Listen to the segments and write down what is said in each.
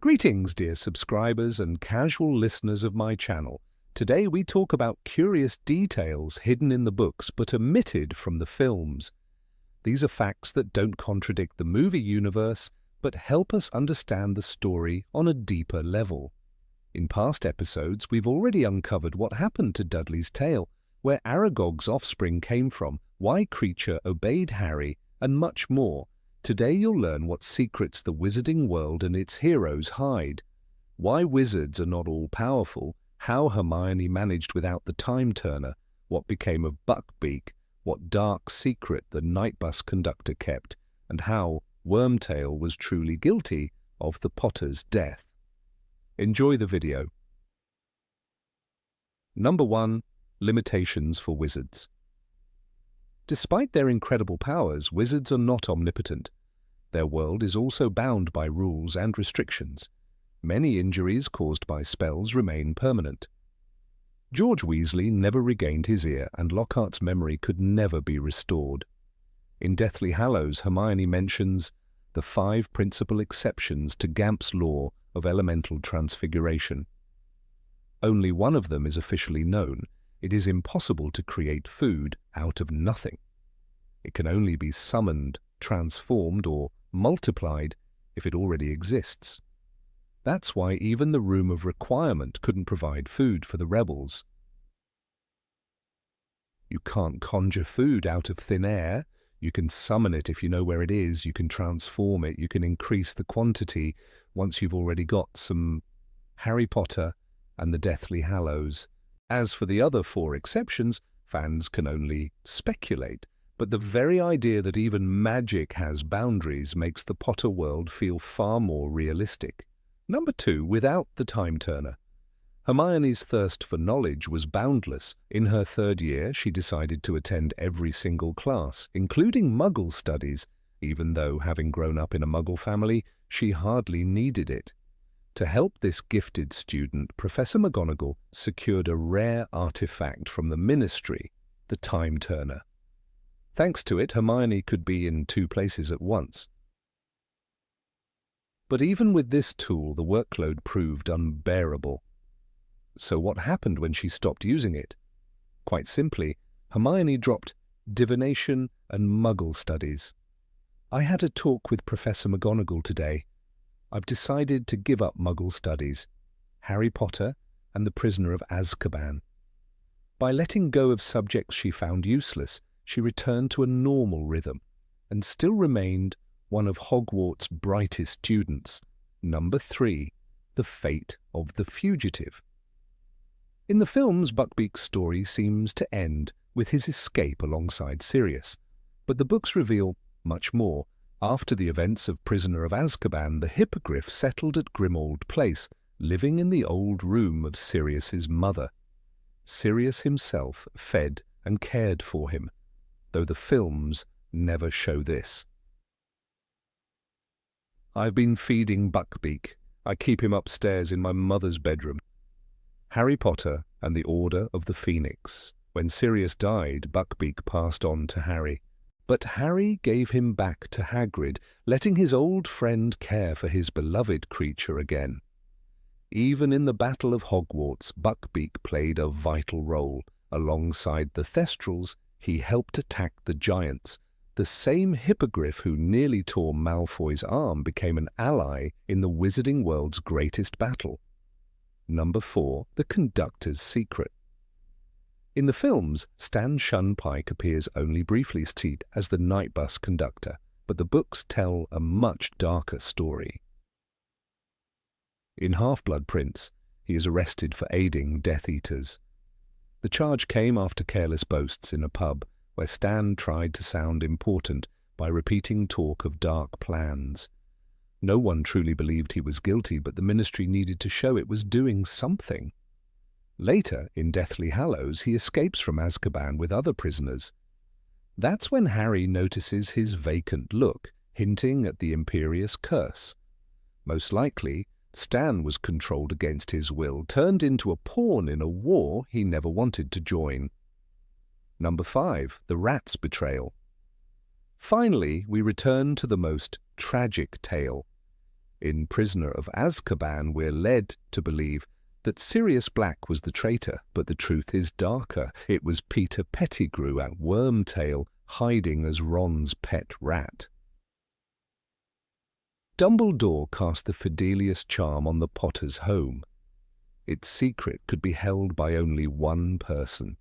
Greetings, dear subscribers and casual listeners of my channel. Today we talk about curious details hidden in the books but omitted from the films. These are facts that don't contradict the movie universe but help us understand the story on a deeper level. In past episodes, we've already uncovered what happened to Dudley's tale, where Aragog's offspring came from, why Kreacher obeyed Harry, and much more. Today you'll learn what secrets the wizarding world and its heroes hide, why wizards are not all-powerful, how Hermione managed without the time-turner, what became of Buckbeak, what dark secret the night bus conductor kept, and how Wormtail was truly guilty of the Potter's death. Enjoy the video. Number 1. Limitations for wizards. Despite their incredible powers, wizards are not omnipotent. Their world is also bound by rules and restrictions. Many injuries caused by spells remain permanent. George Weasley never regained his ear, and Lockhart's memory could never be restored. In Deathly Hallows, Hermione mentions the 5 principal exceptions to Gamp's law of elemental transfiguration. Only one of them is officially known. It is impossible to create food out of nothing. It can only be summoned, transformed, or multiplied if it already exists. That's why even the Room of Requirement couldn't provide food for the rebels. You can't conjure food out of thin air. You can summon it if you know where it is. You can transform it. You can increase the quantity once you've already got some Harry Potter and the Deathly Hallows. As for the other 4 exceptions, fans can only speculate, but the very idea that even magic has boundaries makes the Potter world feel far more realistic. Number 2, without the time-turner. Hermione's thirst for knowledge was boundless. In her 3rd year, she decided to attend every single class, including Muggle studies, even though, having grown up in a Muggle family, she hardly needed it. To help this gifted student, Professor McGonagall secured a rare artifact from the Ministry, the time-turner. Thanks to it, Hermione could be in 2 places at once. But even with this tool, the workload proved unbearable. So what happened when she stopped using it? Quite simply, Hermione dropped divination and Muggle studies. I had a talk with Professor McGonagall today. I've decided to give up Muggle studies, Harry Potter and the Prisoner of Azkaban. By letting go of subjects she found useless, she returned to a normal rhythm and still remained one of Hogwarts' brightest students. Number 3. The fate of the fugitive. In the films, Buckbeak's story seems to end with his escape alongside Sirius, but the books reveal much more. After the events of Prisoner of Azkaban, the Hippogriff settled at Grimmauld Place, living in the old room of Sirius's mother. Sirius himself fed and cared for him, though the films never show this. I've been feeding Buckbeak. I keep him upstairs in my mother's bedroom. Harry Potter and the Order of the Phoenix. When Sirius died, Buckbeak passed on to Harry. But Harry gave him back to Hagrid, letting his old friend care for his beloved creature again. Even in the Battle of Hogwarts, Buckbeak played a vital role. Alongside the Thestrals, he helped attack the Giants. The same Hippogriff who nearly tore Malfoy's arm became an ally in the wizarding world's greatest battle. Number 4. The Conductor's Secret. In the films, Stan Shunpike appears only briefly as the night bus conductor, but the books tell a much darker story. In Half-Blood Prince, he is arrested for aiding Death Eaters. The charge came after careless boasts in a pub, where Stan tried to sound important by repeating talk of dark plans. No one truly believed he was guilty, but the Ministry needed to show it was doing something. Later, in Deathly Hallows, he escapes from Azkaban with other prisoners. That's when Harry notices his vacant look, hinting at the Imperious Curse. Most likely, Stan was controlled against his will, turned into a pawn in a war he never wanted to join. Number 5. The Rat's Betrayal. Finally, we return to the most tragic tale. In Prisoner of Azkaban, we're led to believe that Sirius Black was the traitor, but the truth is darker. It was Peter Pettigrew at Wormtail, hiding as Ron's pet rat. Dumbledore cast the Fidelius charm on the Potter's home. Its secret could be held by only one person,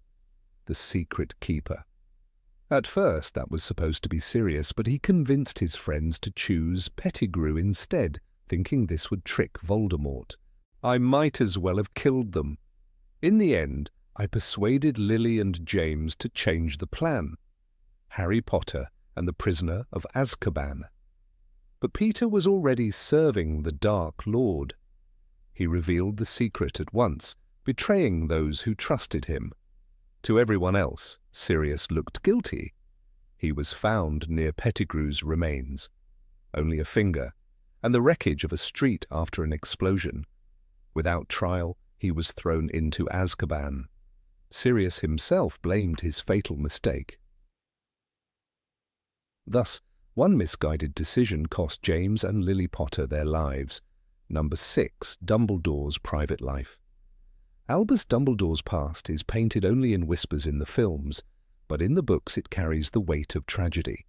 the secret keeper. At first that was supposed to be Sirius, but he convinced his friends to choose Pettigrew instead, thinking this would trick Voldemort. I might as well have killed them. In the end, I persuaded Lily and James to change the plan. Harry Potter and the Prisoner of Azkaban. But Peter was already serving the Dark Lord. He revealed the secret at once, betraying those who trusted him. To everyone else, Sirius looked guilty. He was found near Pettigrew's remains. Only a finger, and the wreckage of a street after an explosion. Without trial, he was thrown into Azkaban. Sirius himself blamed his fatal mistake. Thus, one misguided decision cost James and Lily Potter their lives. Number 6. Dumbledore's private life. Albus Dumbledore's past is painted only in whispers in the films, but in the books it carries the weight of tragedy.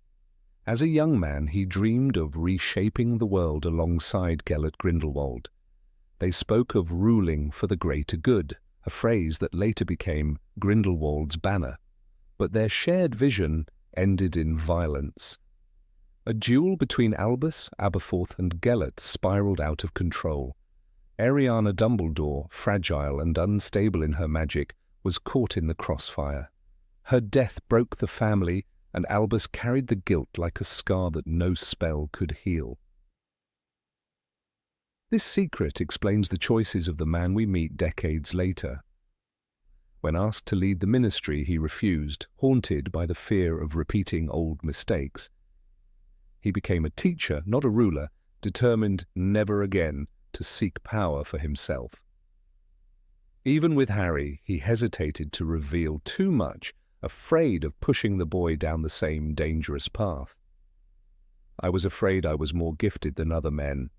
As a young man, he dreamed of reshaping the world alongside Gellert Grindelwald. They spoke of ruling for the greater good, a phrase that later became Grindelwald's banner. But their shared vision ended in violence. A duel between Albus, Aberforth and Gellert spiraled out of control. Ariana Dumbledore, fragile and unstable in her magic, was caught in the crossfire. Her death broke the family, and Albus carried the guilt like a scar that no spell could heal. This secret explains the choices of the man we meet decades later. When asked to lead the ministry, he refused, haunted by the fear of repeating old mistakes. He became a teacher, not a ruler, determined never again to seek power for himself. Even with Harry, he hesitated to reveal too much, afraid of pushing the boy down the same dangerous path. "I was afraid I was more gifted than other men,"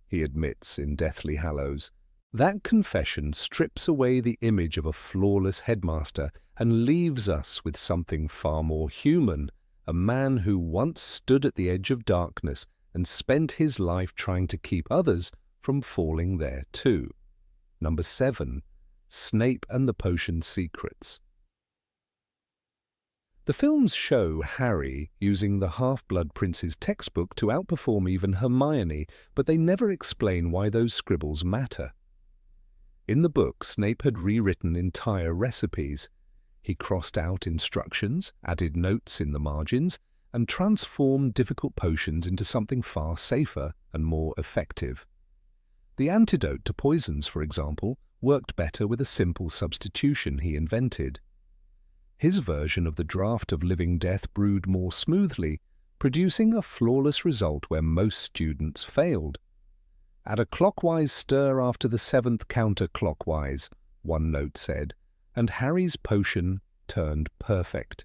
he admits in Deathly Hallows. That confession strips away the image of a flawless headmaster and leaves us with something far more human, a man who once stood at the edge of darkness and spent his life trying to keep others from falling there too. Number 7. Snape and the Potion Secrets. The films show Harry using the Half-Blood Prince's textbook to outperform even Hermione, but they never explain why those scribbles matter. In the book, Snape had rewritten entire recipes. He crossed out instructions, added notes in the margins, and transformed difficult potions into something far safer and more effective. The antidote to poisons, for example, worked better with a simple substitution he invented. His version of the draught of living death brewed more smoothly, producing a flawless result where most students failed. "Add a clockwise stir after the 7th counterclockwise," one note said, and Harry's potion turned perfect.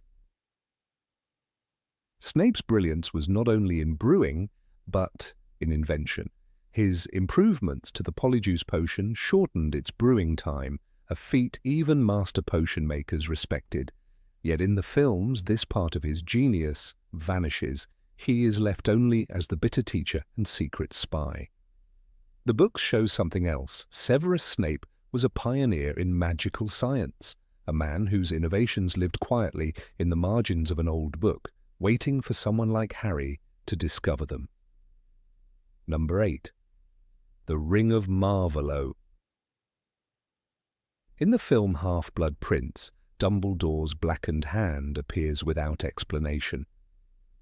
Snape's brilliance was not only in brewing, but in invention. His improvements to the Polyjuice potion shortened its brewing time, a feat even master potion makers respected. Yet in the films, this part of his genius vanishes. He is left only as the bitter teacher and secret spy. The books show something else. Severus Snape was a pioneer in magical science, a man whose innovations lived quietly in the margins of an old book, waiting for someone like Harry to discover them. Number 8. The Ring of Marvolo. In the film Half-Blood Prince, Dumbledore's blackened hand appears without explanation.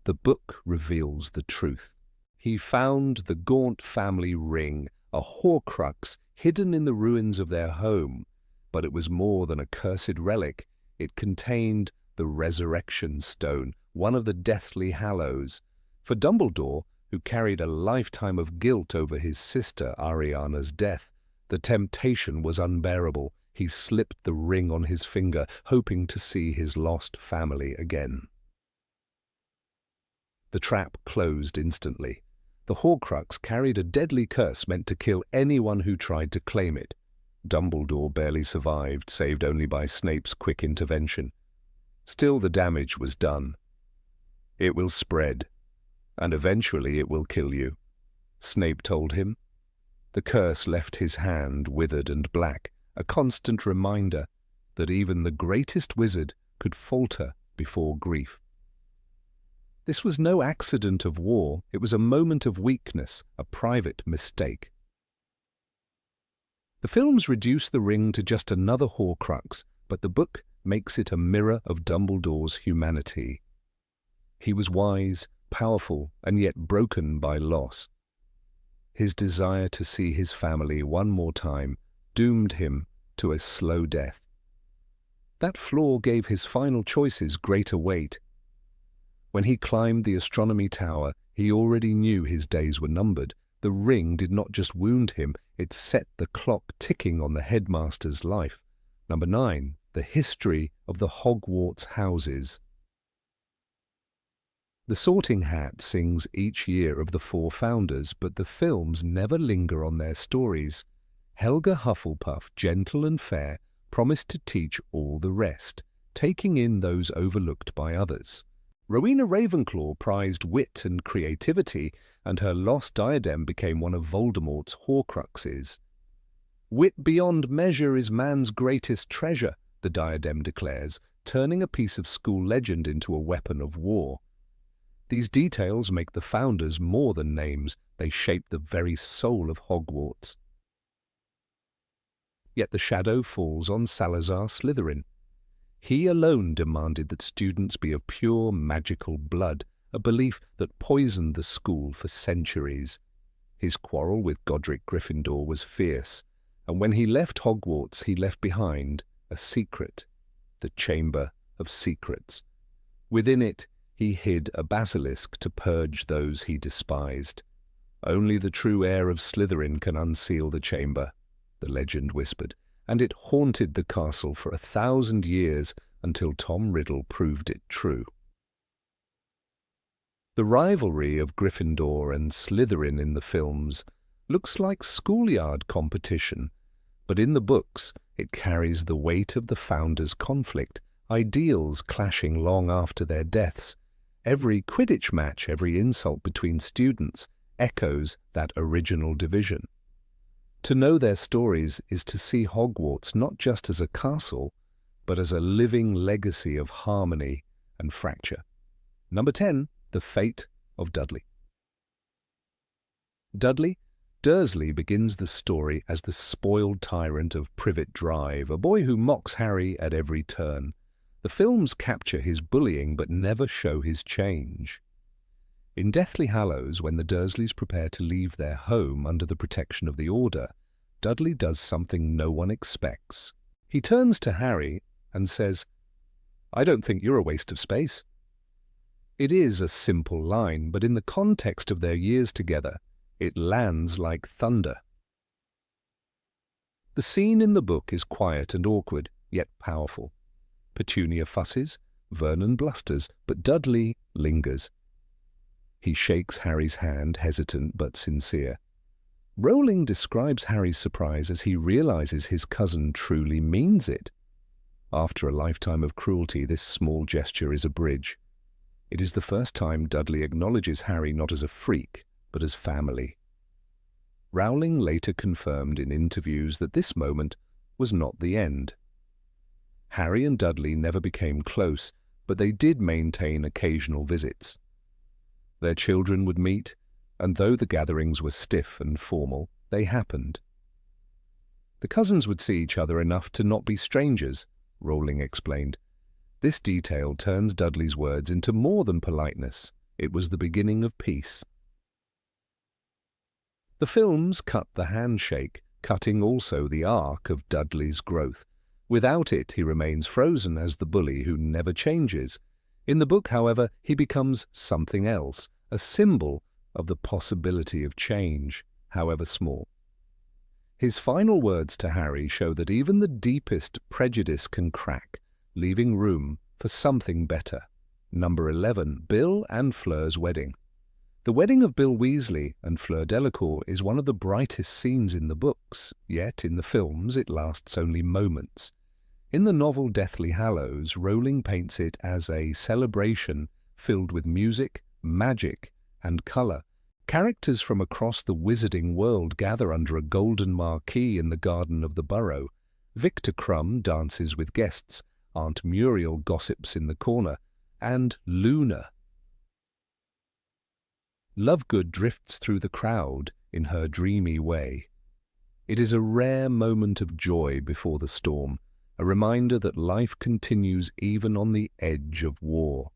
The book reveals the truth. He found the Gaunt family ring, a Horcrux hidden in the ruins of their home, but it was more than a cursed relic. It contained the Resurrection Stone, one of the Deathly Hallows. For Dumbledore, who carried a lifetime of guilt over his sister Ariana's death, the temptation was unbearable. He slipped the ring on his finger, hoping to see his lost family again. The trap closed instantly. The Horcrux carried a deadly curse meant to kill anyone who tried to claim it. Dumbledore barely survived, saved only by Snape's quick intervention. Still, the damage was done. "It will spread, and eventually it will kill you," Snape told him. The curse left his hand withered and black, a constant reminder that even the greatest wizard could falter before grief. This was no accident of war, it was a moment of weakness, a private mistake. The films reduce the ring to just another Horcrux, but the book makes it a mirror of Dumbledore's humanity. He was wise, powerful, and yet broken by loss. His desire to see his family one more time doomed him to a slow death. That flaw gave his final choices greater weight. When he climbed the astronomy tower, he already knew his days were numbered. The ring did not just wound him, it set the clock ticking on the headmaster's life. Number 9. The history of the Hogwarts houses. The Sorting Hat sings each year of the 4 founders, but the films never linger on their stories. Helga Hufflepuff, gentle and fair, promised to teach all the rest, taking in those overlooked by others. Rowena Ravenclaw prized wit and creativity, and her lost diadem became one of Voldemort's Horcruxes. "Wit beyond measure is man's greatest treasure," the diadem declares, turning a piece of school legend into a weapon of war. These details make the founders more than names, they shape the very soul of Hogwarts. Yet the shadow falls on Salazar Slytherin. He alone demanded that students be of pure magical blood, a belief that poisoned the school for centuries. His quarrel with Godric Gryffindor was fierce, and when he left Hogwarts he left behind a secret, the Chamber of Secrets. Within it he hid a basilisk to purge those he despised. "Only the true heir of Slytherin can unseal the chamber," the legend whispered, and it haunted the castle for 1,000 years until Tom Riddle proved it true. The rivalry of Gryffindor and Slytherin in the films looks like schoolyard competition, but in the books it carries the weight of the founders' conflict, ideals clashing long after their deaths. Every Quidditch match, every insult between students, echoes that original division. To know their stories is to see Hogwarts not just as a castle, but as a living legacy of harmony and fracture. Number 10. The Fate of Dudley. Dudley Dursley begins the story as the spoiled tyrant of Privet Drive, a boy who mocks Harry at every turn. The films capture his bullying but never show his change. In Deathly Hallows, when the Dursleys prepare to leave their home under the protection of the Order, Dudley does something no one expects. He turns to Harry and says, "I don't think you're a waste of space." It is a simple line, but in the context of their years together, it lands like thunder. The scene in the book is quiet and awkward, yet powerful. Petunia fusses, Vernon blusters, but Dudley lingers. He shakes Harry's hand, hesitant but sincere. Rowling describes Harry's surprise as he realizes his cousin truly means it. After a lifetime of cruelty, this small gesture is a bridge. It is the first time Dudley acknowledges Harry not as a freak, but as family. Rowling later confirmed in interviews that this moment was not the end. Harry and Dudley never became close, but they did maintain occasional visits. Their children would meet, and though the gatherings were stiff and formal, they happened. The cousins would see each other enough to not be strangers, Rowling explained. This detail turns Dudley's words into more than politeness. It was the beginning of peace. The films cut the handshake, cutting also the arc of Dudley's growth. Without it, he remains frozen as the bully who never changes. In the book, however, he becomes something else, a symbol of the possibility of change, however small. His final words to Harry show that even the deepest prejudice can crack, leaving room for something better. Number 11, Bill and Fleur's Wedding. The wedding of Bill Weasley and Fleur Delacour is one of the brightest scenes in the books, yet in the films it lasts only moments. In the novel Deathly Hallows, Rowling paints it as a celebration filled with music, magic, and colour. Characters from across the wizarding world gather under a golden marquee in the garden of the Burrow. Victor Crumb dances with guests, Aunt Muriel gossips in the corner, and Luna Lovegood drifts through the crowd in her dreamy way. It is a rare moment of joy before the storm, a reminder that life continues even on the edge of war.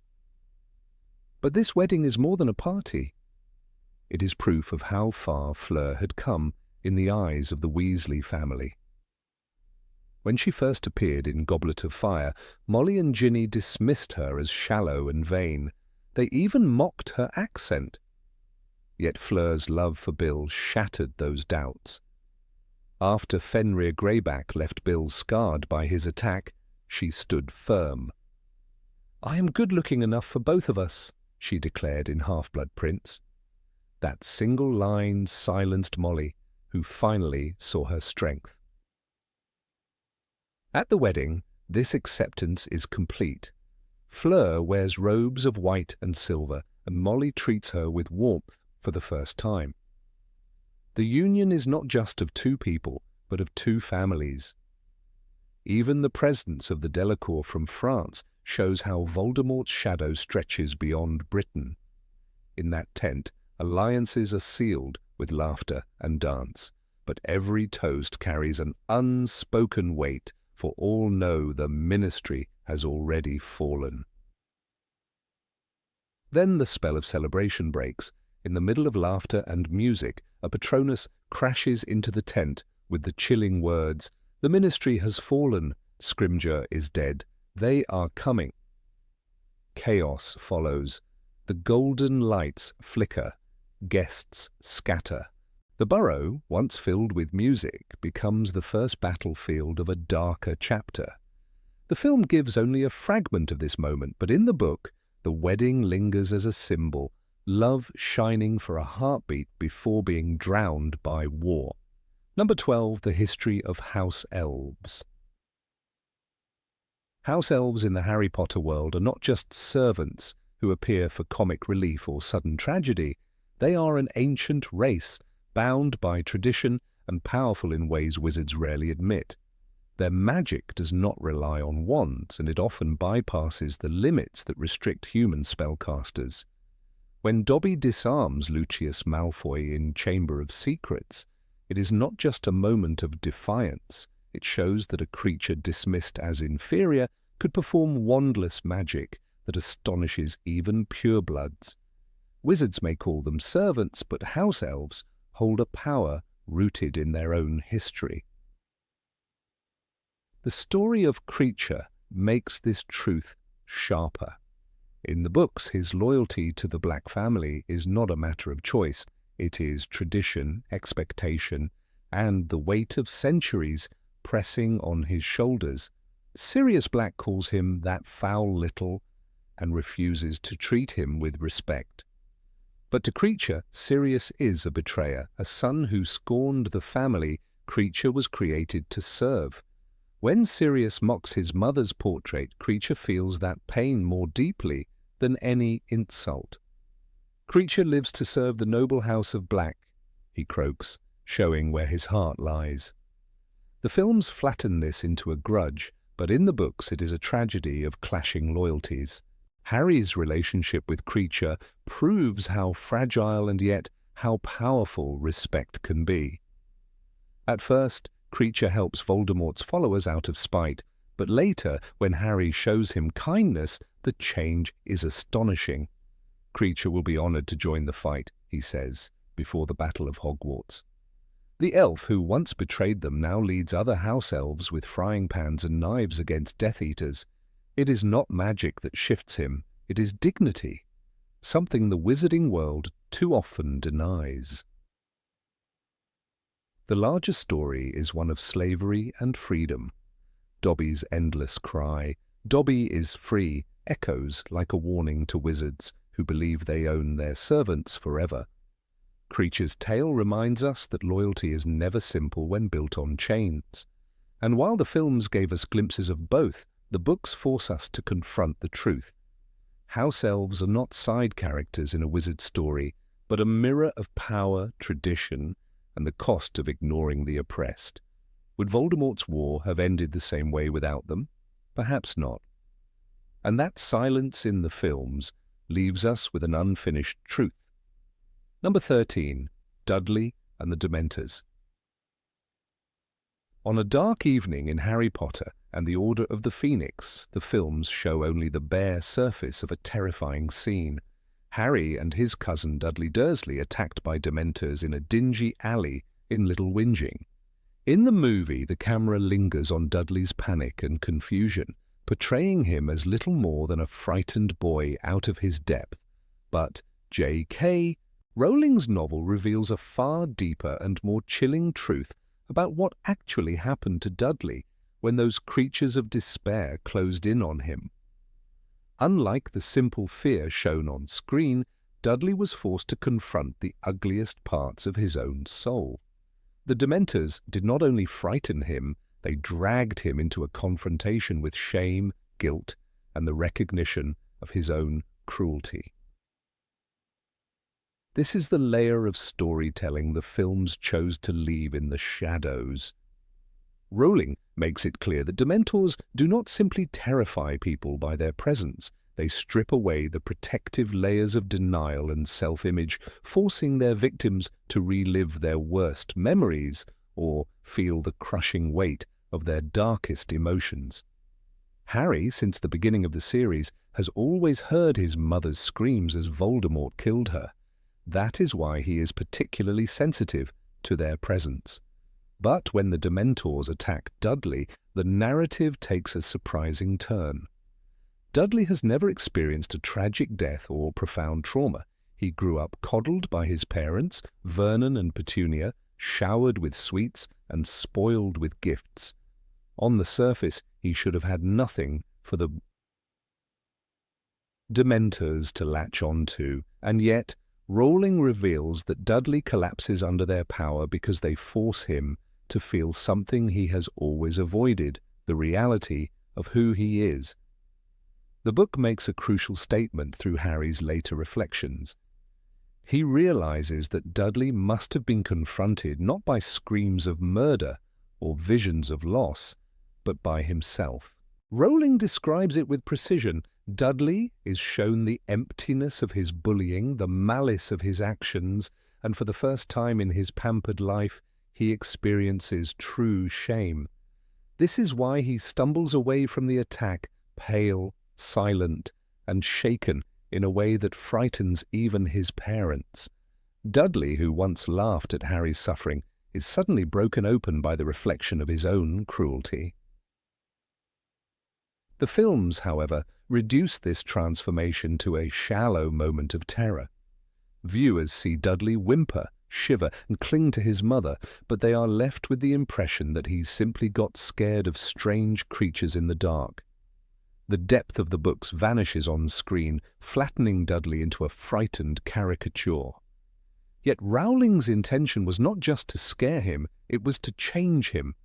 But this wedding is more than a party. It is proof of how far Fleur had come in the eyes of the Weasley family. When she first appeared in Goblet of Fire, Molly and Ginny dismissed her as shallow and vain. They even mocked her accent. Yet Fleur's love for Bill shattered those doubts. After Fenrir Greyback left Bill scarred by his attack, she stood firm. "I am good-looking enough for both of us," she declared in Half-Blood Prince. That single line silenced Molly, who finally saw her strength. At the wedding, this acceptance is complete. Fleur wears robes of white and silver, and Molly treats her with warmth for the first time. The union is not just of two people, but of two families. Even the presence of the Delacour from France shows how Voldemort's shadow stretches beyond Britain. In that tent, alliances are sealed with laughter and dance, but every toast carries an unspoken weight, for all know the ministry has already fallen. Then the spell of celebration breaks. In the middle of laughter and music, a Patronus crashes into the tent with the chilling words, "The ministry has fallen, Scrimgeour is dead, they are coming." Chaos follows. The golden lights flicker, guests scatter. The Burrow, once filled with music, becomes the first battlefield of a darker chapter. The film gives only a fragment of this moment, but in the book, the wedding lingers as a symbol, love shining for a heartbeat before being drowned by war. Number 12, the history of house elves. House elves in the Harry Potter world are not just servants who appear for comic relief or sudden tragedy. They are an ancient race, bound by tradition and powerful in ways wizards rarely admit. Their magic does not rely on wands, and it often bypasses the limits that restrict human spellcasters. When Dobby disarms Lucius Malfoy in Chamber of Secrets, it is not just a moment of defiance. It shows that a creature dismissed as inferior could perform wandless magic that astonishes even purebloods. Wizards may call them servants, but house elves hold a power rooted in their own history. The story of Kreacher makes this truth sharper. In the books, his loyalty to the Black family is not a matter of choice. It is tradition, expectation, and the weight of centuries pressing on his shoulders. Sirius Black calls him that foul little and refuses to treat him with respect. But to Kreacher, Sirius is a betrayer, a son who scorned the family Kreacher was created to serve. When Sirius mocks his mother's portrait, Kreacher feels that pain more deeply than any insult. "Kreacher lives to serve the noble house of Black," he croaks, showing where his heart lies. The films flatten this into a grudge, but in the books it is a tragedy of clashing loyalties. Harry's relationship with Kreacher proves how fragile and yet how powerful respect can be. At first, Kreacher helps Voldemort's followers out of spite, but later, when Harry shows him kindness, the change is astonishing. "Kreacher will be honored to join the fight," he says, before the Battle of Hogwarts. The elf who once betrayed them now leads other house elves with frying pans and knives against Death Eaters. It is not magic that shifts him, it is dignity, something the wizarding world too often denies. The larger story is one of slavery and freedom. Dobby's endless cry, "Dobby is free," echoes like a warning to wizards who believe they own their servants forever. Creature's Tale reminds us that loyalty is never simple when built on chains. And while the films gave us glimpses of both, the books force us to confront the truth. House elves are not side characters in a wizard story, but a mirror of power, tradition, and the cost of ignoring the oppressed. Would Voldemort's war have ended the same way without them? Perhaps not. And that silence in the films leaves us with an unfinished truth. Number 13. Dudley and the Dementors. On a dark evening in Harry Potter and the Order of the Phoenix, the films show only the bare surface of a terrifying scene. Harry and his cousin Dudley Dursley attacked by Dementors in a dingy alley in Little Whinging. In the movie, the camera lingers on Dudley's panic and confusion, portraying him as little more than a frightened boy out of his depth. But J.K. Rowling's novel reveals a far deeper and more chilling truth about what actually happened to Dudley when those creatures of despair closed in on him. Unlike the simple fear shown on screen, Dudley was forced to confront the ugliest parts of his own soul. The Dementors did not only frighten him, they dragged him into a confrontation with shame, guilt, and the recognition of his own cruelty. This is the layer of storytelling the films chose to leave in the shadows. Rowling makes it clear that Dementors do not simply terrify people by their presence, they strip away the protective layers of denial and self-image, forcing their victims to relive their worst memories or feel the crushing weight of their darkest emotions. Harry, since the beginning of the series, has always heard his mother's screams as Voldemort killed her. That is why he is particularly sensitive to their presence. But when the Dementors attack Dudley, the narrative takes a surprising turn. Dudley has never experienced a tragic death or profound trauma. He grew up coddled by his parents, Vernon and Petunia, showered with sweets and spoiled with gifts. On the surface, he should have had nothing for the Dementors to latch onto, and yet Rowling reveals that Dudley collapses under their power because they force him to feel something he has always avoided, the reality of who he is. The book makes a crucial statement through Harry's later reflections. He realizes that Dudley must have been confronted not by screams of murder or visions of loss, but by himself. Rowling describes it with precision. Dudley is shown the emptiness of his bullying, the malice of his actions, and for the first time in his pampered life, he experiences true shame. This is why he stumbles away from the attack, pale, silent, and shaken in a way that frightens even his parents. Dudley, who once laughed at Harry's suffering, is suddenly broken open by the reflection of his own cruelty. The films, however, reduce this transformation to a shallow moment of terror. Viewers see Dudley whimper, shiver, and cling to his mother, but they are left with the impression that he simply got scared of strange creatures in the dark. The depth of the books vanishes on screen, flattening Dudley into a frightened caricature. Yet Rowling's intention was not just to scare him, it was to change him.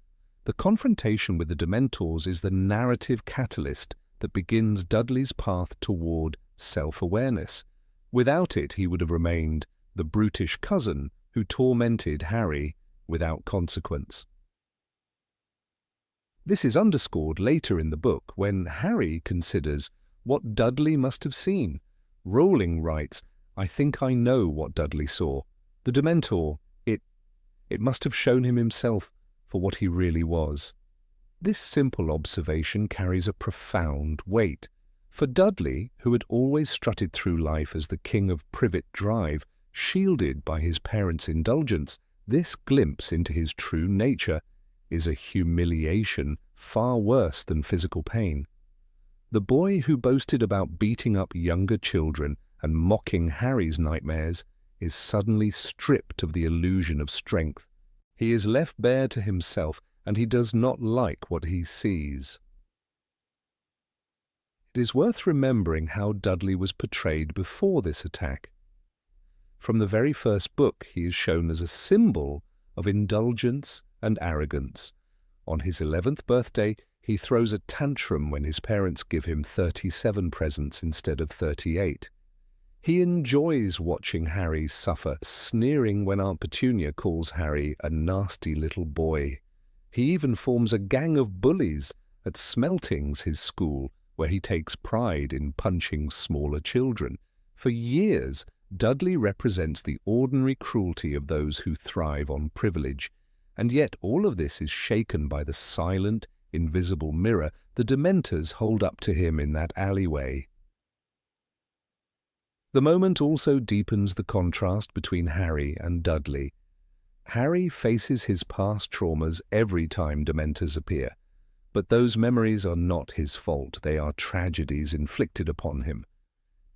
The confrontation with the Dementors is the narrative catalyst that begins Dudley's path toward self-awareness. Without it, he would have remained the brutish cousin who tormented Harry without consequence. This is underscored later in the book when Harry considers what Dudley must have seen. Rowling writes, "I think I know what Dudley saw. The Dementor, it must have shown him himself for what he really was." This simple observation carries a profound weight. For Dudley, who had always strutted through life as the king of Privet Drive, shielded by his parents' indulgence, this glimpse into his true nature is a humiliation far worse than physical pain. The boy who boasted about beating up younger children and mocking Harry's nightmares is suddenly stripped of the illusion of strength. He is left bare to himself, and he does not like what he sees. It is worth remembering how Dudley was portrayed before this attack. From the very first book, he is shown as a symbol of indulgence and arrogance. On his 11th birthday, he throws a tantrum when his parents give him 37 presents instead of 38. He enjoys watching Harry suffer, sneering when Aunt Petunia calls Harry a nasty little boy. He even forms a gang of bullies at Smeltings, his school, where he takes pride in punching smaller children. For years, Dudley represents the ordinary cruelty of those who thrive on privilege, and yet all of this is shaken by the silent, invisible mirror the Dementors hold up to him in that alleyway. The moment also deepens the contrast between Harry and Dudley. Harry faces his past traumas every time Dementors appear, but those memories are not his fault. They are tragedies inflicted upon him.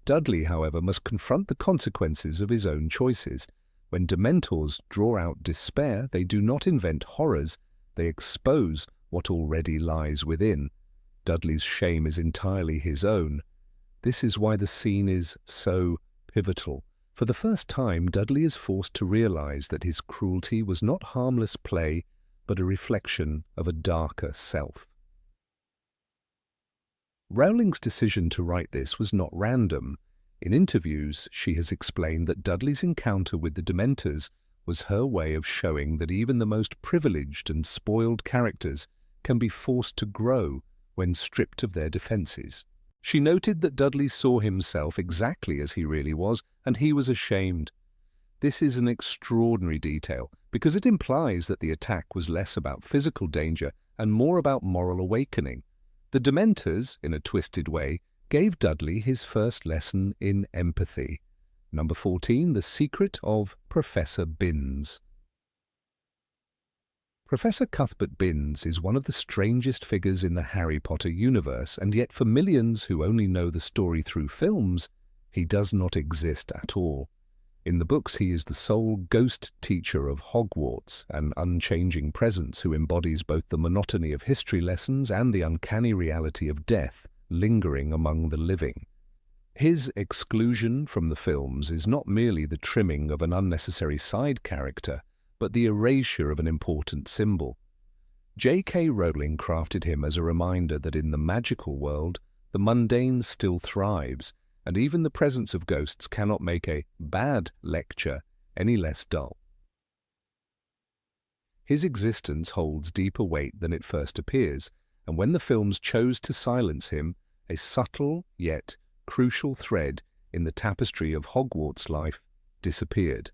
Dudley, however, must confront the consequences of his own choices. When Dementors draw out despair, they do not invent horrors, they expose what already lies within. Dudley's shame is entirely his own. This is why the scene is so pivotal. For the first time, Dudley is forced to realize that his cruelty was not harmless play, but a reflection of a darker self. Rowling's decision to write this was not random. In interviews, she has explained that Dudley's encounter with the Dementors was her way of showing that even the most privileged and spoiled characters can be forced to grow when stripped of their defenses. She noted that Dudley saw himself exactly as he really was, and he was ashamed. This is an extraordinary detail, because it implies that the attack was less about physical danger and more about moral awakening. The Dementors, in a twisted way, gave Dudley his first lesson in empathy. Number 14, The Secret of Professor Binns. Professor Cuthbert Binns is one of the strangest figures in the Harry Potter universe, and yet for millions who only know the story through films, he does not exist at all. In the books, he is the sole ghost teacher of Hogwarts, an unchanging presence who embodies both the monotony of history lessons and the uncanny reality of death lingering among the living. His exclusion from the films is not merely the trimming of an unnecessary side character, but the erasure of an important symbol. J.K. Rowling crafted him as a reminder that in the magical world, the mundane still thrives, and even the presence of ghosts cannot make a bad lecture any less dull. His existence holds deeper weight than it first appears, and when the films chose to silence him, a subtle yet crucial thread in the tapestry of Hogwarts life disappeared.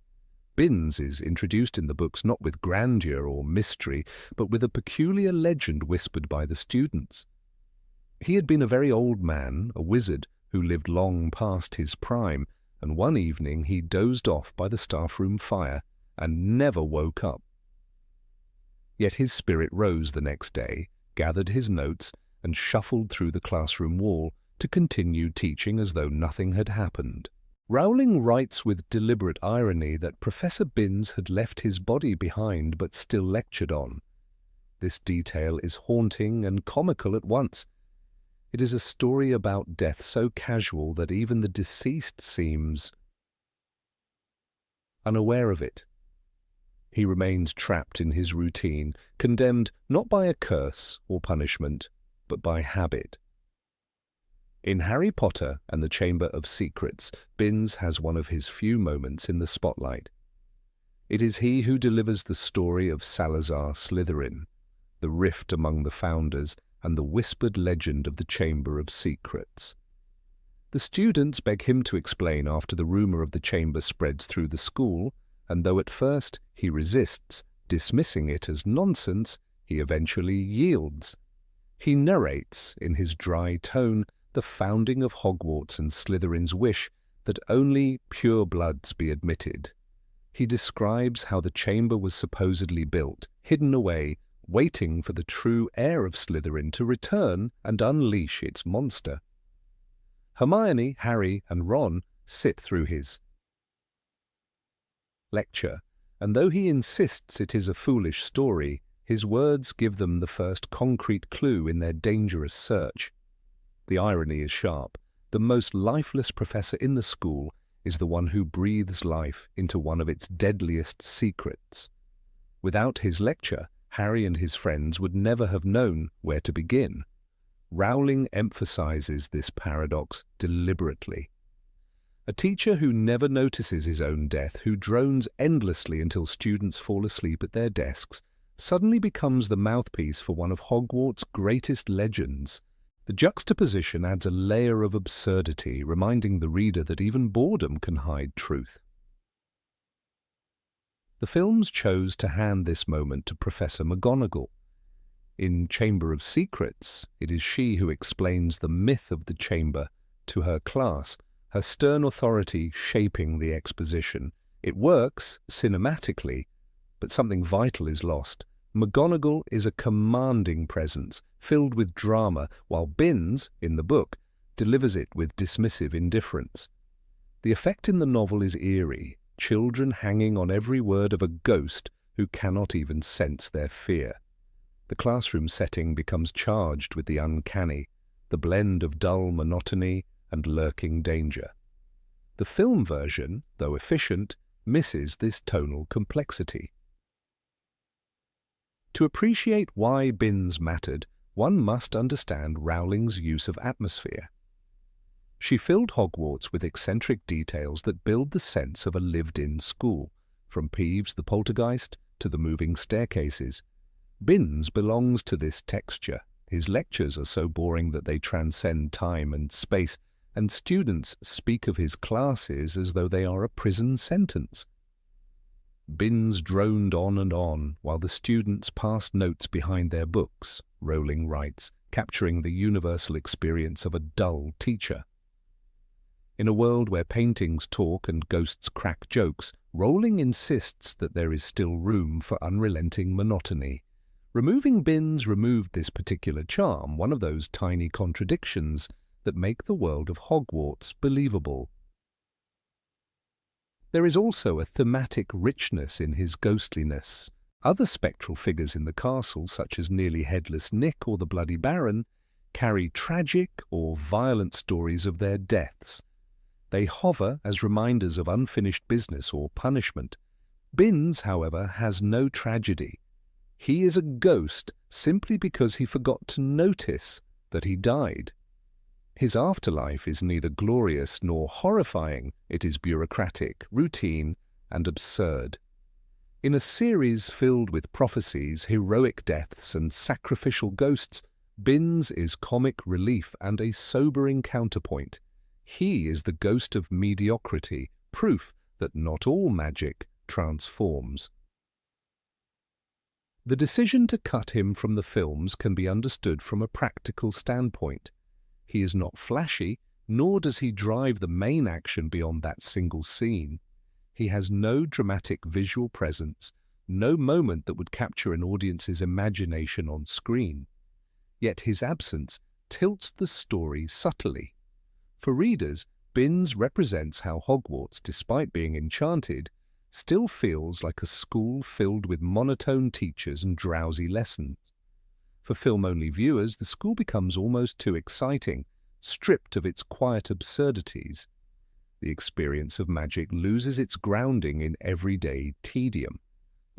Binns is introduced in the books not with grandeur or mystery, but with a peculiar legend whispered by the students. He had been a very old man, a wizard, who lived long past his prime, and one evening he dozed off by the staff-room fire and never woke up. Yet his spirit rose the next day, gathered his notes, and shuffled through the classroom wall to continue teaching as though nothing had happened. Rowling writes with deliberate irony that Professor Binns had left his body behind but still lectured on. This detail is haunting and comical at once. It is a story about death so casual that even the deceased seems unaware of it. He remains trapped in his routine, condemned not by a curse or punishment, but by habit. In Harry Potter and the Chamber of Secrets, Binns has one of his few moments in the spotlight. It is he who delivers the story of Salazar Slytherin, the rift among the founders, and the whispered legend of the Chamber of Secrets. The students beg him to explain after the rumor of the chamber spreads through the school, and though at first he resists, dismissing it as nonsense, he eventually yields. He narrates, in his dry tone, the founding of Hogwarts and Slytherin's wish that only pure bloods be admitted. He describes how the chamber was supposedly built, hidden away, waiting for the true heir of Slytherin to return and unleash its monster. Hermione, Harry, and Ron sit through his lecture, and though he insists it is a foolish story, his words give them the first concrete clue in their dangerous search. The irony is sharp. The most lifeless professor in the school is the one who breathes life into one of its deadliest secrets. Without his lecture, Harry and his friends would never have known where to begin. Rowling emphasizes this paradox deliberately. A teacher who never notices his own death, who drones endlessly until students fall asleep at their desks, suddenly becomes the mouthpiece for one of Hogwarts' greatest legends. The juxtaposition adds a layer of absurdity, reminding the reader that even boredom can hide truth. The films chose to hand this moment to Professor McGonagall. In Chamber of Secrets, it is she who explains the myth of the chamber to her class, her stern authority shaping the exposition. It works cinematically, but something vital is lost. McGonagall is a commanding presence, filled with drama, while Binns, in the book, delivers it with dismissive indifference. The effect in the novel is eerie, children hanging on every word of a ghost who cannot even sense their fear. The classroom setting becomes charged with the uncanny, the blend of dull monotony and lurking danger. The film version, though efficient, misses this tonal complexity. To appreciate why Binns mattered, one must understand Rowling's use of atmosphere. She filled Hogwarts with eccentric details that build the sense of a lived-in school, from Peeves the poltergeist to the moving staircases. Binns belongs to this texture. His lectures are so boring that they transcend time and space, and students speak of his classes as though they are a prison sentence. Binns droned on and on, while the students passed notes behind their books, Rowling writes, capturing the universal experience of a dull teacher. In a world where paintings talk and ghosts crack jokes, Rowling insists that there is still room for unrelenting monotony. Removing Binns removed this particular charm, one of those tiny contradictions that make the world of Hogwarts believable. There is also a thematic richness in his ghostliness. Other spectral figures in the castle, such as Nearly Headless Nick or the Bloody Baron, carry tragic or violent stories of their deaths. They hover as reminders of unfinished business or punishment. Binns, however, has no tragedy. He is a ghost simply because he forgot to notice that he died. His afterlife is neither glorious nor horrifying. It is bureaucratic, routine, and absurd. In a series filled with prophecies, heroic deaths, and sacrificial ghosts, Binns is comic relief and a sobering counterpoint. He is the ghost of mediocrity, proof that not all magic transforms. The decision to cut him from the films can be understood from a practical standpoint. He is not flashy, nor does he drive the main action beyond that single scene. He has no dramatic visual presence, no moment that would capture an audience's imagination on screen. Yet his absence tilts the story subtly. For readers, Binns represents how Hogwarts, despite being enchanted, still feels like a school filled with monotone teachers and drowsy lessons. For film-only viewers, the school becomes almost too exciting, stripped of its quiet absurdities. The experience of magic loses its grounding in everyday tedium.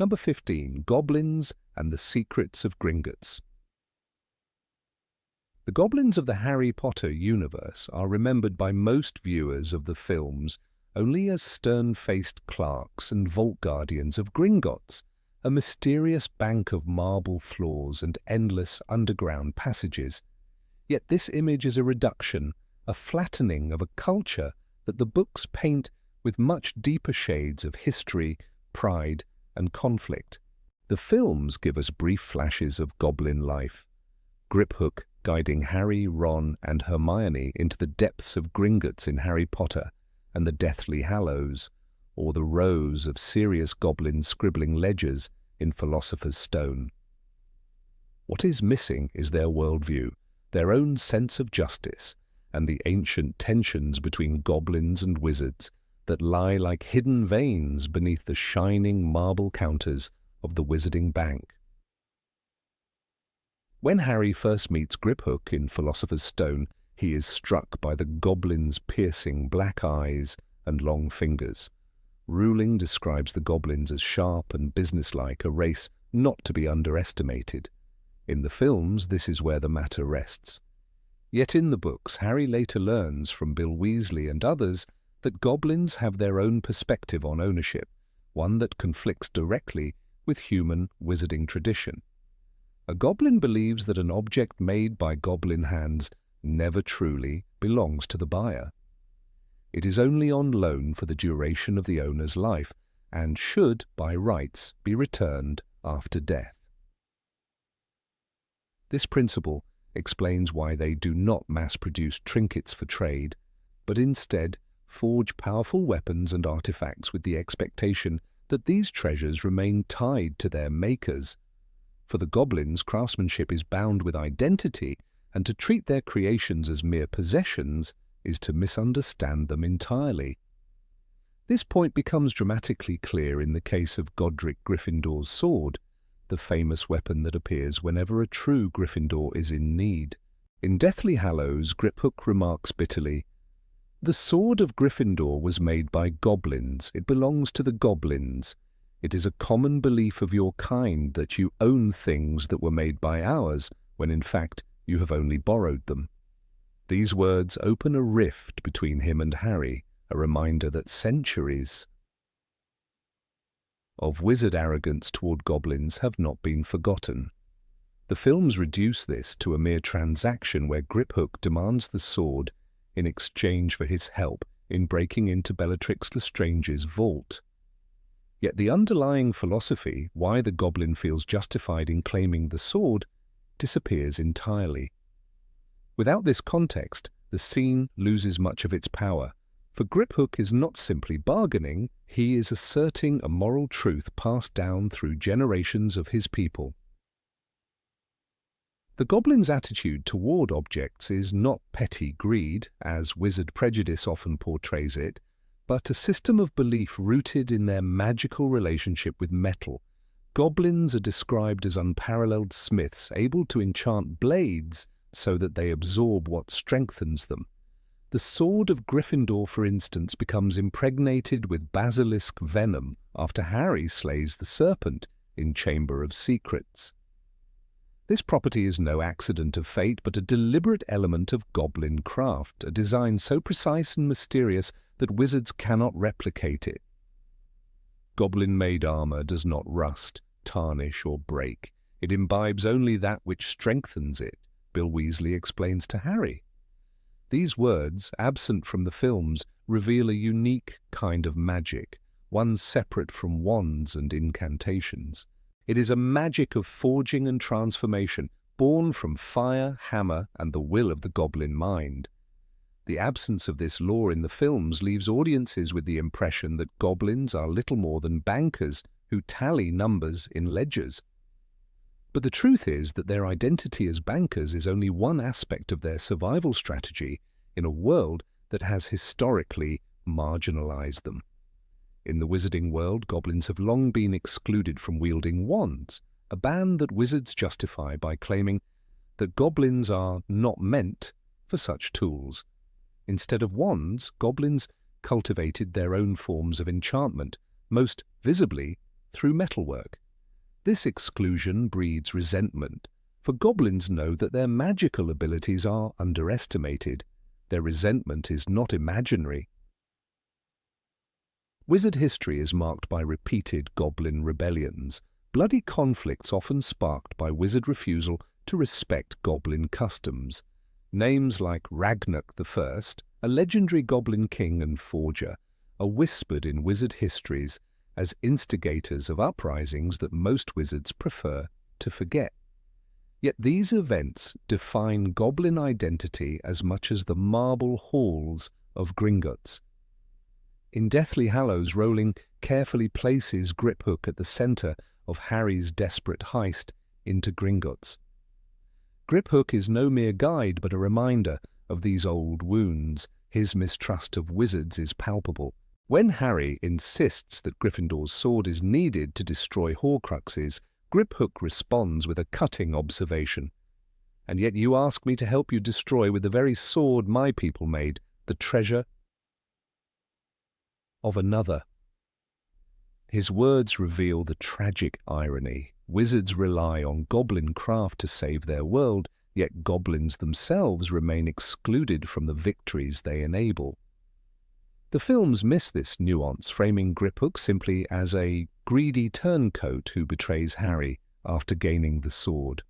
Number 15, Goblins and the Secrets of Gringotts. The goblins of the Harry Potter universe are remembered by most viewers of the films only as stern-faced clerks and vault guardians of Gringotts, a mysterious bank of marble floors and endless underground passages. Yet this image is a reduction, a flattening of a culture that the books paint with much deeper shades of history, pride, and conflict. The films give us brief flashes of goblin life. Griphook guiding Harry, Ron, and Hermione into the depths of Gringotts in Harry Potter and the Deathly Hallows, or the rows of serious goblins scribbling ledgers in Philosopher's Stone. What is missing is their worldview, their own sense of justice, and the ancient tensions between goblins and wizards that lie like hidden veins beneath the shining marble counters of the Wizarding Bank. When Harry first meets Griphook in Philosopher's Stone, he is struck by the goblin's piercing black eyes and long fingers. Rowling describes the goblins as sharp and businesslike, a race not to be underestimated. In the films, this is where the matter rests. Yet in the books, Harry later learns from Bill Weasley and others that goblins have their own perspective on ownership, one that conflicts directly with human wizarding tradition. A goblin believes that an object made by goblin hands never truly belongs to the buyer. It is only on loan for the duration of the owner's life and should, by rights, be returned after death. This principle explains why they do not mass-produce trinkets for trade, but instead forge powerful weapons and artifacts with the expectation that these treasures remain tied to their makers. For the goblins, craftsmanship is bound with identity, and to treat their creations as mere possessions is to misunderstand them entirely. This point becomes dramatically clear in the case of Godric Gryffindor's sword, the famous weapon that appears whenever a true Gryffindor is in need. In Deathly Hallows, Griphook remarks bitterly, "The sword of Gryffindor was made by goblins. It belongs to the goblins. It is a common belief of your kind that you own things that were made by ours, when in fact you have only borrowed them." These words open a rift between him and Harry, a reminder that centuries of wizard arrogance toward goblins have not been forgotten. The films reduce this to a mere transaction where Griphook demands the sword in exchange for his help in breaking into Bellatrix Lestrange's vault. Yet the underlying philosophy, why the goblin feels justified in claiming the sword, disappears entirely. Without this context, the scene loses much of its power, for Griphook is not simply bargaining, he is asserting a moral truth passed down through generations of his people. The goblin's attitude toward objects is not petty greed, as wizard prejudice often portrays it, but a system of belief rooted in their magical relationship with metal. Goblins are described as unparalleled smiths, able to enchant blades so that they absorb what strengthens them. The sword of Gryffindor, for instance, becomes impregnated with basilisk venom after Harry slays the serpent in Chamber of Secrets. This property is no accident of fate, but a deliberate element of goblin craft, a design so precise and mysterious that wizards cannot replicate it. Goblin-made armor does not rust, tarnish, or break. It imbibes only that which strengthens it, Bill Weasley explains to Harry. These words, absent from the films, reveal a unique kind of magic, one separate from wands and incantations. It is a magic of forging and transformation, born from fire, hammer, and the will of the goblin mind. The absence of this law in the films leaves audiences with the impression that goblins are little more than bankers who tally numbers in ledgers. But the truth is that their identity as bankers is only one aspect of their survival strategy in a world that has historically marginalized them. In the wizarding world, goblins have long been excluded from wielding wands, a ban that wizards justify by claiming that goblins are not meant for such tools. Instead of wands, goblins cultivated their own forms of enchantment, most visibly through metalwork. This exclusion breeds resentment, for goblins know that their magical abilities are underestimated. Their resentment is not imaginary. Wizard history is marked by repeated goblin rebellions, bloody conflicts often sparked by wizard refusal to respect goblin customs. Names like Ragnarok I, a legendary goblin king and forger, are whispered in wizard histories as instigators of uprisings that most wizards prefer to forget. Yet these events define goblin identity as much as the marble halls of Gringotts. In Deathly Hallows, Rowling carefully places Griphook at the centre of Harry's desperate heist into Gringotts. Griphook is no mere guide but a reminder of these old wounds. His mistrust of wizards is palpable. When Harry insists that Gryffindor's sword is needed to destroy Horcruxes, Griphook responds with a cutting observation. and yet you ask me to help you destroy with the very sword my people made the treasure of another." His words reveal the tragic irony. Wizards rely on goblin craft to save their world, yet goblins themselves remain excluded from the victories they enable. The films miss this nuance, framing Griphook simply as a greedy turncoat who betrays Harry after gaining the sword.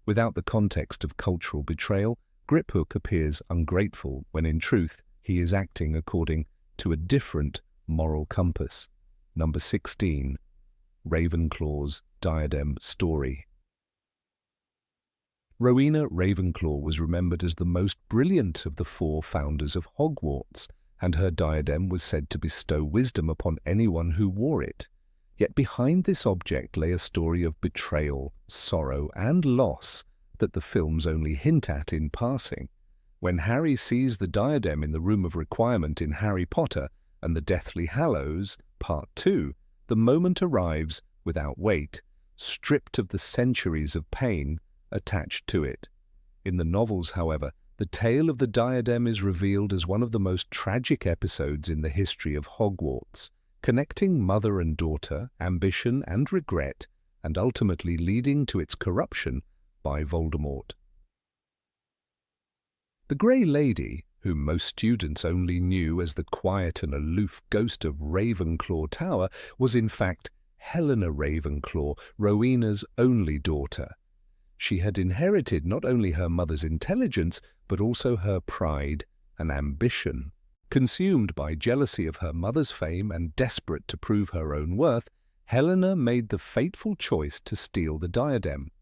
Without the context of cultural betrayal, Griphook appears ungrateful when in truth he is acting according to a different moral compass. Number 16. Ravenclaw's Diadem Story. Rowena Ravenclaw was remembered as the most brilliant of the 4 founders of Hogwarts, and her diadem was said to bestow wisdom upon anyone who wore it. Yet behind this object lay a story of betrayal, sorrow, and loss that the films only hint at in passing. When Harry sees the diadem in the Room of Requirement in Harry Potter and the Deathly Hallows, Part 2, the moment arrives without wait, stripped of the centuries of pain attached to it. In the novels, however, the tale of the diadem is revealed as one of the most tragic episodes in the history of Hogwarts, connecting mother and daughter, ambition and regret, and ultimately leading to its corruption by Voldemort. The Grey Lady, whom most students only knew as the quiet and aloof ghost of Ravenclaw Tower, was in fact Helena Ravenclaw, Rowena's only daughter. She had inherited not only her mother's intelligence, but also her pride and ambition. Consumed by jealousy of her mother's fame and desperate to prove her own worth, Helena made the fateful choice to steal the diadem.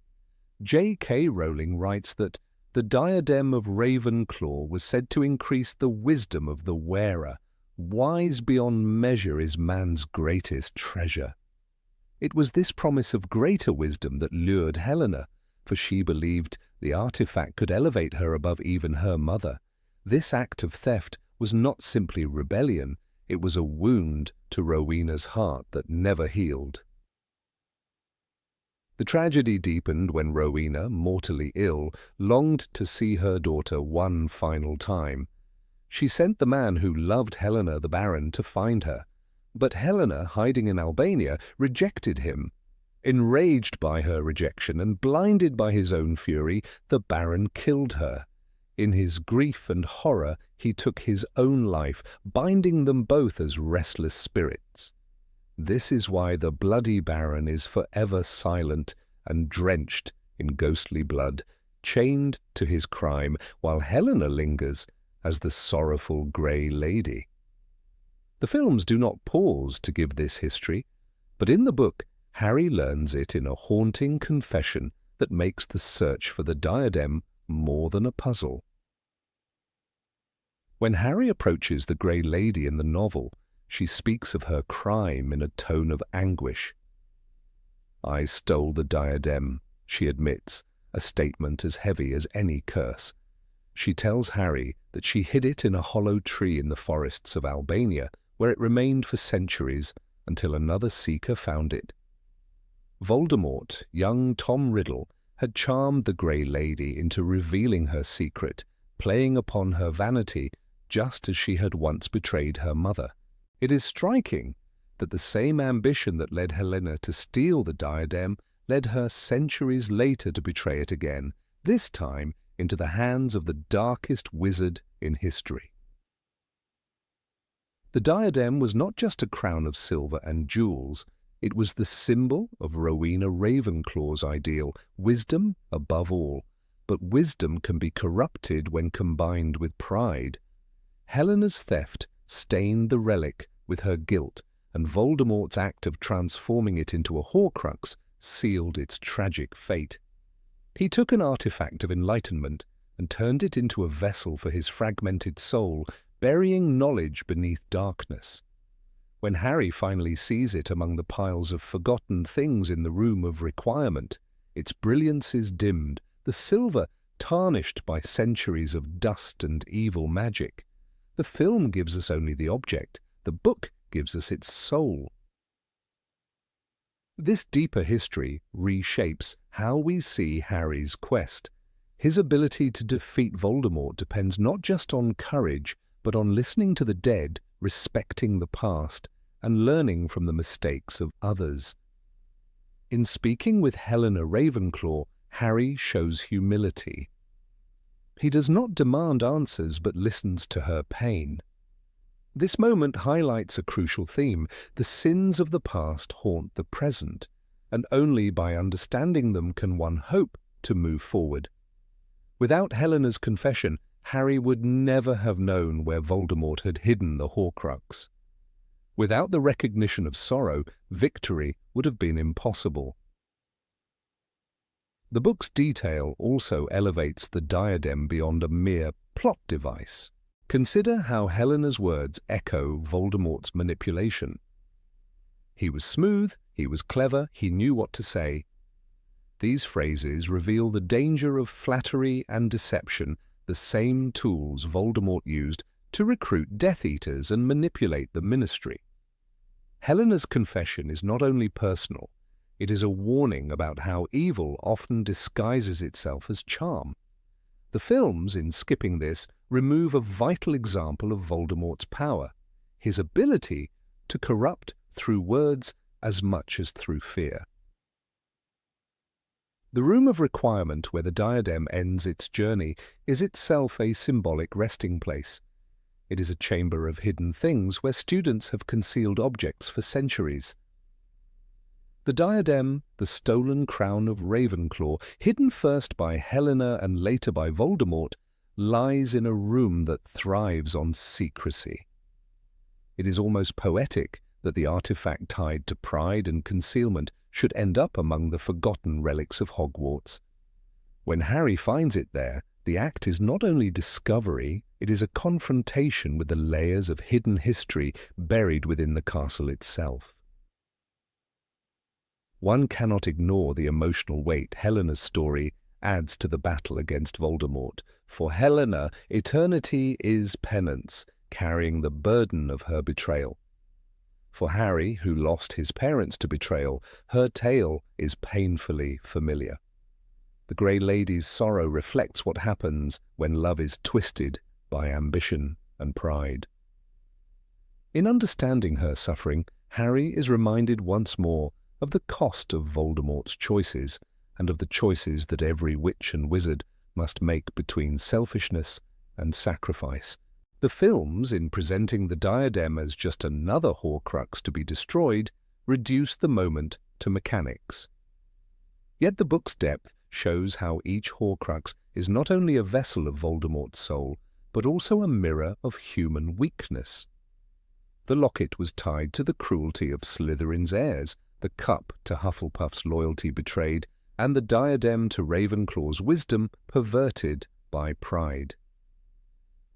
J.K. Rowling writes that the diadem of Ravenclaw was said to increase the wisdom of the wearer. Wise beyond measure is man's greatest treasure. It was this promise of greater wisdom that lured Helena, for she believed the artifact could elevate her above even her mother. This act of theft was not simply rebellion, it was a wound to Rowena's heart that never healed. The tragedy deepened when Rowena, mortally ill, longed to see her daughter one final time. She sent the man who loved Helena the Baron to find her, but Helena, hiding in Albania, rejected him. Enraged by her rejection and blinded by his own fury, the Baron killed her. In his grief and horror, he took his own life, binding them both as restless spirits. This is why the bloody Baron is forever silent and drenched in ghostly blood, chained to his crime, while Helena lingers as the sorrowful Grey Lady. The films do not pause to give this history, but in the book, Harry learns it in a haunting confession that makes the search for the diadem more than a puzzle. When Harry approaches the Grey Lady in the novel, she speaks of her crime in a tone of anguish. "I stole the diadem," she admits, a statement as heavy as any curse. She tells Harry that she hid it in a hollow tree in the forests of Albania, where it remained for centuries until another seeker found it. Voldemort, young Tom Riddle, had charmed the Grey Lady into revealing her secret, playing upon her vanity just as she had once betrayed her mother. It is striking that the same ambition that led Helena to steal the diadem led her centuries later to betray it again, this time into the hands of the darkest wizard in history. The diadem was not just a crown of silver and jewels, it was the symbol of Rowena Ravenclaw's ideal, wisdom above all. But wisdom can be corrupted when combined with pride. Helena's theft stained the relic with her guilt, and Voldemort's act of transforming it into a Horcrux sealed its tragic fate. He took an artifact of enlightenment and turned it into a vessel for his fragmented soul, burying knowledge beneath darkness. When Harry finally sees it among the piles of forgotten things in the Room of Requirement, its brilliance is dimmed, the silver tarnished by centuries of dust and evil magic. The film gives us only the object, the book gives us its soul. This deeper history reshapes how we see Harry's quest. His ability to defeat Voldemort depends not just on courage, but on listening to the dead, respecting the past, and learning from the mistakes of others. In speaking with Helena Ravenclaw, Harry shows humility. He does not demand answers, but listens to her pain. This moment highlights a crucial theme. The sins of the past haunt the present, and only by understanding them can one hope to move forward. Without Helena's confession, Harry would never have known where Voldemort had hidden the Horcrux. Without the recognition of sorrow, victory would have been impossible. The book's detail also elevates the diadem beyond a mere plot device. Consider how Helena's words echo Voldemort's manipulation. He was smooth, he was clever, he knew what to say. These phrases reveal the danger of flattery and deception, the same tools Voldemort used to recruit Death Eaters and manipulate the Ministry. Helena's confession is not only personal, it is a warning about how evil often disguises itself as charm. The films, in skipping this, remove a vital example of Voldemort's power, his ability to corrupt through words as much as through fear. The room of requirement where the diadem ends its journey is itself a symbolic resting place. It is a chamber of hidden things where students have concealed objects for centuries. The diadem, the stolen crown of Ravenclaw, hidden first by Helena and later by Voldemort, lies in a room that thrives on secrecy. It is almost poetic that the artifact tied to pride and concealment should end up among the forgotten relics of Hogwarts. When Harry finds it there, the act is not only discovery, it is a confrontation with the layers of hidden history buried within the castle itself. One cannot ignore the emotional weight Helena's story adds to the battle against Voldemort. For Helena, eternity is penance, carrying the burden of her betrayal. For Harry, who lost his parents to betrayal, her tale is painfully familiar. The Grey Lady's sorrow reflects what happens when love is twisted by ambition and pride. In understanding her suffering, Harry is reminded once more of the cost of Voldemort's choices and of the choices that every witch and wizard must make between selfishness and sacrifice. The films, in presenting the diadem as just another Horcrux to be destroyed, reduce the moment to mechanics. Yet the book's depth shows how each Horcrux is not only a vessel of Voldemort's soul, but also a mirror of human weakness. The locket was tied to the cruelty of Slytherin's heirs, the cup to Hufflepuff's loyalty betrayed, and the diadem to Ravenclaw's wisdom perverted by pride.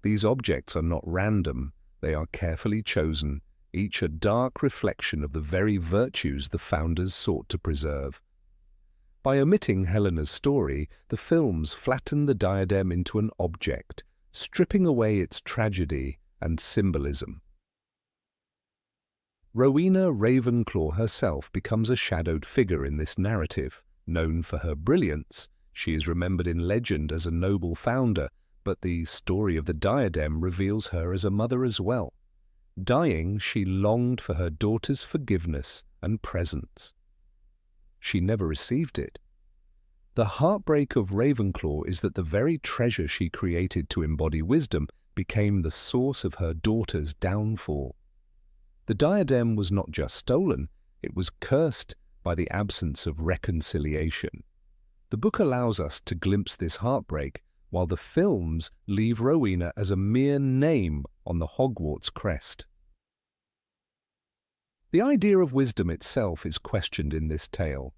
These objects are not random, they are carefully chosen, each a dark reflection of the very virtues the founders sought to preserve. By omitting Helena's story, the films flatten the diadem into an object, stripping away its tragedy and symbolism. Rowena Ravenclaw herself becomes a shadowed figure in this narrative. Known for her brilliance, she is remembered in legend as a noble founder, but the story of the diadem reveals her as a mother as well. Dying, she longed for her daughter's forgiveness and presence. She never received it. The heartbreak of Ravenclaw is that the very treasure she created to embody wisdom became the source of her daughter's downfall. The diadem was not just stolen, it was cursed by the absence of reconciliation. The book allows us to glimpse this heartbreak, while the films leave Rowena as a mere name on the Hogwarts crest. The idea of wisdom itself is questioned in this tale.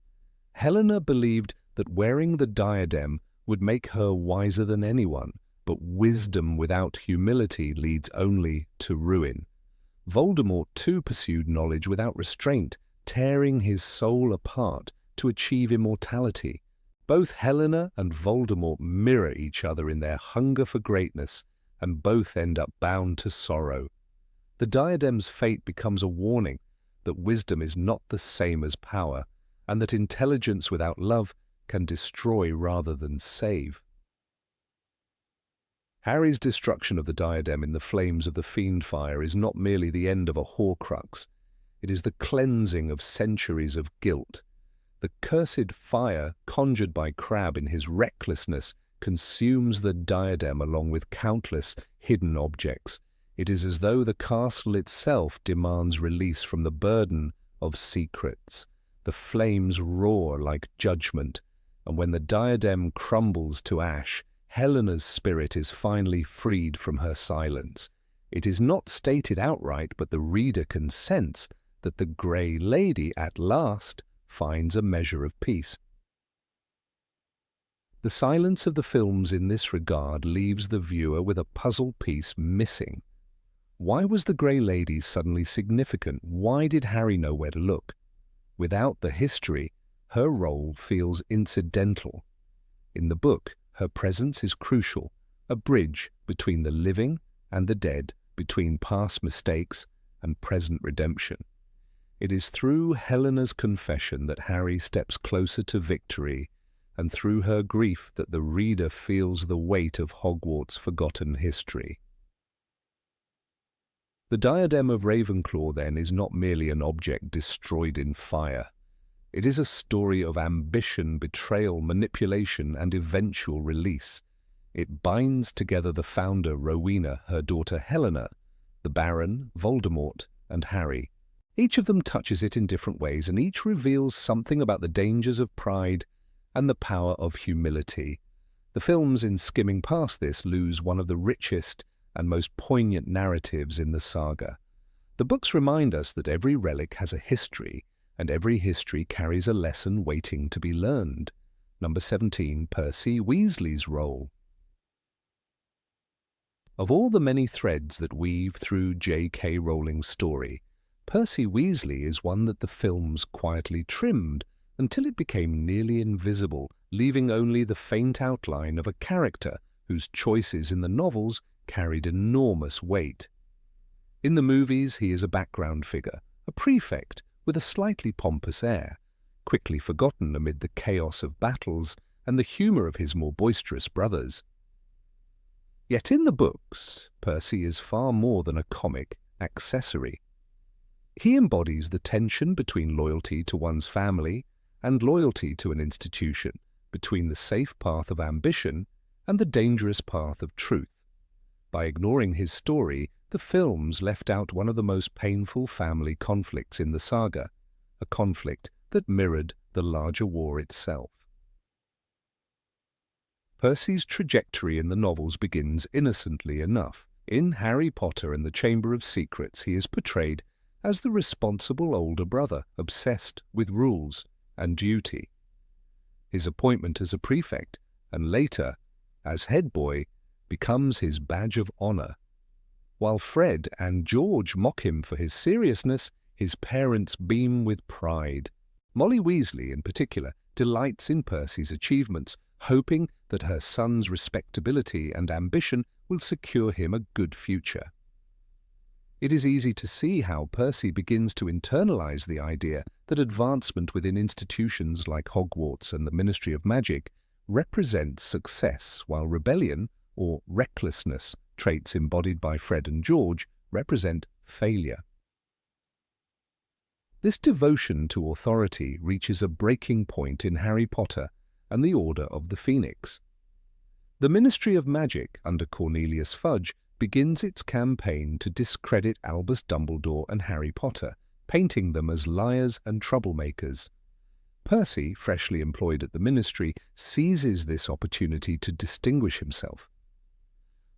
Helena believed that wearing the diadem would make her wiser than anyone, but wisdom without humility leads only to ruin. Voldemort too pursued knowledge without restraint, tearing his soul apart to achieve immortality. Both Helena and Voldemort mirror each other in their hunger for greatness, and both end up bound to sorrow. The diadem's fate becomes a warning that wisdom is not the same as power, and that intelligence without love can destroy rather than save. Harry's destruction of the diadem in the flames of the fiend fire is not merely the end of a Horcrux. It is the cleansing of centuries of guilt. The cursed fire conjured by Crabbe in his recklessness consumes the diadem along with countless hidden objects. It is as though the castle itself demands release from the burden of secrets. The flames roar like judgment, and when the diadem crumbles to ash, Helena's spirit is finally freed from her silence. It is not stated outright, but the reader can sense that the Grey Lady at last finds a measure of peace. The silence of the films in this regard leaves the viewer with a puzzle piece missing. Why was the Grey Lady suddenly significant? Why did Harry know where to look? Without the history, her role feels incidental. In the book, her presence is crucial, a bridge between the living and the dead, between past mistakes and present redemption. It is through Helena's confession that Harry steps closer to victory, and through her grief that the reader feels the weight of Hogwarts' forgotten history. The diadem of Ravenclaw, then, is not merely an object destroyed in fire. It is a story of ambition, betrayal, manipulation, and eventual release. It binds together the founder, Rowena, her daughter Helena, the Baron, Voldemort, and Harry. Each of them touches it in different ways, and each reveals something about the dangers of pride and the power of humility. The films, in skimming past this, lose one of the richest and most poignant narratives in the saga. The books remind us that every relic has a history, and every history carries a lesson waiting to be learned. Number 17, Percy Weasley's role. Of all the many threads that weave through J.K. Rowling's story, Percy Weasley is one that the films quietly trimmed until it became nearly invisible, leaving only the faint outline of a character whose choices in the novels carried enormous weight. In the movies, he is a background figure, a prefect with a slightly pompous air, quickly forgotten amid the chaos of battles and the humour of his more boisterous brothers. Yet in the books, Percy is far more than a comic accessory. He embodies the tension between loyalty to one's family and loyalty to an institution, between the safe path of ambition and the dangerous path of truth. By ignoring his story, the films left out one of the most painful family conflicts in the saga, a conflict that mirrored the larger war itself. Percy's trajectory in the novels begins innocently enough. In Harry Potter and the Chamber of Secrets, he is portrayed as the responsible older brother, obsessed with rules and duty. His appointment as a prefect, and later as head boy, becomes his badge of honor. While Fred and George mock him for his seriousness, his parents beam with pride. Molly Weasley, in particular, delights in Percy's achievements, hoping that her son's respectability and ambition will secure him a good future. It is easy to see how Percy begins to internalize the idea that advancement within institutions like Hogwarts and the Ministry of Magic represents success, while rebellion or recklessness, traits embodied by Fred and George, represent failure. This devotion to authority reaches a breaking point in Harry Potter and the Order of the Phoenix. The Ministry of Magic, under Cornelius Fudge, begins its campaign to discredit Albus Dumbledore and Harry Potter, painting them as liars and troublemakers. Percy, freshly employed at the Ministry, seizes this opportunity to distinguish himself.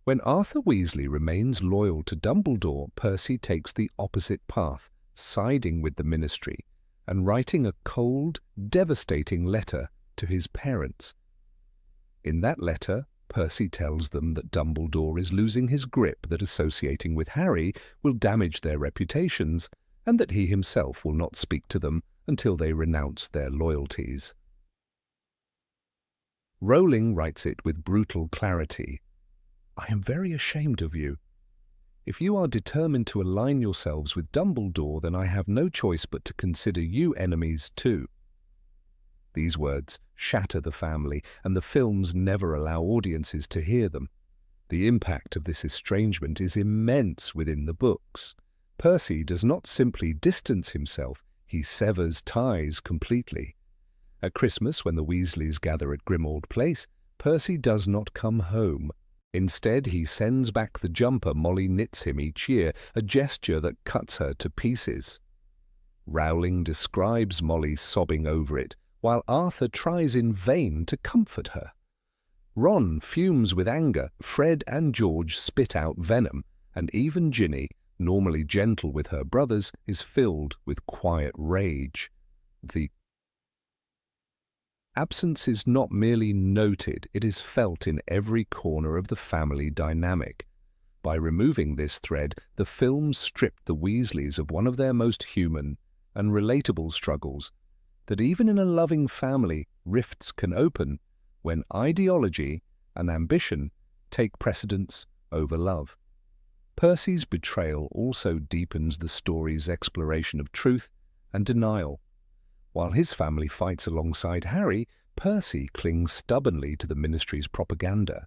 When Arthur Weasley remains loyal to Dumbledore, Percy takes the opposite path, siding with the Ministry and writing a cold, devastating letter to his parents. In that letter, Percy tells them that Dumbledore is losing his grip, that associating with Harry will damage their reputations, and that he himself will not speak to them until they renounce their loyalties. Rowling writes it with brutal clarity. I am very ashamed of you. If you are determined to align yourselves with Dumbledore, then I have no choice but to consider you enemies too. These words shatter the family, and the films never allow audiences to hear them. The impact of this estrangement is immense within the books. Percy does not simply distance himself, he severs ties completely. At Christmas, when the Weasleys gather at Grimmauld Place, Percy does not come home. Instead, he sends back the jumper Molly knits him each year, a gesture that cuts her to pieces. Rowling describes Molly sobbing over it, while Arthur tries in vain to comfort her. Ron fumes with anger, Fred and George spit out venom, and even Ginny, normally gentle with her brothers, is filled with quiet rage. The absence is not merely noted, it is felt in every corner of the family dynamic. By removing this thread, the films stripped the Weasleys of one of their most human and relatable struggles, that even in a loving family, rifts can open when ideology and ambition take precedence over love. Percy's betrayal also deepens the story's exploration of truth and denial. While his family fights alongside Harry, Percy clings stubbornly to the Ministry's propaganda.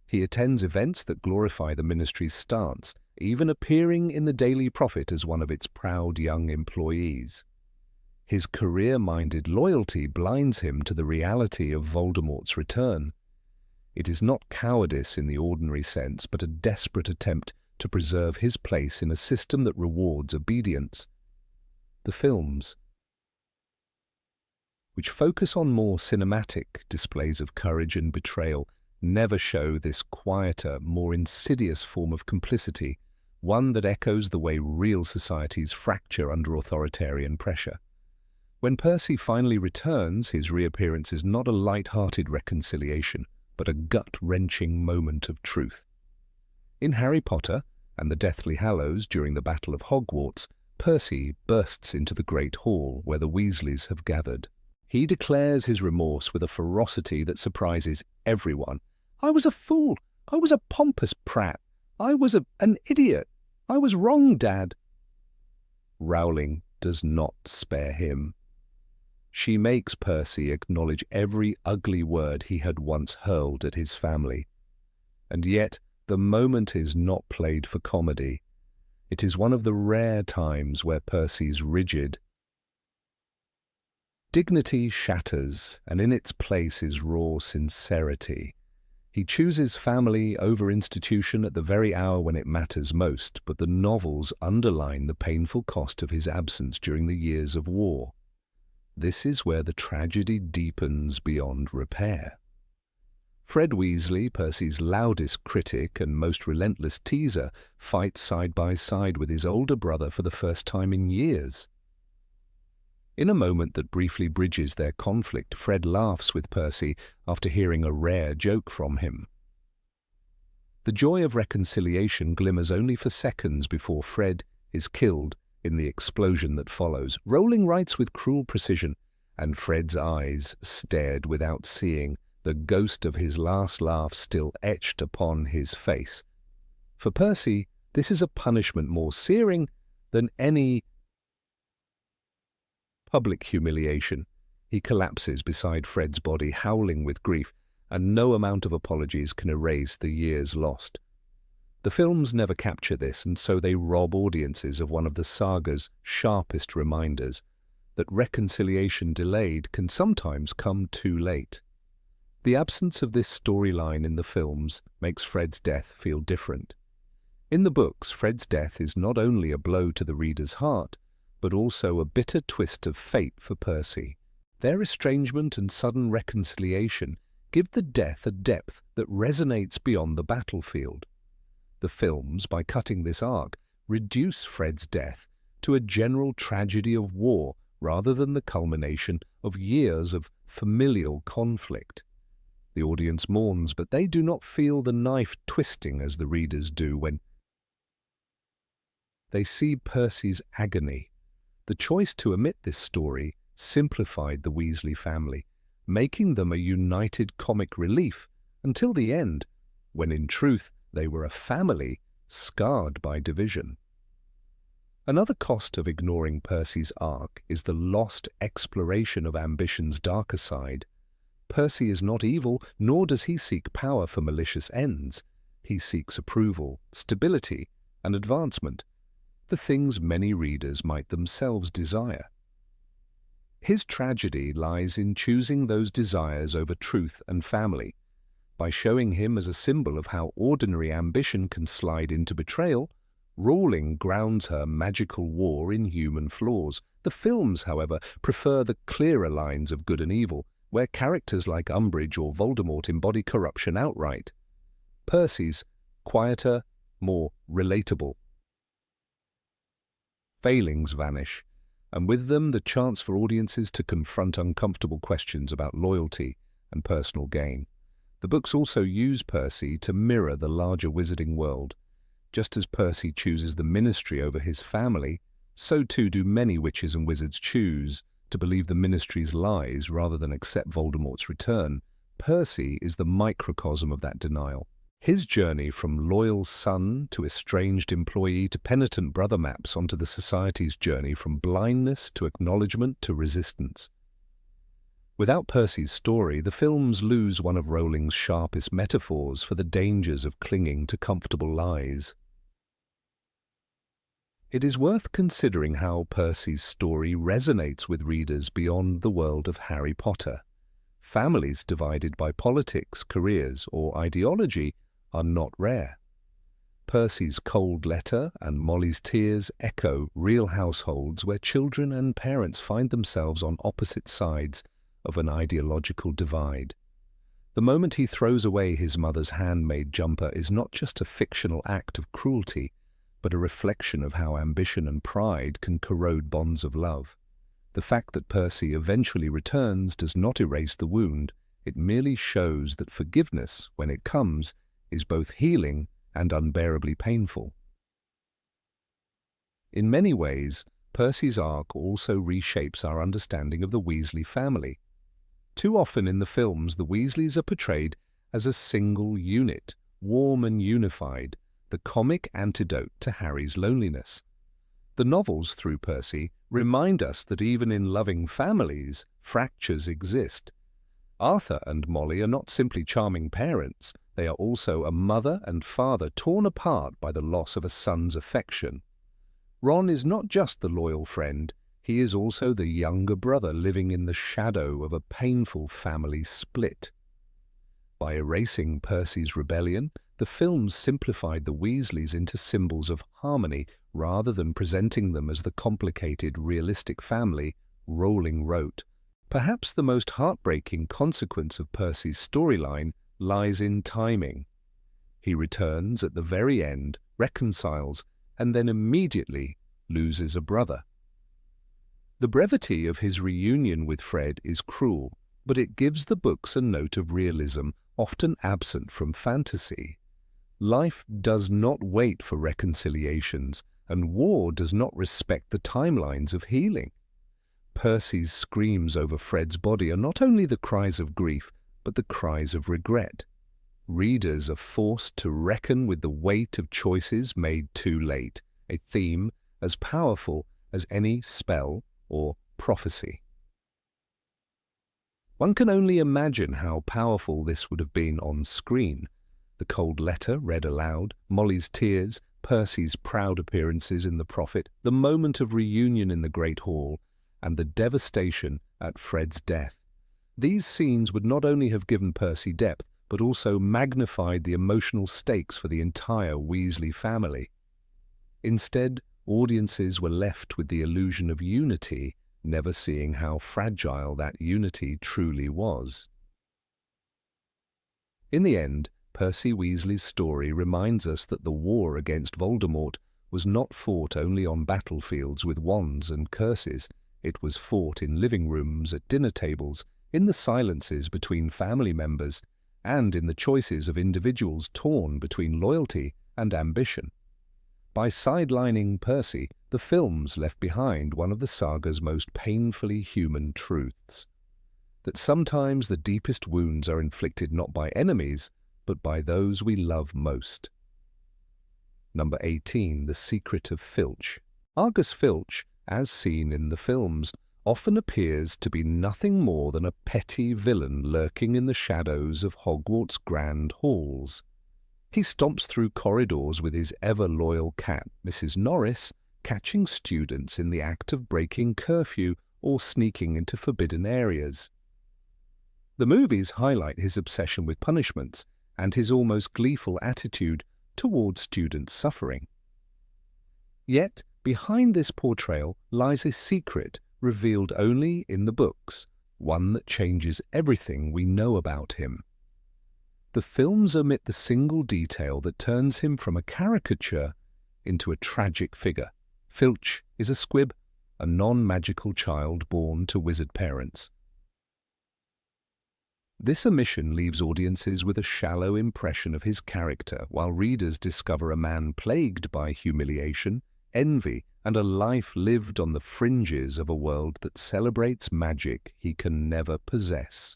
He attends events that glorify the Ministry's stance, even appearing in the Daily Prophet as one of its proud young employees. His career-minded loyalty blinds him to the reality of Voldemort's return. It is not cowardice in the ordinary sense, but a desperate attempt to preserve his place in a system that rewards obedience. The films, which focus on more cinematic displays of courage and betrayal, never show this quieter, more insidious form of complicity, one that echoes the way real societies fracture under authoritarian pressure. When Percy finally returns, his reappearance is not a light-hearted reconciliation, but a gut-wrenching moment of truth. In Harry Potter and the Deathly Hallows during the Battle of Hogwarts, Percy bursts into the Great Hall where the Weasleys have gathered. He declares his remorse with a ferocity that surprises everyone. "I was a fool. I was a pompous prat. I was an idiot. I was wrong, Dad." Rowling does not spare him. She makes Percy acknowledge every ugly word he had once hurled at his family. And yet, the moment is not played for comedy. It is one of the rare times where Percy's rigid dignity shatters, and in its place is raw sincerity. He chooses family over institution at the very hour when it matters most, but the novels underline the painful cost of his absence during the years of war. This is where the tragedy deepens beyond repair. Fred Weasley, Percy's loudest critic and most relentless teaser, fights side by side with his older brother for the first time in years. In a moment that briefly bridges their conflict, Fred laughs with Percy after hearing a rare joke from him. The joy of reconciliation glimmers only for seconds before Fred is killed in the explosion that follows. Rowling writes with cruel precision, and Fred's eyes stared without seeing, the ghost of his last laugh still etched upon his face. For Percy, this is a punishment more searing than any public humiliation. He collapses beside Fred's body, howling with grief, and no amount of apologies can erase the years lost. The films never capture this, and so they rob audiences of one of the saga's sharpest reminders, that reconciliation delayed can sometimes come too late. The absence of this storyline in the films makes Fred's death feel different. In the books, Fred's death is not only a blow to the reader's heart, but also a bitter twist of fate for Percy. Their estrangement and sudden reconciliation give the death a depth that resonates beyond the battlefield. The films, by cutting this arc, reduce Fred's death to a general tragedy of war rather than the culmination of years of familial conflict. The audience mourns, but they do not feel the knife twisting as the readers do when they see Percy's agony. The choice to omit this story simplified the Weasley family, making them a united comic relief until the end, when in truth they were a family scarred by division. Another cost of ignoring Percy's arc is the lost exploration of ambition's darker side. Percy is not evil, nor does he seek power for malicious ends. He seeks approval, stability, and advancement, the things many readers might themselves desire. His tragedy lies in choosing those desires over truth and family. By showing him as a symbol of how ordinary ambition can slide into betrayal, Rowling grounds her magical war in human flaws. The films, however, prefer the clearer lines of good and evil, where characters like Umbridge or Voldemort embody corruption outright. Percy's quieter, more relatable. Failings vanish, and with them the chance for audiences to confront uncomfortable questions about loyalty and personal gain. The books also use Percy to mirror the larger wizarding world. Just as Percy chooses the ministry over his family, so too do many witches and wizards choose to believe the ministry's lies rather than accept Voldemort's return. Percy is the microcosm of that denial. His journey from loyal son to estranged employee to penitent brother maps onto the society's journey from blindness to acknowledgement to resistance. Without Percy's story, the films lose one of Rowling's sharpest metaphors for the dangers of clinging to comfortable lies. It is worth considering how Percy's story resonates with readers beyond the world of Harry Potter. Families divided by politics, careers, or ideology are not rare. Percy's cold letter and Molly's tears echo real households where children and parents find themselves on opposite sides of an ideological divide. The moment he throws away his mother's handmade jumper is not just a fictional act of cruelty, but a reflection of how ambition and pride can corrode bonds of love. The fact that Percy eventually returns does not erase the wound. It merely shows that forgiveness, when it comes, is both healing and unbearably painful. In many ways, Percy's arc also reshapes our understanding of the Weasley family. Too often in the films, the Weasleys are portrayed as a single unit, warm and unified, the comic antidote to Harry's loneliness. The novels, through Percy, remind us that even in loving families, fractures exist. Arthur and Molly are not simply charming parents, they are also a mother and father torn apart by the loss of a son's affection. Ron is not just the loyal friend, he is also the younger brother living in the shadow of a painful family split. By erasing Percy's rebellion, the films simplified the Weasleys into symbols of harmony rather than presenting them as the complicated, realistic family Rowling wrote. Perhaps the most heartbreaking consequence of Percy's storyline lies in timing. He returns at the very end, reconciles, and then immediately loses a brother. The brevity of his reunion with Fred is cruel, but it gives the books a note of realism often absent from fantasy. Life does not wait for reconciliations, and war does not respect the timelines of healing. Percy's screams over Fred's body are not only the cries of grief, but the cries of regret. Readers are forced to reckon with the weight of choices made too late, a theme as powerful as any spell or prophecy. One can only imagine how powerful this would have been on screen. The cold letter read aloud, Molly's tears, Percy's proud appearances in The Prophet, the moment of reunion in the Great Hall, and the devastation at Fred's death. These scenes would not only have given Percy depth, but also magnified the emotional stakes for the entire Weasley family. Instead, audiences were left with the illusion of unity, never seeing how fragile that unity truly was. In the end, Percy Weasley's story reminds us that the war against Voldemort was not fought only on battlefields with wands and curses. It was fought in living rooms, at dinner tables, in the silences between family members, and in the choices of individuals torn between loyalty and ambition. By sidelining Percy, the films left behind one of the saga's most painfully human truths: that sometimes the deepest wounds are inflicted not by enemies, but by those we love most. Number 18. The Secret of Filch. Argus Filch, as seen in the films, often appears to be nothing more than a petty villain lurking in the shadows of Hogwarts' grand halls. He stomps through corridors with his ever-loyal cat, Mrs. Norris, catching students in the act of breaking curfew or sneaking into forbidden areas. The movies highlight his obsession with punishments and his almost gleeful attitude toward students' suffering. Yet, behind this portrayal lies a secret revealed only in the books, one that changes everything we know about him. The films omit the single detail that turns him from a caricature into a tragic figure. Filch is a squib, a non-magical child born to wizard parents. This omission leaves audiences with a shallow impression of his character, while readers discover a man plagued by humiliation, envy, and a life lived on the fringes of a world that celebrates magic he can never possess.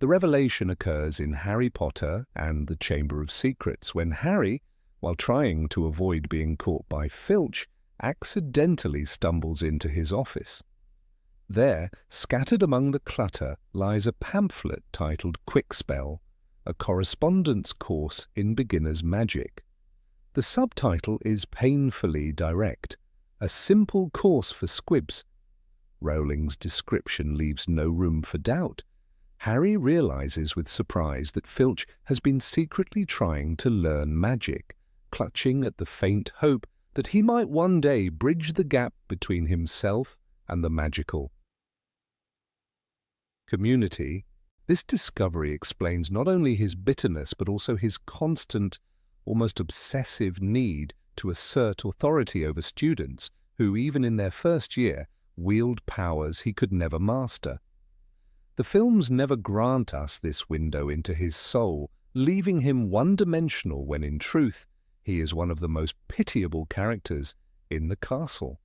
The revelation occurs in Harry Potter and the Chamber of Secrets, when Harry, while trying to avoid being caught by Filch, accidentally stumbles into his office. There, scattered among the clutter, lies a pamphlet titled Quick Spell, a correspondence course in beginner's magic. The subtitle is painfully direct, a simple course for squibs. Rowling's description leaves no room for doubt. Harry realizes with surprise that Filch has been secretly trying to learn magic, clutching at the faint hope that he might one day bridge the gap between himself and the magical. Community. This discovery explains not only his bitterness but also his constant, almost obsessive need to assert authority over students who, even in their first year, wield powers he could never master. The films never grant us this window into his soul, leaving him one-dimensional when in truth he is one of the most pitiable characters in the castle.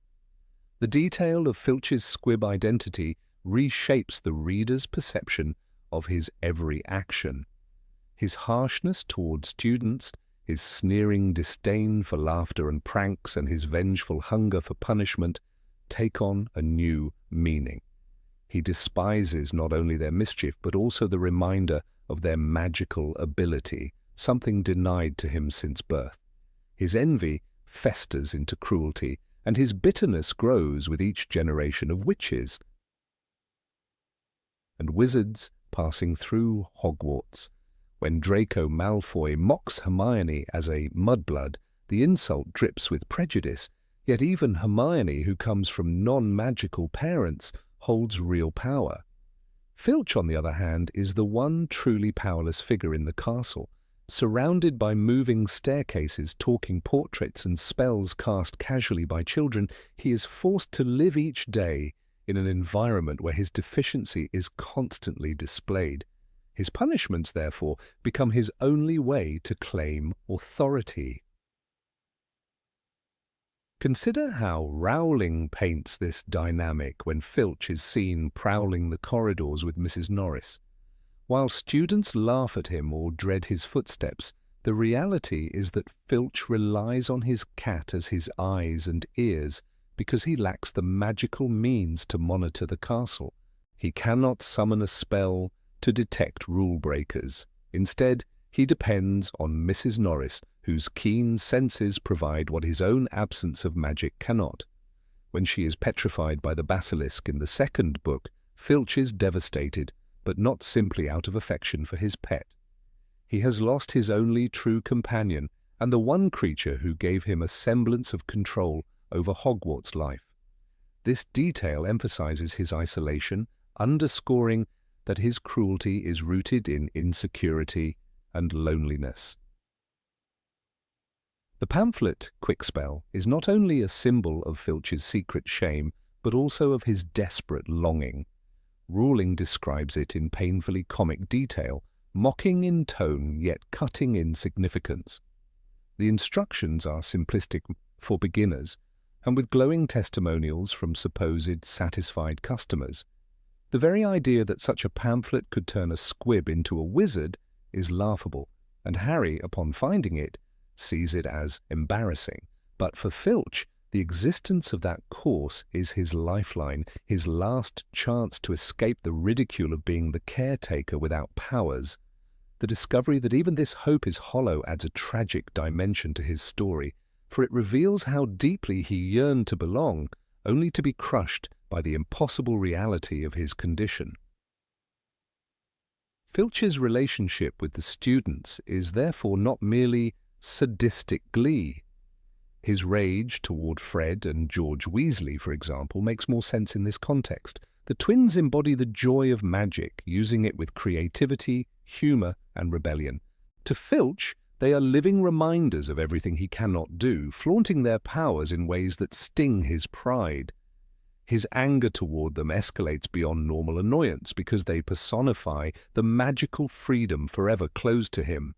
The detail of Filch's squib identity reshapes the reader's perception of his every action. His harshness toward students, his sneering disdain for laughter and pranks, and his vengeful hunger for punishment take on a new meaning. He despises not only their mischief but also the reminder of their magical ability, something denied to him since birth. His envy festers into cruelty, and his bitterness grows with each generation of witches and wizards passing through Hogwarts. When Draco Malfoy mocks Hermione as a mudblood, the insult drips with prejudice, yet even Hermione, who comes from non-magical parents, holds real power. Filch, on the other hand, is the one truly powerless figure in the castle. Surrounded by moving staircases, talking portraits, and spells cast casually by children, he is forced to live each day in an environment where his deficiency is constantly displayed. His punishments, therefore, become his only way to claim authority. Consider how Rowling paints this dynamic when Filch is seen prowling the corridors with Mrs. Norris. While students laugh at him or dread his footsteps, the reality is that Filch relies on his cat as his eyes and ears because he lacks the magical means to monitor the castle. He cannot summon a spell to detect rule breakers. Instead, he depends on Mrs. Norris, whose keen senses provide what his own absence of magic cannot. When she is petrified by the basilisk in the second book, Filch is devastated, but not simply out of affection for his pet. He has lost his only true companion and the one creature who gave him a semblance of control over Hogwarts life. This detail emphasizes his isolation, underscoring that his cruelty is rooted in insecurity and loneliness. The pamphlet Quick Spell is not only a symbol of Filch's secret shame, but also of his desperate longing. Rowling describes it in painfully comic detail, mocking in tone yet cutting in significance. The instructions are simplistic for beginners, and with glowing testimonials from supposed satisfied customers. The very idea that such a pamphlet could turn a squib into a wizard is laughable, and Harry, upon finding it, sees it as embarrassing. But for Filch, the existence of that course is his lifeline, his last chance to escape the ridicule of being the caretaker without powers. The discovery that even this hope is hollow adds a tragic dimension to his story, for it reveals how deeply he yearned to belong, only to be crushed by the impossible reality of his condition. Filch's relationship with the students is therefore not merely sadistic glee. His rage toward Fred and George Weasley, for example, makes more sense in this context. The twins embody the joy of magic, using it with creativity, humor, and rebellion. To Filch, they are living reminders of everything he cannot do, flaunting their powers in ways that sting his pride. His anger toward them escalates beyond normal annoyance because they personify the magical freedom forever closed to him.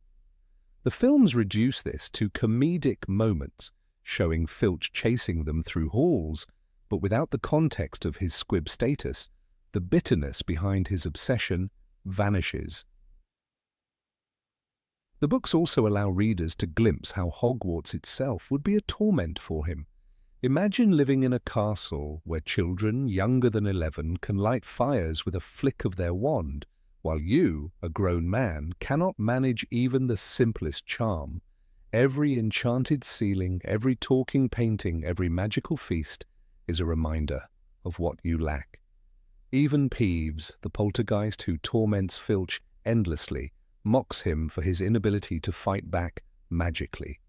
The films reduce this to comedic moments, showing Filch chasing them through halls, but without the context of his squib status, the bitterness behind his obsession vanishes. The books also allow readers to glimpse how Hogwarts itself would be a torment for him. Imagine living in a castle where children younger than 11 can light fires with a flick of their wand, while you, a grown man, cannot manage even the simplest charm. Every enchanted ceiling, every talking painting, every magical feast is a reminder of what you lack. Even Peeves, the poltergeist who torments Filch endlessly, mocks him for his inability to fight back magically.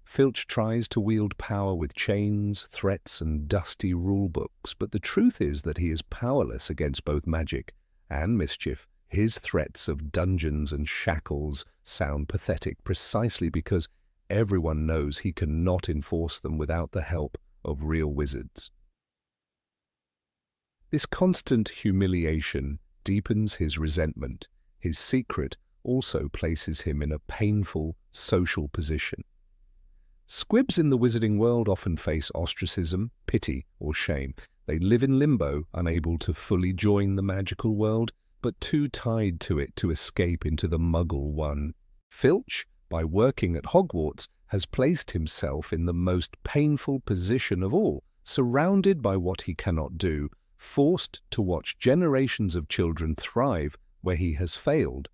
Filch tries to wield power with chains, threats, and dusty rulebooks, but the truth is that he is powerless against both magic and mischief. His threats of dungeons and shackles sound pathetic precisely because everyone knows he cannot enforce them without the help of real wizards. This constant humiliation deepens his resentment. His secret also places him in a painful social position. Squibs in the wizarding world often face ostracism, pity, or shame. They live in limbo, unable to fully join the magical world, but too tied to it to escape into the Muggle one. Filch, by working at Hogwarts, has placed himself in the most painful position of all, surrounded by what he cannot do, forced to watch generations of children thrive where he has failed.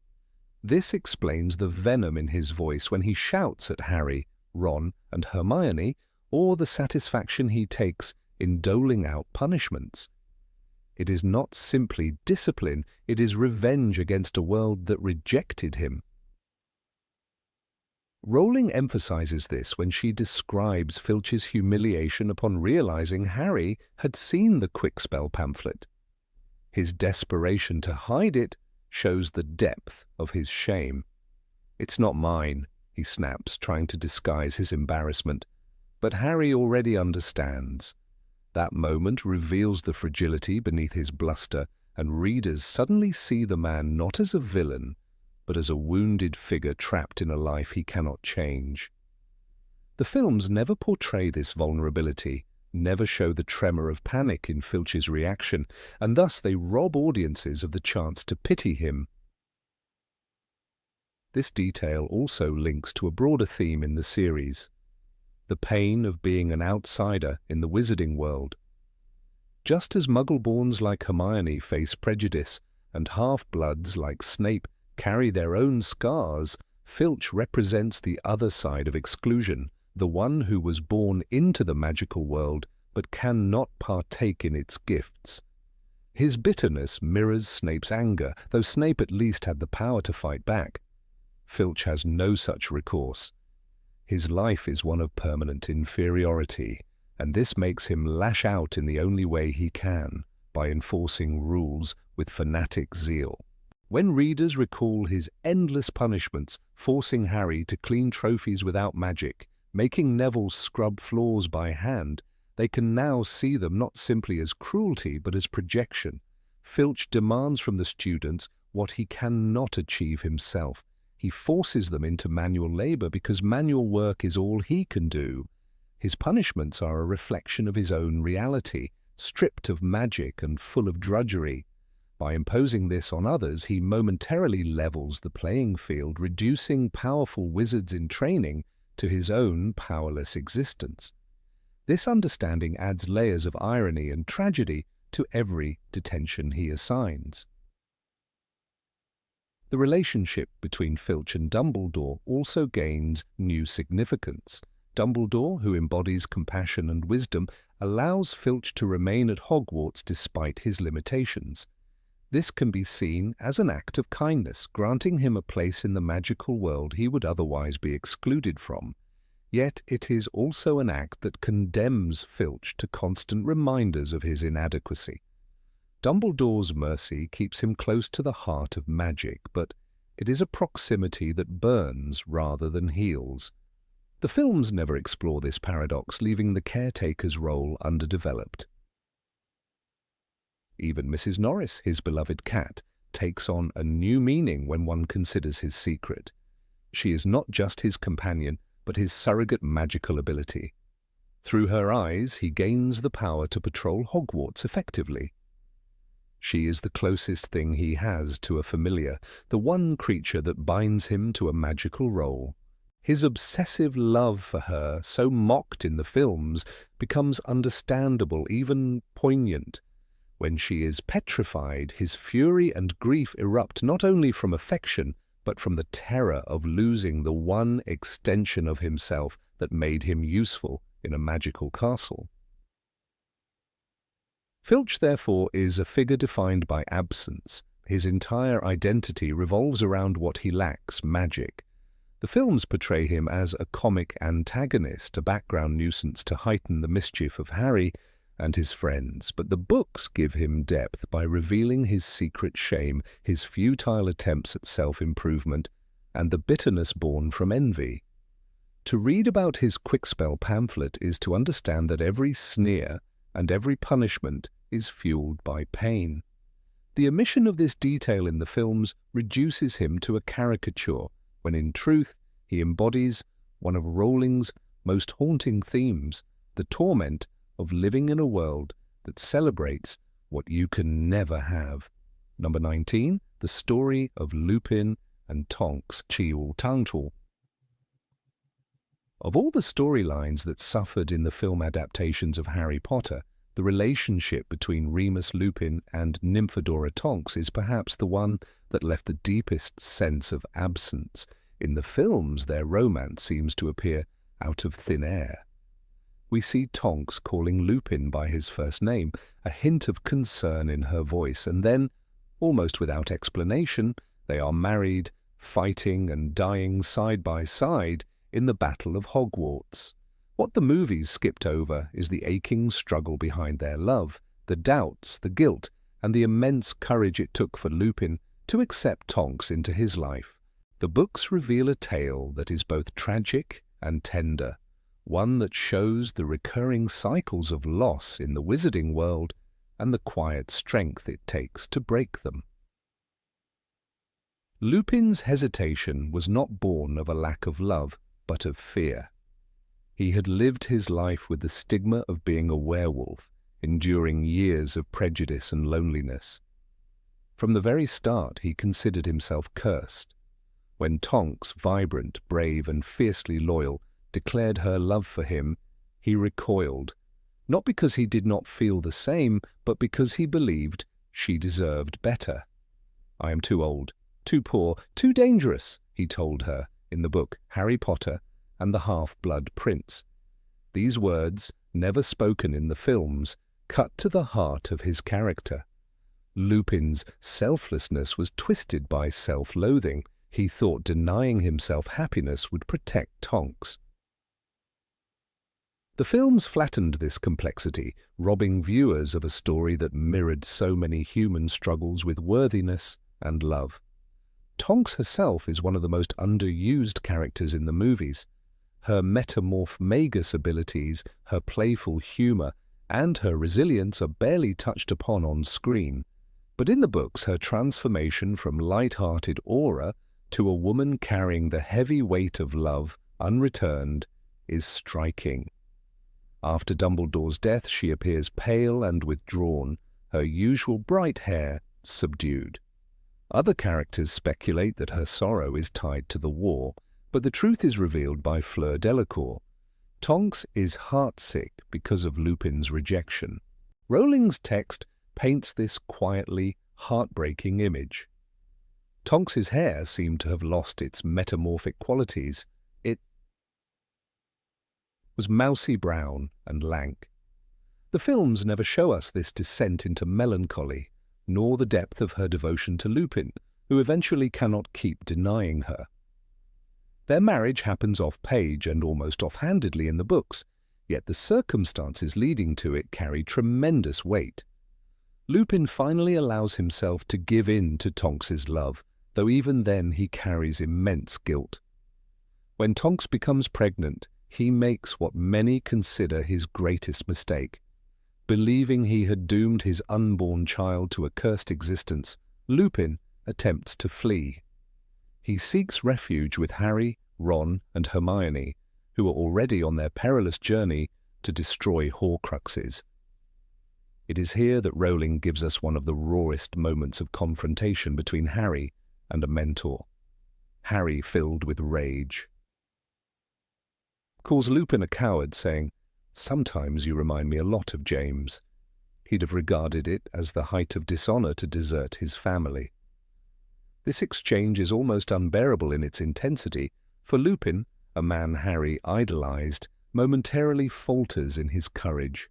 This explains the venom in his voice when he shouts at Harry, Ron, and Hermione, or the satisfaction he takes in doling out punishments. It is not simply discipline, it is revenge against a world that rejected him. Rowling emphasizes this when she describes Filch's humiliation upon realizing Harry had seen the Quickspell pamphlet. His desperation to hide it shows the depth of his shame. "It's not mine," he snaps, trying to disguise his embarrassment. But Harry already understands. That moment reveals the fragility beneath his bluster, and readers suddenly see the man not as a villain, but as a wounded figure trapped in a life he cannot change. The films never portray this vulnerability, never show the tremor of panic in Filch's reaction, and thus they rob audiences of the chance to pity him. This detail also links to a broader theme in the series: the pain of being an outsider in the wizarding world. Just as Muggleborns like Hermione face prejudice, and half-bloods like Snape carry their own scars, Filch represents the other side of exclusion, the one who was born into the magical world but cannot partake in its gifts. His bitterness mirrors Snape's anger, though Snape at least had the power to fight back. Filch has no such recourse. His life is one of permanent inferiority, and this makes him lash out in the only way he can, by enforcing rules with fanatic zeal. When readers recall his endless punishments, forcing Harry to clean trophies without magic, making Neville scrub floors by hand, they can now see them not simply as cruelty but as projection. Filch demands from the students what he cannot achieve himself. He forces them into manual labor because manual work is all he can do. His punishments are a reflection of his own reality, stripped of magic and full of drudgery. By imposing this on others, he momentarily levels the playing field, reducing powerful wizards in training to his own powerless existence. This understanding adds layers of irony and tragedy to every detention he assigns. The relationship between Filch and Dumbledore also gains new significance. Dumbledore, who embodies compassion and wisdom, allows Filch to remain at Hogwarts despite his limitations. This can be seen as an act of kindness, granting him a place in the magical world he would otherwise be excluded from. Yet it is also an act that condemns Filch to constant reminders of his inadequacy. Dumbledore's mercy keeps him close to the heart of magic, but it is a proximity that burns rather than heals. The films never explore this paradox, leaving the caretaker's role underdeveloped. Even Mrs. Norris, his beloved cat, takes on a new meaning when one considers his secret. She is not just his companion, but his surrogate magical ability. Through her eyes, he gains the power to patrol Hogwarts effectively. She is the closest thing he has to a familiar, the one creature that binds him to a magical role. His obsessive love for her, so mocked in the films, becomes understandable, even poignant. When she is petrified, his fury and grief erupt not only from affection, but from the terror of losing the one extension of himself that made him useful in a magical castle. Filch, therefore, is a figure defined by absence. His entire identity revolves around what he lacks, magic. The films portray him as a comic antagonist, a background nuisance to heighten the mischief of Harry and his friends, but the books give him depth by revealing his secret shame, his futile attempts at self-improvement, and the bitterness born from envy. To read about his quickspell pamphlet is to understand that every sneer and every punishment is fueled by pain. The omission of this detail in the films reduces him to a caricature, when in truth he embodies one of Rowling's most haunting themes, the torment of living in a world that celebrates what you can never have. Number 19, The Story of Lupin and Tonks Chee-Ul-Tang-Tul. Of all the storylines that suffered in the film adaptations of Harry Potter, the relationship between Remus Lupin and Nymphadora Tonks is perhaps the one that left the deepest sense of absence. In the films, their romance seems to appear out of thin air. We see Tonks calling Lupin by his first name, a hint of concern in her voice, and then, almost without explanation, they are married, fighting and dying side by side in the Battle of Hogwarts. What the movies skipped over is the aching struggle behind their love, the doubts, the guilt, and the immense courage it took for Lupin to accept Tonks into his life. The books reveal a tale that is both tragic and tender, one that shows the recurring cycles of loss in the wizarding world and the quiet strength it takes to break them. Lupin's hesitation was not born of a lack of love, but of fear. He had lived his life with the stigma of being a werewolf, enduring years of prejudice and loneliness. From the very start, he considered himself cursed. When Tonks, vibrant, brave, and fiercely loyal, declared her love for him, he recoiled, not because he did not feel the same, but because he believed she deserved better. "I am too old, too poor, too dangerous," he told her in the book Harry Potter and the Half-Blood Prince. These words, never spoken in the films, cut to the heart of his character. Lupin's selflessness was twisted by self-loathing. He thought denying himself happiness would protect Tonks. The films flattened this complexity, robbing viewers of a story that mirrored so many human struggles with worthiness and love. Tonks herself is one of the most underused characters in the movies. Her metamorph magus abilities, her playful humor, and her resilience are barely touched upon on screen. But in the books, her transformation from light-hearted aura to a woman carrying the heavy weight of love, unreturned, is striking. After Dumbledore's death, she appears pale and withdrawn, her usual bright hair subdued. Other characters speculate that her sorrow is tied to the war, but the truth is revealed by Fleur Delacour. Tonks is heartsick because of Lupin's rejection. Rowling's text paints this quietly heartbreaking image. Tonks's hair seemed to have lost its metamorphic qualities. It was mousy brown and lank. The films never show us this descent into melancholy, nor the depth of her devotion to Lupin, who eventually cannot keep denying her. Their marriage happens off-page and almost off-handedly in the books, yet the circumstances leading to it carry tremendous weight. Lupin finally allows himself to give in to Tonks's love, though even then he carries immense guilt. When Tonks becomes pregnant, he makes what many consider his greatest mistake. Believing he had doomed his unborn child to a cursed existence, Lupin attempts to flee. He seeks refuge with Harry, Ron, and Hermione, who are already on their perilous journey to destroy Horcruxes. It is here that Rowling gives us one of the rawest moments of confrontation between Harry and a mentor. Harry, filled with rage, calls Lupin a coward, saying, "Sometimes you remind me a lot of James." He'd have regarded it as the height of dishonor to desert his family. This exchange is almost unbearable in its intensity, for Lupin, a man Harry idolized, momentarily falters in his courage.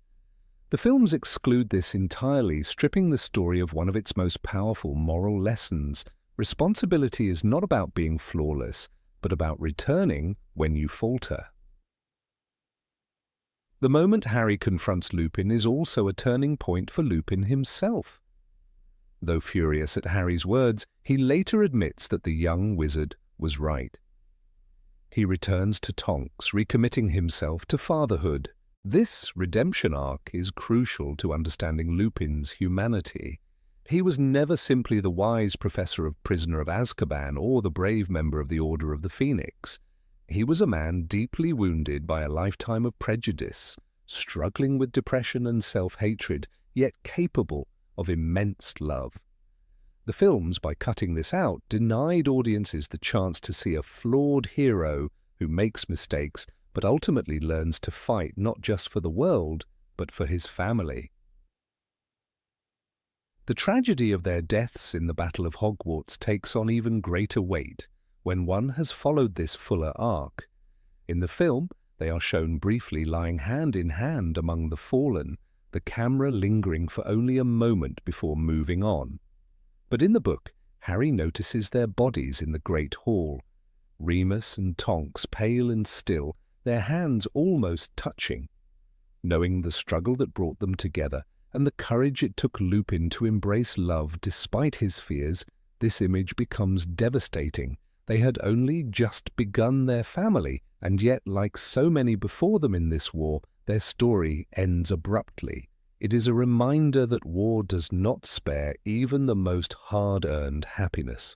The films exclude this entirely, stripping the story of one of its most powerful moral lessons. Responsibility is not about being flawless, but about returning when you falter. The moment Harry confronts Lupin is also a turning point for Lupin himself. Though furious at Harry's words, he later admits that the young wizard was right. He returns to Tonks, recommitting himself to fatherhood. This redemption arc is crucial to understanding Lupin's humanity. He was never simply the wise professor of Prisoner of Azkaban or the brave member of the Order of the Phoenix. He was a man deeply wounded by a lifetime of prejudice, struggling with depression and self-hatred, yet capable of immense love. The films, by cutting this out, denied audiences the chance to see a flawed hero who makes mistakes but ultimately learns to fight not just for the world, but for his family. The tragedy of their deaths in the Battle of Hogwarts takes on even greater weight when one has followed this fuller arc. In the film, they are shown briefly lying hand in hand among the fallen, the camera lingering for only a moment before moving on. But in the book, Harry notices their bodies in the Great Hall. Remus and Tonks, pale and still, their hands almost touching. Knowing the struggle that brought them together and the courage it took Lupin to embrace love despite his fears, this image becomes devastating. They had only just begun their family, and yet, like so many before them in this war, their story ends abruptly. It is a reminder that war does not spare even the most hard-earned happiness.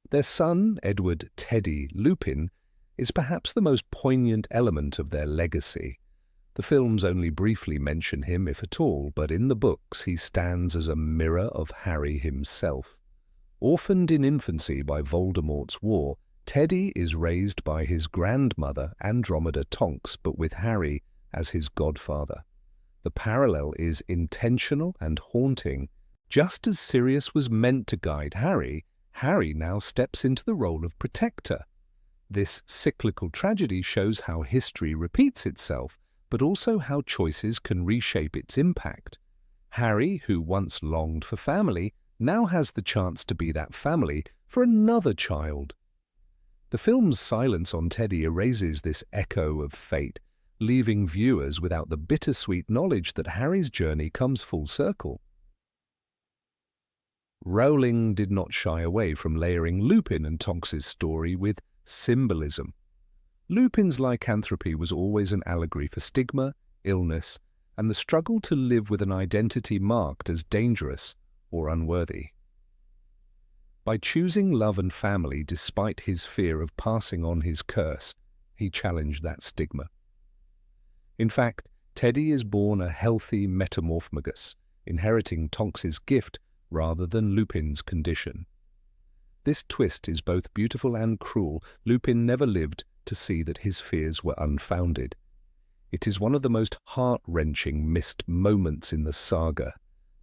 Their son, Edward "Teddy" Lupin, is perhaps the most poignant element of their legacy. The films only briefly mention him, if at all, but in the books he stands as a mirror of Harry himself. Orphaned in infancy by Voldemort's war, Teddy is raised by his grandmother Andromeda Tonks, but with Harry as his godfather. The parallel is intentional and haunting. Just as Sirius was meant to guide Harry, Harry now steps into the role of protector. This cyclical tragedy shows how history repeats itself, but also how choices can reshape its impact. Harry, who once longed for family, now has the chance to be that family for another child. The film's silence on Teddy erases this echo of fate, leaving viewers without the bittersweet knowledge that Harry's journey comes full circle. Rowling did not shy away from layering Lupin and Tonks's story with symbolism. Lupin's lycanthropy was always an allegory for stigma, illness, and the struggle to live with an identity marked as dangerous or unworthy. By choosing love and family despite his fear of passing on his curse, he challenged that stigma. In fact, Teddy is born a healthy metamorphmagus, inheriting Tonks's gift rather than Lupin's condition. This twist is both beautiful and cruel. Lupin never lived to see that his fears were unfounded. It is one of the most heart-wrenching missed moments in the saga.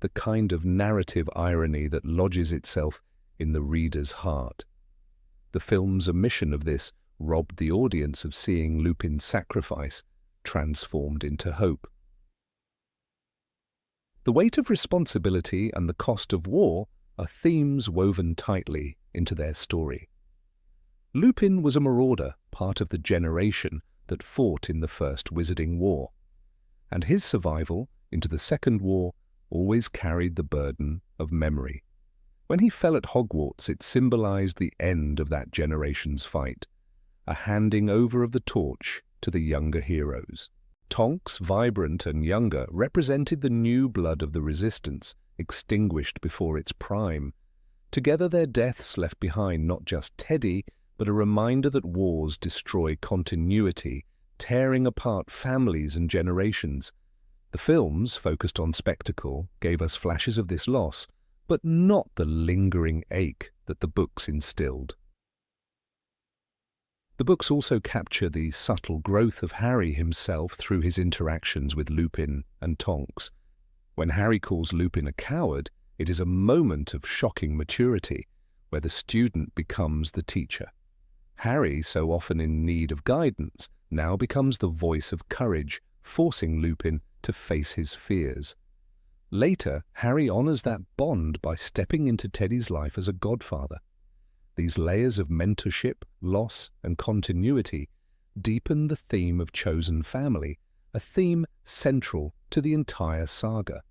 the kind of narrative irony that lodges itself in the reader's heart. The film's omission of this robbed the audience of seeing Lupin's sacrifice transformed into hope. The weight of responsibility and the cost of war are themes woven tightly into their story. Lupin was a marauder, part of the generation that fought in the First Wizarding War, and his survival into the Second War always carried the burden of memory. When he fell at Hogwarts, it symbolized the end of that generation's fight, a handing over of the torch to the younger heroes. Tonks, vibrant and younger, represented the new blood of the Resistance, extinguished before its prime. Together their deaths left behind not just Teddy, but a reminder that wars destroy continuity, tearing apart families and generations. The films, focused on spectacle, gave us flashes of this loss, but not the lingering ache that the books instilled. The books also capture the subtle growth of Harry himself through his interactions with Lupin and Tonks. When Harry calls Lupin a coward, it is a moment of shocking maturity, where the student becomes the teacher. Harry, so often in need of guidance, now becomes the voice of courage, forcing Lupin to face his fears. Later, Harry honors that bond by stepping into Teddy's life as a godfather. These layers of mentorship, loss, and continuity deepen the theme of chosen family, a theme central to the entire saga.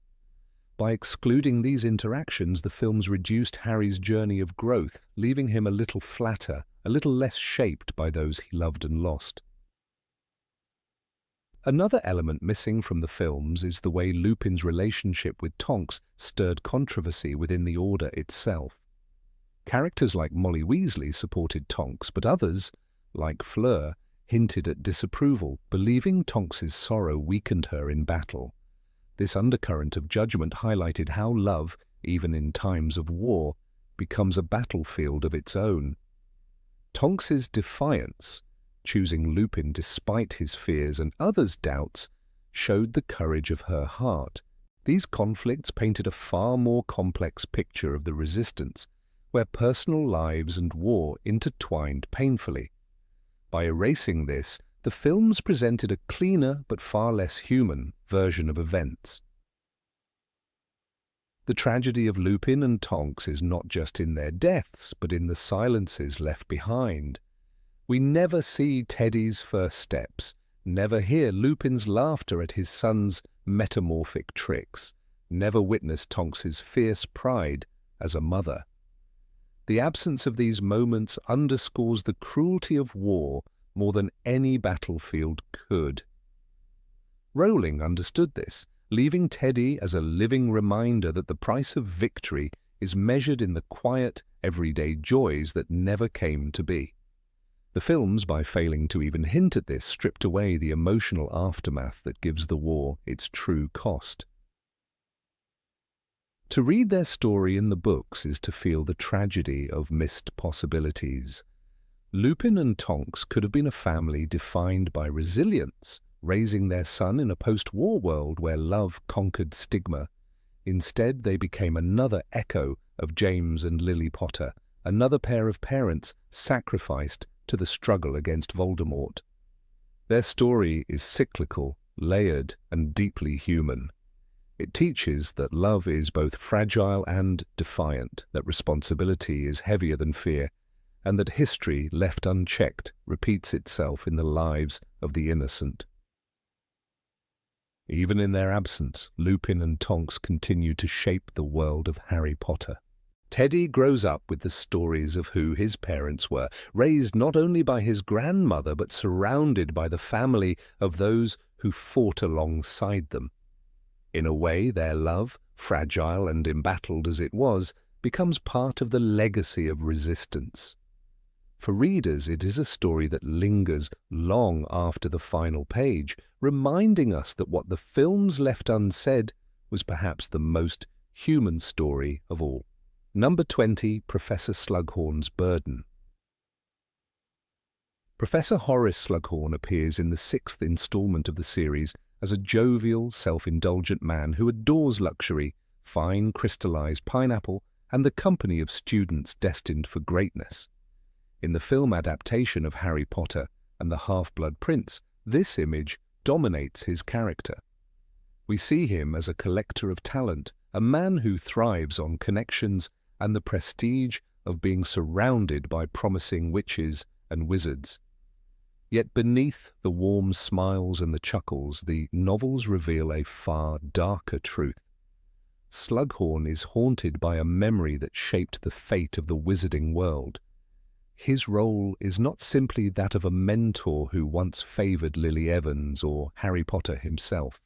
By excluding these interactions, the films reduced Harry's journey of growth, leaving him a little flatter, a little less shaped by those he loved and lost. Another element missing from the films is the way Lupin's relationship with Tonks stirred controversy within the Order itself. Characters like Molly Weasley supported Tonks, but others, like Fleur, hinted at disapproval, believing Tonks's sorrow weakened her in battle. This undercurrent of judgment highlighted how love, even in times of war, becomes a battlefield of its own. Tonks's defiance, choosing Lupin despite his fears and others' doubts, showed the courage of her heart. These conflicts painted a far more complex picture of the Resistance, where personal lives and war intertwined painfully. By erasing this, the films presented a cleaner but far less human version of events. The tragedy of Lupin and Tonks is not just in their deaths, but in the silences left behind. We never see Teddy's first steps, never hear Lupin's laughter at his son's metamorphic tricks, never witness Tonks's fierce pride as a mother. The absence of these moments underscores the cruelty of war more than any battlefield could. Rowling understood this, leaving Teddy as a living reminder that the price of victory is measured in the quiet, everyday joys that never came to be. The films, by failing to even hint at this, stripped away the emotional aftermath that gives the war its true cost. To read their story in the books is to feel the tragedy of missed possibilities. Lupin and Tonks could have been a family defined by resilience, raising their son in a post-war world where love conquered stigma. Instead, they became another echo of James and Lily Potter, another pair of parents sacrificed to the struggle against Voldemort. Their story is cyclical, layered, and deeply human. It teaches that love is both fragile and defiant, that responsibility is heavier than fear, and that history, left unchecked, repeats itself in the lives of the innocent. Even in their absence, Lupin and Tonks continue to shape the world of Harry Potter. Teddy grows up with the stories of who his parents were, raised not only by his grandmother but surrounded by the family of those who fought alongside them. In a way, their love, fragile and embattled as it was, becomes part of the legacy of resistance. For readers, it is a story that lingers long after the final page, reminding us that what the films left unsaid was perhaps the most human story of all. Number 20, Professor Slughorn's Burden. Professor Horace Slughorn appears in the 6th installment of the series as a jovial, self-indulgent man who adores luxury, fine crystallized pineapple, and the company of students destined for greatness. In the film adaptation of Harry Potter and the Half-Blood Prince, this image dominates his character. We see him as a collector of talent, a man who thrives on connections and the prestige of being surrounded by promising witches and wizards. Yet beneath the warm smiles and the chuckles, the novels reveal a far darker truth. Slughorn is haunted by a memory that shaped the fate of the wizarding world. His role is not simply that of a mentor who once favored Lily Evans or Harry Potter himself.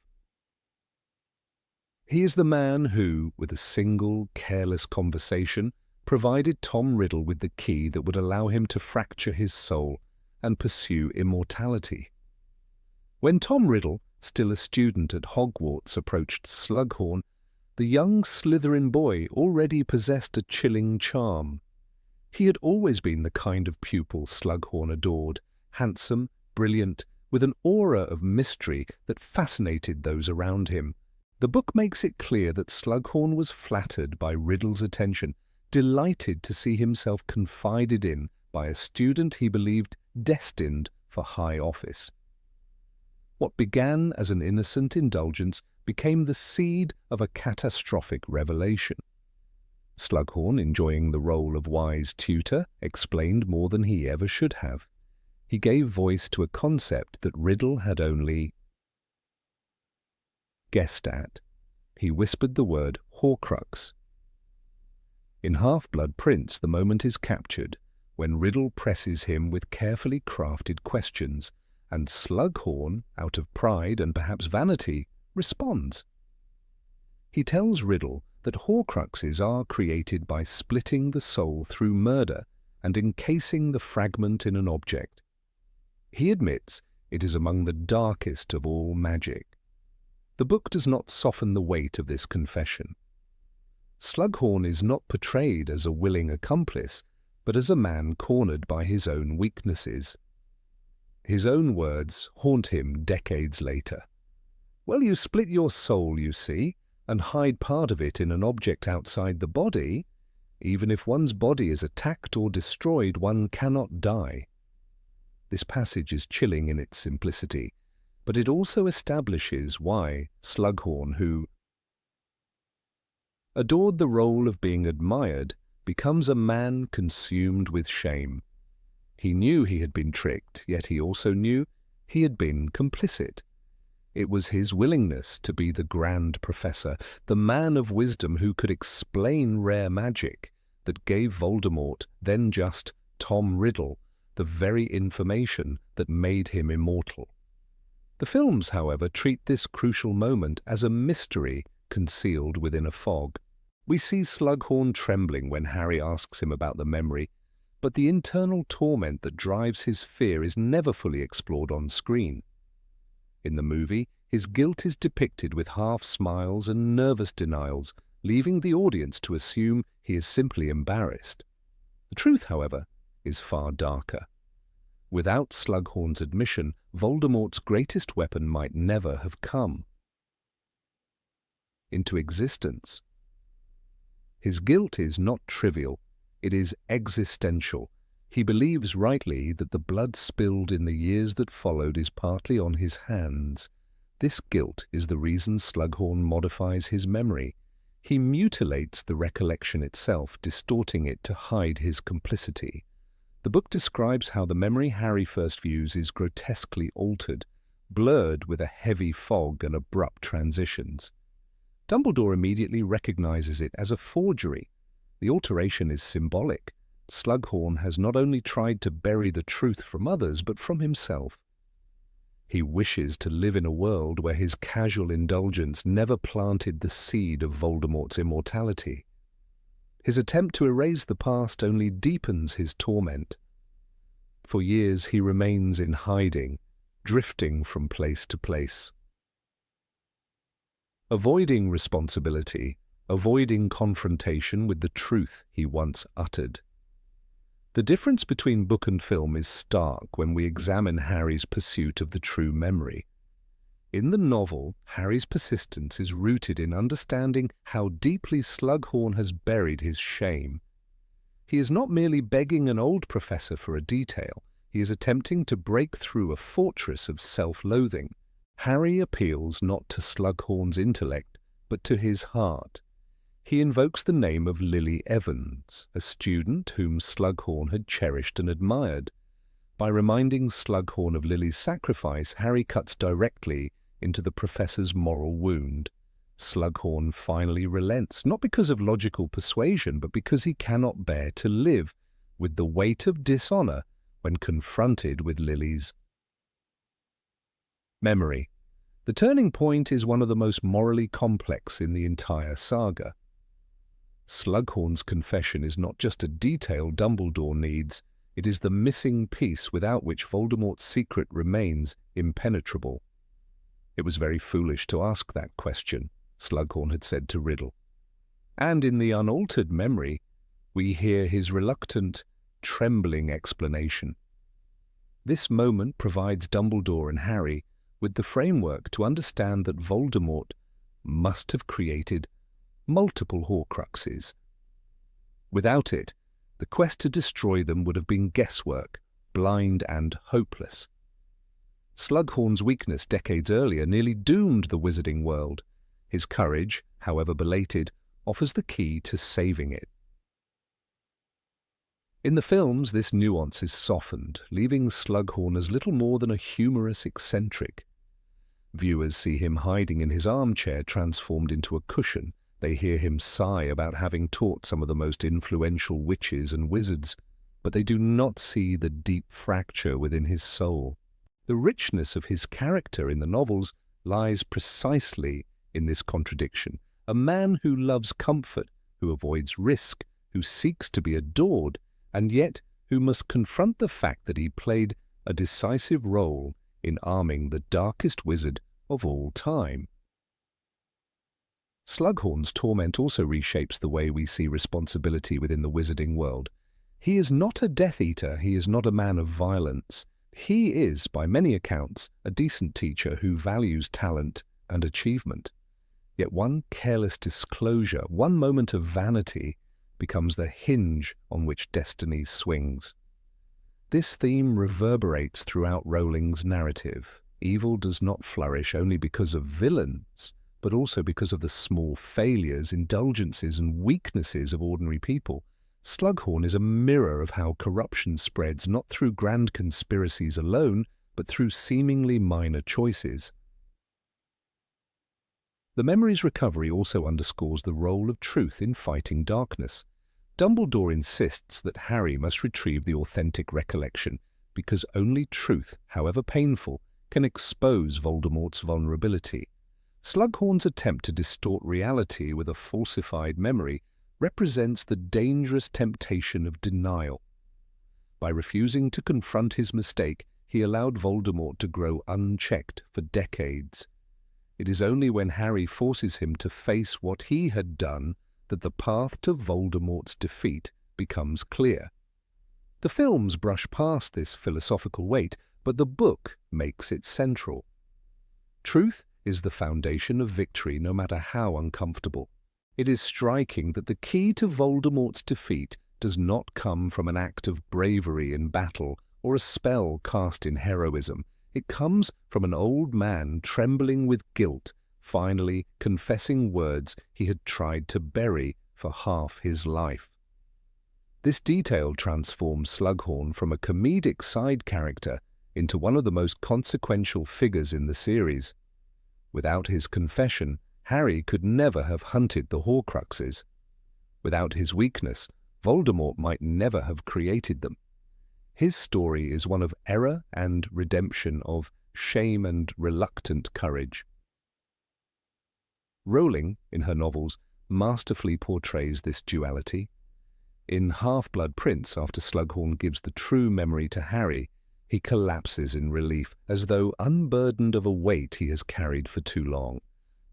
He is the man who, with a single, careless conversation, provided Tom Riddle with the key that would allow him to fracture his soul and pursue immortality. When Tom Riddle, still a student at Hogwarts, approached Slughorn, the young Slytherin boy already possessed a chilling charm. He had always been the kind of pupil Slughorn adored, handsome, brilliant, with an aura of mystery that fascinated those around him. The book makes it clear that Slughorn was flattered by Riddle's attention, delighted to see himself confided in by a student he believed destined for high office. What began as an innocent indulgence became the seed of a catastrophic revelation. Slughorn, enjoying the role of wise tutor, explained more than he ever should have. He gave voice to a concept that Riddle had only guessed at. He whispered the word Horcrux. In Half-Blood Prince, the moment is captured when Riddle presses him with carefully crafted questions, and Slughorn, out of pride and perhaps vanity, responds. He tells Riddle that Horcruxes are created by splitting the soul through murder and encasing the fragment in an object. He admits it is among the darkest of all magic. The book does not soften the weight of this confession. Slughorn is not portrayed as a willing accomplice, but as a man cornered by his own weaknesses. His own words haunt him decades later. "Well, you split your soul, you see, and hide part of it in an object outside the body. Even if one's body is attacked or destroyed, one cannot die." This passage is chilling in its simplicity, but it also establishes why Slughorn, who adored the role of being admired, becomes a man consumed with shame. He knew he had been tricked, yet he also knew he had been complicit. It was his willingness to be the grand professor, the man of wisdom who could explain rare magic, that gave Voldemort, then just Tom Riddle, the very information that made him immortal. The films, however, treat this crucial moment as a mystery concealed within a fog. We see Slughorn trembling when Harry asks him about the memory, but the internal torment that drives his fear is never fully explored on screen. In the movie, his guilt is depicted with half-smiles and nervous denials, leaving the audience to assume he is simply embarrassed. The truth, however, is far darker. Without Slughorn's admission, Voldemort's greatest weapon might never have come into existence. His guilt is not trivial, it is existential. He believes rightly that the blood spilled in the years that followed is partly on his hands. This guilt is the reason Slughorn modifies his memory. He mutilates the recollection itself, distorting it to hide his complicity. The book describes how the memory Harry first views is grotesquely altered, blurred with a heavy fog and abrupt transitions. Dumbledore immediately recognizes it as a forgery. The alteration is symbolic. Slughorn has not only tried to bury the truth from others, but from himself. He wishes to live in a world where his casual indulgence never planted the seed of Voldemort's immortality. His attempt to erase the past only deepens his torment. For years he remains in hiding, drifting from place to place. Avoiding responsibility, avoiding confrontation with the truth he once uttered. The difference between book and film is stark when we examine Harry's pursuit of the true memory. In the novel, Harry's persistence is rooted in understanding how deeply Slughorn has buried his shame. He is not merely begging an old professor for a detail, he is attempting to break through a fortress of self-loathing. Harry appeals not to Slughorn's intellect, but to his heart. He invokes the name of Lily Evans, a student whom Slughorn had cherished and admired. By reminding Slughorn of Lily's sacrifice, Harry cuts directly into the professor's moral wound. Slughorn finally relents, not because of logical persuasion, but because he cannot bear to live with the weight of dishonor when confronted with Lily's memory. The turning point is one of the most morally complex in the entire saga. Slughorn's confession is not just a detail Dumbledore needs, it is the missing piece without which Voldemort's secret remains impenetrable. It was very foolish to ask that question, Slughorn had said to Riddle. And in the unaltered memory, we hear his reluctant, trembling explanation. This moment provides Dumbledore and Harry with the framework to understand that Voldemort must have created multiple Horcruxes. Without it, the quest to destroy them would have been guesswork, blind and hopeless. Slughorn's weakness decades earlier nearly doomed the wizarding world. His courage, however belated, offers the key to saving it. In the films, this nuance is softened, leaving Slughorn as little more than a humorous eccentric. Viewers see him hiding in his armchair transformed into a cushion. They hear him sigh about having taught some of the most influential witches and wizards, but they do not see the deep fracture within his soul. The richness of his character in the novels lies precisely in this contradiction. A man who loves comfort, who avoids risk, who seeks to be adored, and yet who must confront the fact that he played a decisive role in arming the darkest wizard of all time. Slughorn's torment also reshapes the way we see responsibility within the wizarding world. He is not a Death Eater, he is not a man of violence. He is, by many accounts, a decent teacher who values talent and achievement. Yet one careless disclosure, one moment of vanity, becomes the hinge on which destiny swings. This theme reverberates throughout Rowling's narrative. Evil does not flourish only because of villains, but also because of the small failures, indulgences, and weaknesses of ordinary people. Slughorn is a mirror of how corruption spreads not through grand conspiracies alone, but through seemingly minor choices. The memory's recovery also underscores the role of truth in fighting darkness. Dumbledore insists that Harry must retrieve the authentic recollection, because only truth, however painful, can expose Voldemort's vulnerability. Slughorn's attempt to distort reality with a falsified memory represents the dangerous temptation of denial. By refusing to confront his mistake, he allowed Voldemort to grow unchecked for decades. It is only when Harry forces him to face what he had done that the path to Voldemort's defeat becomes clear. The films brush past this philosophical weight, but the book makes it central. Truth is the foundation of victory, no matter how uncomfortable. It is striking that the key to Voldemort's defeat does not come from an act of bravery in battle or a spell cast in heroism. It comes from an old man trembling with guilt, finally confessing words he had tried to bury for half his life. This detail transforms Slughorn from a comedic side character into one of the most consequential figures in the series. Without his confession, Harry could never have hunted the Horcruxes. Without his weakness, Voldemort might never have created them. His story is one of error and redemption, of shame and reluctant courage. Rowling, in her novels, masterfully portrays this duality. In Half-Blood Prince, after Slughorn gives the true memory to Harry, he collapses in relief, as though unburdened of a weight he has carried for too long.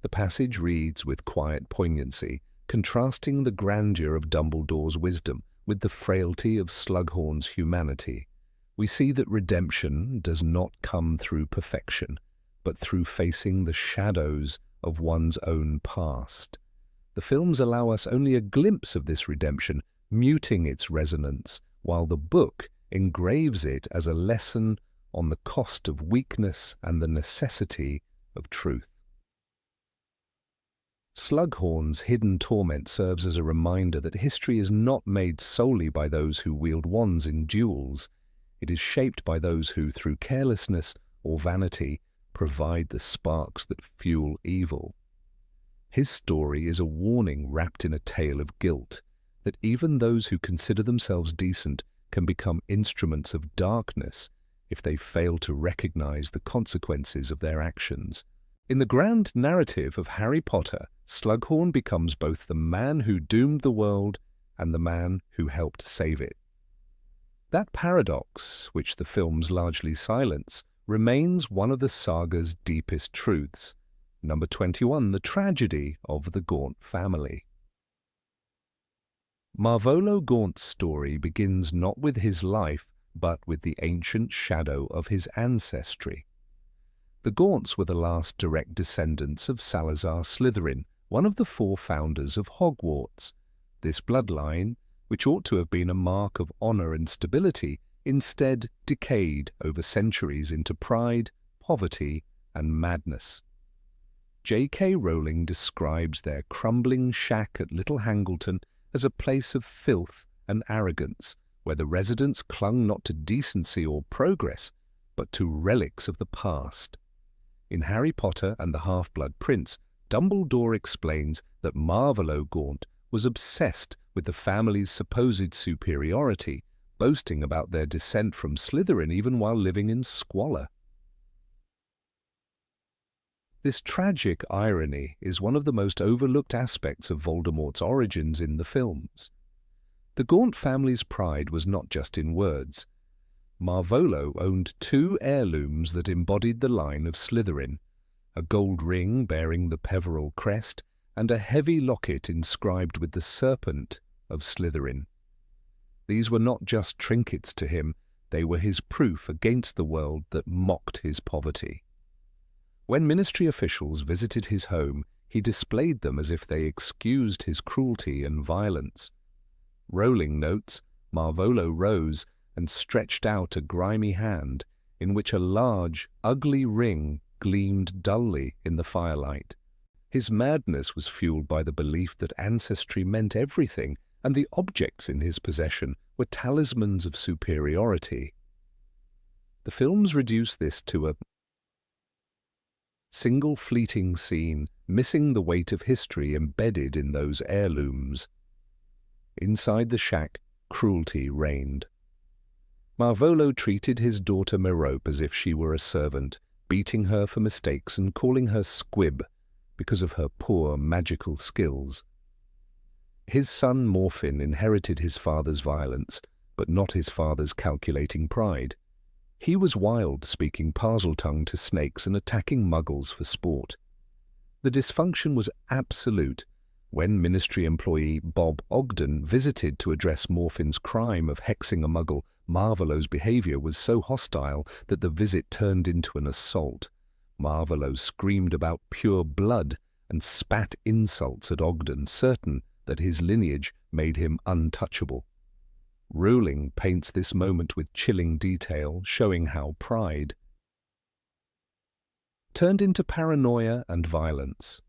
The passage reads with quiet poignancy, contrasting the grandeur of Dumbledore's wisdom with the frailty of Slughorn's humanity. We see that redemption does not come through perfection, but through facing the shadows of one's own past. The films allow us only a glimpse of this redemption, muting its resonance, while the book engraves it as a lesson on the cost of weakness and the necessity of truth. Slughorn's hidden torment serves as a reminder that history is not made solely by those who wield wands in duels. It is shaped by those who, through carelessness or vanity, provide the sparks that fuel evil. His story is a warning wrapped in a tale of guilt, that even those who consider themselves decent can become instruments of darkness if they fail to recognize the consequences of their actions. In the grand narrative of Harry Potter, Slughorn becomes both the man who doomed the world and the man who helped save it. That paradox, which the films largely silence, remains one of the saga's deepest truths. Number 21, the tragedy of the Gaunt family. Marvolo Gaunt's story begins not with his life, but with the ancient shadow of his ancestry. The Gaunts were the last direct descendants of Salazar Slytherin, one of the 4 founders of Hogwarts. This bloodline, which ought to have been a mark of honor and stability, instead decayed over centuries into pride, poverty, and madness. J.K. Rowling describes their crumbling shack at Little Hangleton as a place of filth and arrogance, where the residents clung not to decency or progress, but to relics of the past. In Harry Potter and the Half-Blood Prince, Dumbledore explains that Marvolo Gaunt was obsessed with the family's supposed superiority, boasting about their descent from Slytherin even while living in squalor. This tragic irony is one of the most overlooked aspects of Voldemort's origins in the films. The Gaunt family's pride was not just in words. Marvolo owned 2 heirlooms that embodied the line of Slytherin, a gold ring bearing the Peverell crest and a heavy locket inscribed with the serpent of Slytherin. These were not just trinkets to him, they were his proof against the world that mocked his poverty. When ministry officials visited his home, he displayed them as if they excused his cruelty and violence. Rowling notes, Marvolo rose and stretched out a grimy hand in which a large, ugly ring gleamed dully in the firelight. His madness was fueled by the belief that ancestry meant everything, and the objects in his possession were talismans of superiority. The films reduce this to a single fleeting scene, missing the weight of history embedded in those heirlooms. Inside the shack, cruelty reigned. Marvolo treated his daughter Merope as if she were a servant, beating her for mistakes and calling her Squib because of her poor magical skills. His son Morphin inherited his father's violence, but not his father's calculating pride. He was wild, speaking Parseltongue to snakes and attacking muggles for sport. The dysfunction was absolute. When ministry employee Bob Ogden visited to address Morphin's crime of hexing a muggle, Marvolo's behavior was so hostile that the visit turned into an assault. Marvolo screamed about pure blood and spat insults at Ogden, certain that his lineage made him untouchable. Rowling paints this moment with chilling detail, showing how pride turned into paranoia and violence.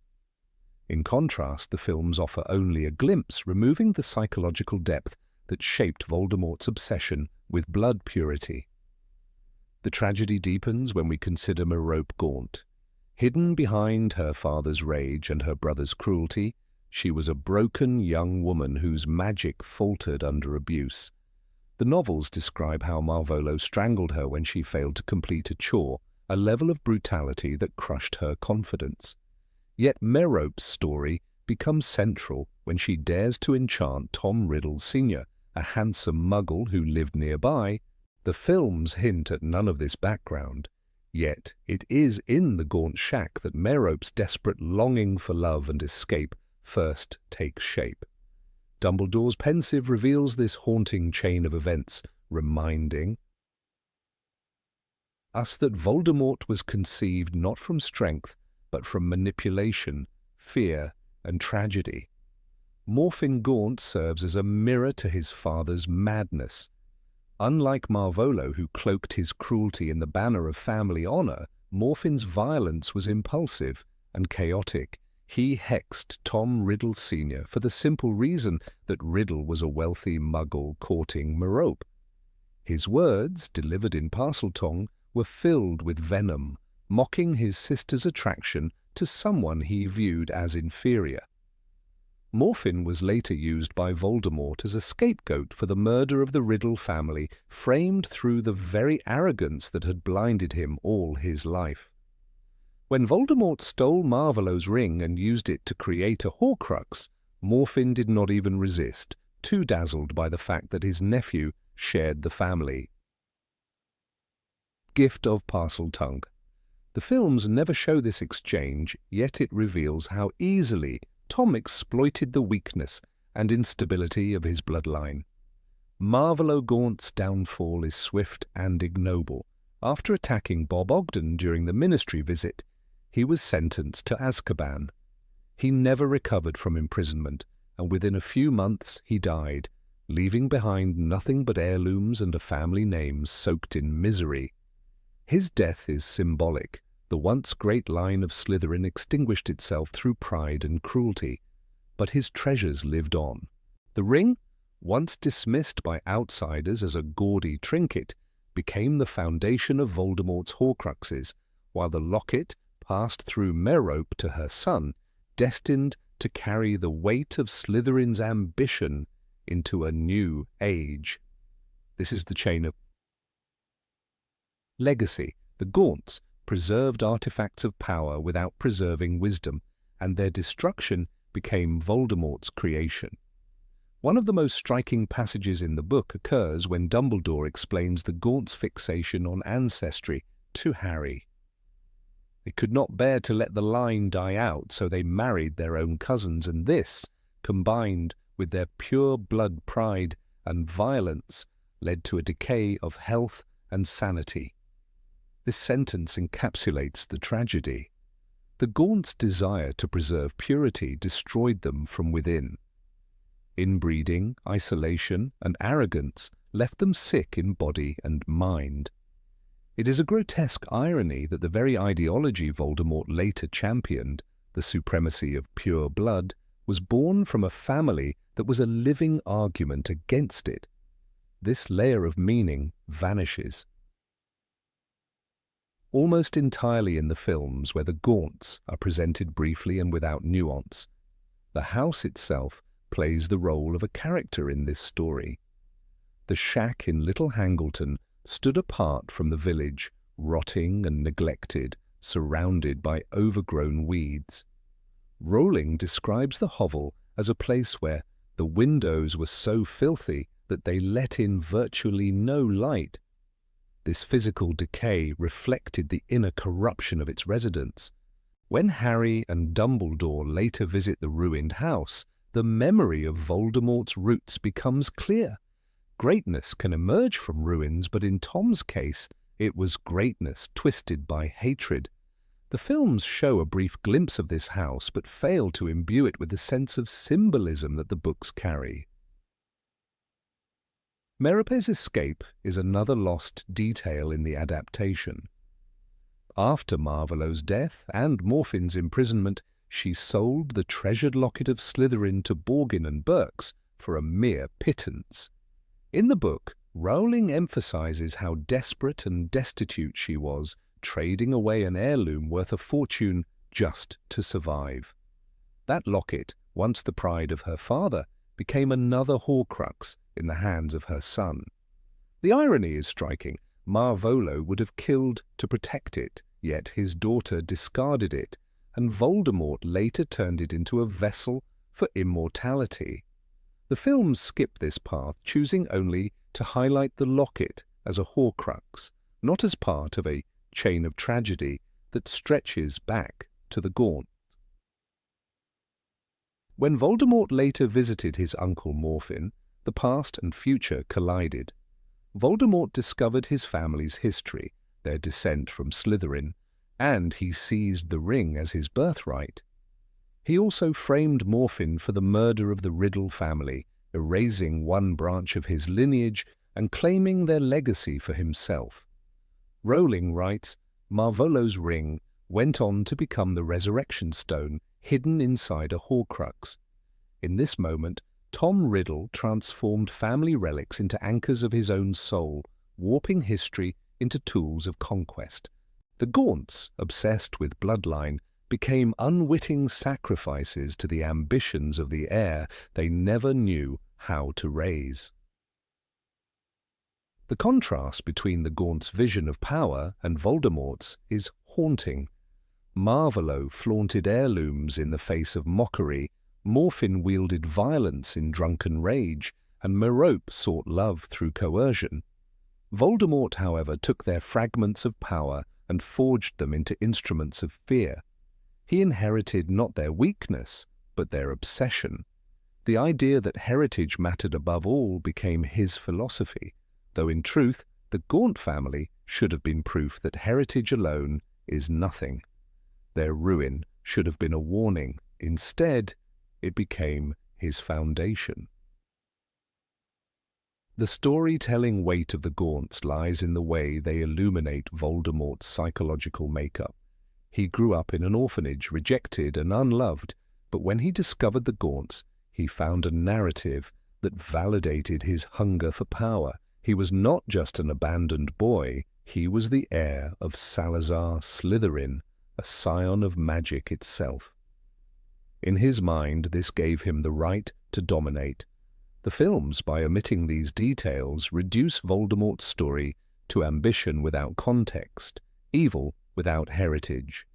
In contrast, the films offer only a glimpse, removing the psychological depth that shaped Voldemort's obsession with blood purity. The tragedy deepens when we consider Merope Gaunt. Hidden behind her father's rage and her brother's cruelty, she was a broken young woman whose magic faltered under abuse. The novels describe how Marvolo strangled her when she failed to complete a chore, a level of brutality that crushed her confidence. Yet Merope's story becomes central when she dares to enchant Tom Riddle Sr., a handsome muggle who lived nearby. The films hint at none of this background, yet it is in the Gaunt shack that Merope's desperate longing for love and escape first takes shape. Dumbledore's pensive reveals this haunting chain of events, reminding us that Voldemort was conceived not from strength, but from manipulation, fear, and tragedy. Morfin Gaunt serves as a mirror to his father's madness. Unlike Marvolo, who cloaked his cruelty in the banner of family honor, Morfin's violence was impulsive and chaotic. He hexed Tom Riddle Sr. for the simple reason that Riddle was a wealthy muggle courting Merope. His words, delivered in Parseltongue, were filled with venom, mocking his sister's attraction to someone he viewed as inferior. Morfin was later used by Voldemort as a scapegoat for the murder of the Riddle family, framed through the very arrogance that had blinded him all his life. When Voldemort stole Marvolo's ring and used it to create a Horcrux, Morfin did not even resist, too dazzled by the fact that his nephew shared the family. Gift of Parseltongue. The films never show this exchange, yet it reveals how easily Tom exploited the weakness and instability of his bloodline. Marvolo Gaunt's downfall is swift and ignoble. After attacking Bob Ogden during the Ministry visit, he was sentenced to Azkaban. He never recovered from imprisonment, and within a few months he died, leaving behind nothing but heirlooms and a family name soaked in misery. His death is symbolic. The once great line of Slytherin extinguished itself through pride and cruelty, but his treasures lived on. The ring, once dismissed by outsiders as a gaudy trinket, became the foundation of Voldemort's Horcruxes, while the locket passed through Merope to her son, destined to carry the weight of Slytherin's ambition into a new age. This is the chain of legacy. The Gaunts preserved artifacts of power without preserving wisdom, and their destruction became Voldemort's creation. One of the most striking passages in the book occurs when Dumbledore explains the Gaunts' fixation on ancestry to Harry. They could not bear to let the line die out, so they married their own cousins, and this, combined with their pure blood pride and violence, led to a decay of health and sanity. This sentence encapsulates the tragedy. The Gaunts' desire to preserve purity destroyed them from within. Inbreeding, isolation, and arrogance left them sick in body and mind. It is a grotesque irony that the very ideology Voldemort later championed, the supremacy of pure blood, was born from a family that was a living argument against it. This layer of meaning vanishes almost entirely in the films, where the Gaunts are presented briefly and without nuance. The house itself plays the role of a character in this story. The shack in Little Hangleton stood apart from the village, rotting and neglected, surrounded by overgrown weeds. Rowling describes the hovel as a place where the windows were so filthy that they let in virtually no light. This physical decay reflected the inner corruption of its residents. When Harry and Dumbledore later visit the ruined house, the memory of Voldemort's roots becomes clear. Greatness can emerge from ruins, but in Tom's case, it was greatness twisted by hatred. The films show a brief glimpse of this house, but fail to imbue it with the sense of symbolism that the books carry. Merope's escape is another lost detail in the adaptation. After Marvolo's death and Morfin's imprisonment, she sold the treasured locket of Slytherin to Borgin and Burkes for a mere pittance. In the book, Rowling emphasizes how desperate and destitute she was, trading away an heirloom worth a fortune just to survive. That locket, once the pride of her father, became another Horcrux in the hands of her son. The irony is striking. Marvolo would have killed to protect it, yet his daughter discarded it, and Voldemort later turned it into a vessel for immortality. The films skip this path, choosing only to highlight the locket as a Horcrux, not as part of a chain of tragedy that stretches back to the Gaunts. When Voldemort later visited his uncle Morfin, the past and future collided. Voldemort discovered his family's history, their descent from Slytherin, and he seized the ring as his birthright. He also framed Morphin for the murder of the Riddle family, erasing one branch of his lineage and claiming their legacy for himself. Rowling writes, Marvolo's ring went on to become the Resurrection Stone hidden inside a Horcrux. In this moment, Tom Riddle transformed family relics into anchors of his own soul, warping history into tools of conquest. The Gaunts, obsessed with bloodline, became unwitting sacrifices to the ambitions of the heir they never knew how to raise. The contrast between the Gaunts' vision of power and Voldemort's is haunting. Marvolo flaunted heirlooms in the face of mockery, Morphin wielded violence in drunken rage, and Merope sought love through coercion. Voldemort, however, took their fragments of power and forged them into instruments of fear. He inherited not their weakness, but their obsession. The idea that heritage mattered above all became his philosophy, though in truth the Gaunt family should have been proof that heritage alone is nothing. Their ruin should have been a warning. Instead, it became his foundation. The storytelling weight of the Gaunts lies in the way they illuminate Voldemort's psychological makeup. He grew up in an orphanage, rejected and unloved, but when he discovered the Gaunts, he found a narrative that validated his hunger for power. He was not just an abandoned boy, he was the heir of Salazar Slytherin, a scion of magic itself. In his mind, this gave him the right to dominate. The films, by omitting these details, reduce Voldemort's story to ambition without context, evil without heritage.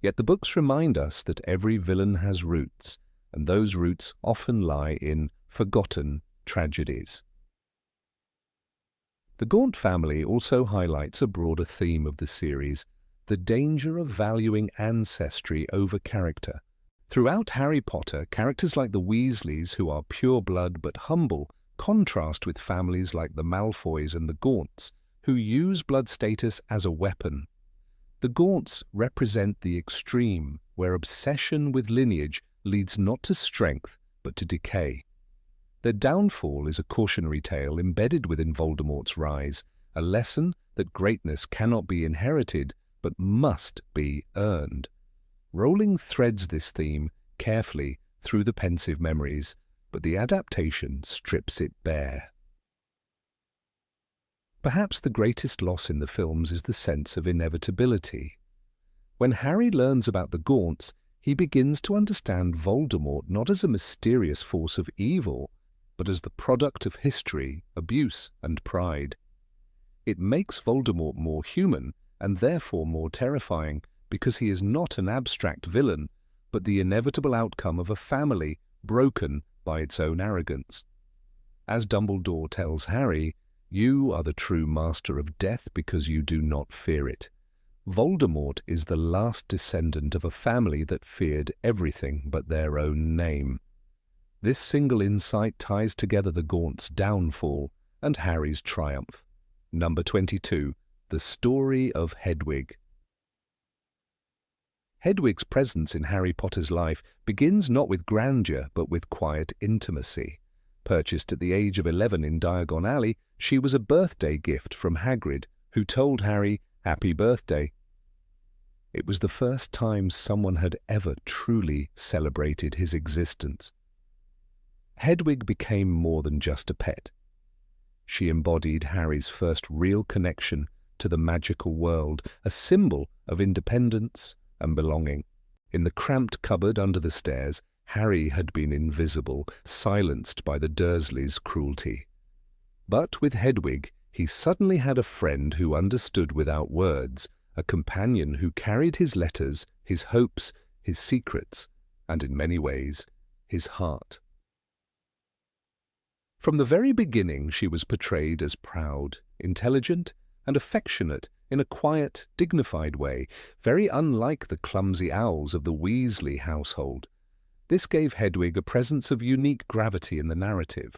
Yet the books remind us that every villain has roots, and those roots often lie in forgotten tragedies. The Gaunt family also highlights a broader theme of the series, the danger of valuing ancestry over character. Throughout Harry Potter, characters like the Weasleys, who are pure blood but humble, contrast with families like the Malfoys and the Gaunts, who use blood status as a weapon. The Gaunts represent the extreme, where obsession with lineage leads not to strength but to decay. Their downfall is a cautionary tale embedded within Voldemort's rise, a lesson that greatness cannot be inherited but must be earned. Rowling threads this theme carefully through the pensive memories, but the adaptation strips it bare. Perhaps the greatest loss in the films is the sense of inevitability. When Harry learns about the Gaunts, he begins to understand Voldemort not as a mysterious force of evil, but as the product of history, abuse, and pride. It makes Voldemort more human, and therefore more terrifying, because he is not an abstract villain, but the inevitable outcome of a family broken by its own arrogance. As Dumbledore tells Harry, "You are the true master of death because you do not fear it." Voldemort is the last descendant of a family that feared everything but their own name. This single insight ties together the Gaunts' downfall and Harry's triumph. Number 22. The Story of Hedwig. Hedwig's presence in Harry Potter's life begins not with grandeur but with quiet intimacy. Purchased at the age of 11 in Diagon Alley, she was a birthday gift from Hagrid, who told Harry, "Happy birthday." It was the first time someone had ever truly celebrated his existence. Hedwig became more than just a pet. She embodied Harry's first real connection to the magical world, a symbol of independence and belonging. In the cramped cupboard under the stairs, Harry had been invisible, silenced by the Dursleys' cruelty. But with Hedwig, he suddenly had a friend who understood without words, a companion who carried his letters, his hopes, his secrets, and in many ways, his heart. From the very beginning, she was portrayed as proud, intelligent, and affectionate in a quiet, dignified way, very unlike the clumsy owls of the Weasley household. This gave Hedwig a presence of unique gravity in the narrative.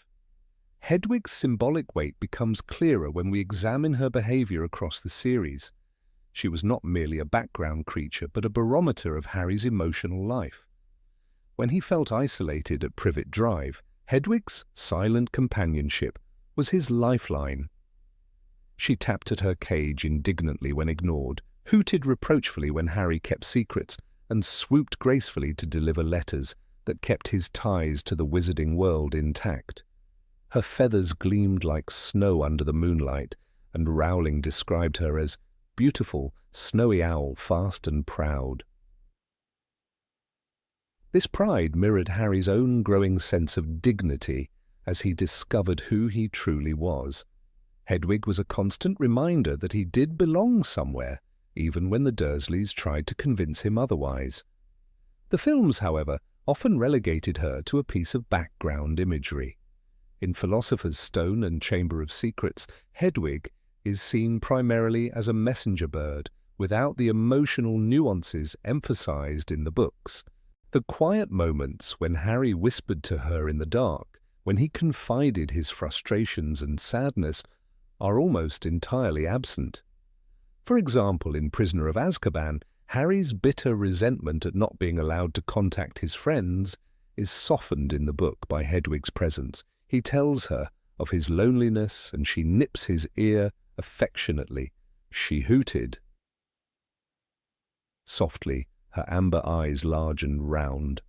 Hedwig's symbolic weight becomes clearer when we examine her behavior across the series. She was not merely a background creature, but a barometer of Harry's emotional life. When he felt isolated at Privet Drive, Hedwig's silent companionship was his lifeline. She tapped at her cage indignantly when ignored, hooted reproachfully when Harry kept secrets, and swooped gracefully to deliver letters that kept his ties to the wizarding world intact. Her feathers gleamed like snow under the moonlight, and Rowling described her as beautiful, snowy owl, fast and proud. This pride mirrored Harry's own growing sense of dignity as he discovered who he truly was. Hedwig was a constant reminder that he did belong somewhere, even when the Dursleys tried to convince him otherwise. The films, however, often relegated her to a piece of background imagery. In Philosopher's Stone and Chamber of Secrets, Hedwig is seen primarily as a messenger bird, without the emotional nuances emphasized in the books. The quiet moments when Harry whispered to her in the dark, when he confided his frustrations and sadness, are almost entirely absent. For example, in Prisoner of Azkaban, Harry's bitter resentment at not being allowed to contact his friends is softened in the book by Hedwig's presence. He tells her of his loneliness, and she nips his ear affectionately. She hooted. Softly, her amber eyes large and round.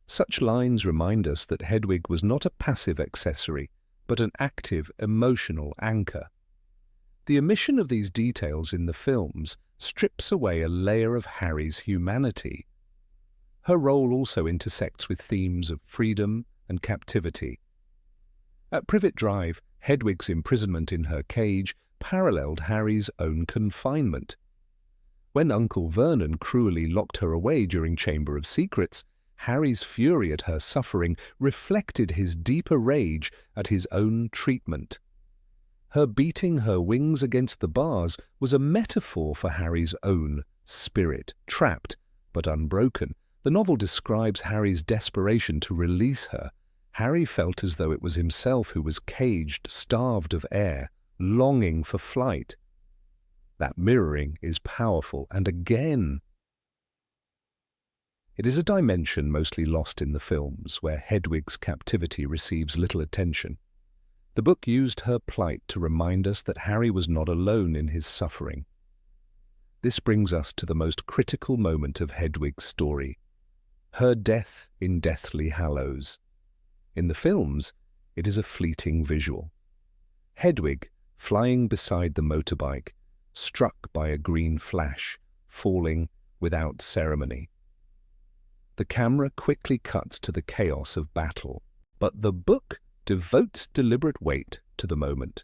Such lines remind us that Hedwig was not a passive accessory, but an active, emotional anchor. The omission of these details in the films strips away a layer of Harry's humanity. Her role also intersects with themes of freedom and captivity. At Privet Drive, Hedwig's imprisonment in her cage paralleled Harry's own confinement. When Uncle Vernon cruelly locked her away during Chamber of Secrets, Harry's fury at her suffering reflected his deeper rage at his own treatment. Her beating her wings against the bars was a metaphor for Harry's own spirit, trapped but unbroken. The novel describes Harry's desperation to release her. Harry felt as though it was himself who was caged, starved of air, longing for flight. That mirroring is powerful, and again, it is a dimension mostly lost in the films, where Hedwig's captivity receives little attention. The book used her plight to remind us that Harry was not alone in his suffering. This brings us to the most critical moment of Hedwig's story, her death in Deathly Hallows. In the films, it is a fleeting visual. Hedwig, flying beside the motorbike, struck by a green flash, falling without ceremony. The camera quickly cuts to the chaos of battle, but the book devotes deliberate weight to the moment.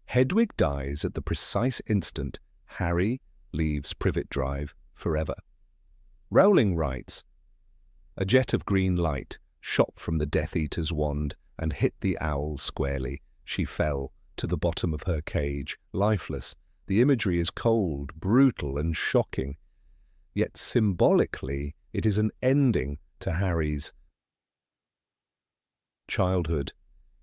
Hedwig dies at the precise instant Harry leaves Privet Drive forever. Rowling writes, "A jet of green light shot from the Death Eater's wand and hit the owl squarely. She fell to the bottom of her cage, lifeless. The imagery is cold, brutal, and shocking. Yet symbolically, it is an ending to Harry's childhood.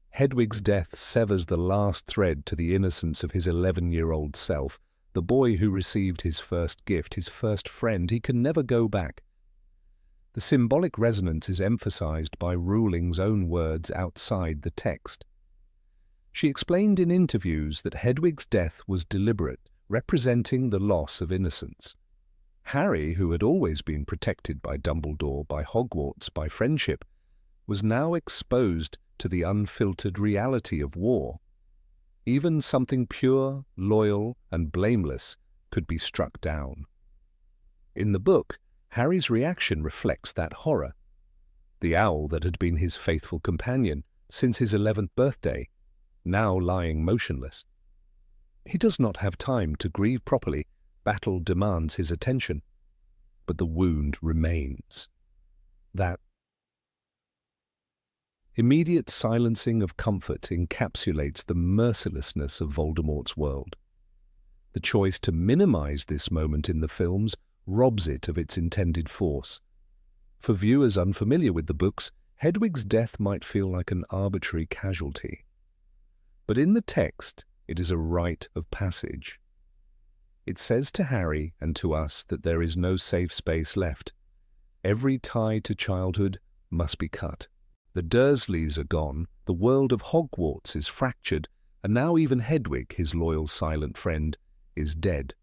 Hedwig's death severs the last thread to the innocence of his 11-year-old self, the boy who received his first gift, his first friend. He can never go back. The symbolic resonance is emphasized by Rowling's own words outside the text. She explained in interviews that Hedwig's death was deliberate, representing the loss of innocence. Harry, who had always been protected by Dumbledore, by Hogwarts, by friendship, was now exposed to the unfiltered reality of war. Even something pure, loyal, and blameless could be struck down. In the book, Harry's reaction reflects that horror. The owl that had been his faithful companion since his 11th birthday, now lying motionless. He does not have time to grieve properly. Battle demands his attention. But the wound remains. That immediate silencing of comfort encapsulates the mercilessness of Voldemort's world. The choice to minimize this moment in the films robs it of its intended force. For viewers unfamiliar with the books, Hedwig's death might feel like an arbitrary casualty. But in the text, it is a rite of passage. It says to Harry and to us that there is no safe space left. Every tie to childhood must be cut. The Dursleys are gone, the world of Hogwarts is fractured, and now even Hedwig, his loyal silent friend, is dead.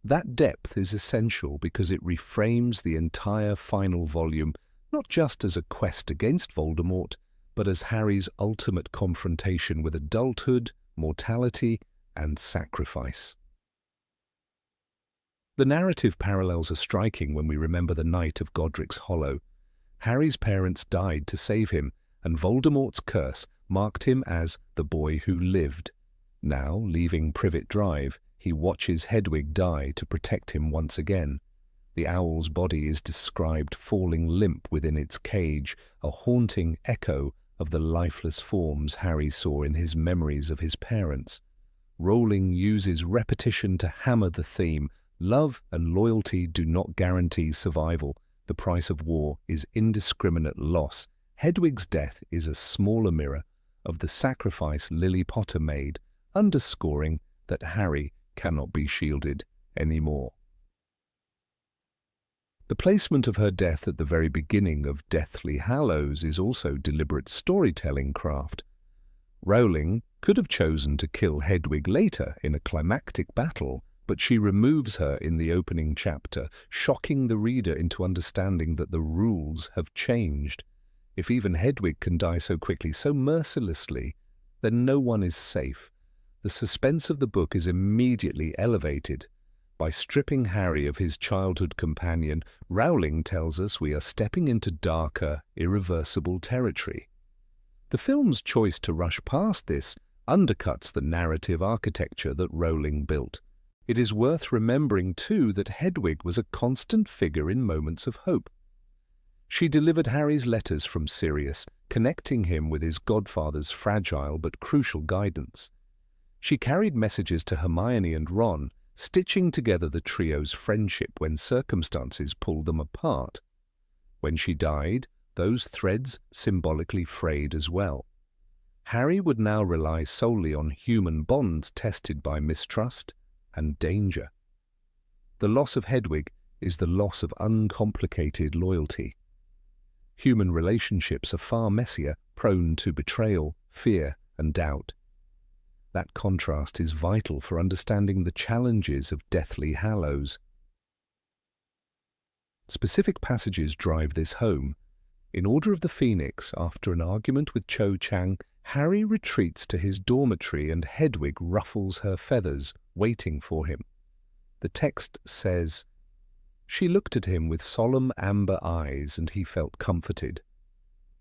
That depth is essential because it reframes the entire final volume, not just as a quest against Voldemort, but as Harry's ultimate confrontation with adulthood, mortality, and sacrifice. The narrative parallels are striking when we remember the night of Godric's Hollow. Harry's parents died to save him, and Voldemort's curse marked him as the boy who lived. Now, leaving Privet Drive, he watches Hedwig die to protect him once again. The owl's body is described falling limp within its cage, a haunting echo of the lifeless forms Harry saw in his memories of his parents. Rowling uses repetition to hammer the theme. Love and loyalty do not guarantee survival. The price of war is indiscriminate loss. Hedwig's death is a smaller mirror of the sacrifice Lily Potter made, underscoring that Harry cannot be shielded anymore. The placement of her death at the very beginning of Deathly Hallows is also deliberate storytelling craft. Rowling could have chosen to kill Hedwig later in a climactic battle, but she removes her in the opening chapter, shocking the reader into understanding that the rules have changed. If even Hedwig can die so quickly, so mercilessly, then no one is safe. The suspense of the book is immediately elevated. By stripping Harry of his childhood companion, Rowling tells us we are stepping into darker, irreversible territory. The film's choice to rush past this undercuts the narrative architecture that Rowling built. It is worth remembering, too, that Hedwig was a constant figure in moments of hope. She delivered Harry's letters from Sirius, connecting him with his godfather's fragile but crucial guidance. She carried messages to Hermione and Ron, stitching together the trio's friendship when circumstances pulled them apart. When she died, those threads symbolically frayed as well. Harry would now rely solely on human bonds tested by mistrust and danger. The loss of Hedwig is the loss of uncomplicated loyalty. Human relationships are far messier, prone to betrayal, fear, and doubt. That contrast is vital for understanding the challenges of Deathly Hallows. Specific passages drive this home. In Order of the Phoenix, after an argument with Cho Chang, Harry retreats to his dormitory and Hedwig ruffles her feathers, waiting for him. The text says, "She looked at him with solemn amber eyes and he felt comforted."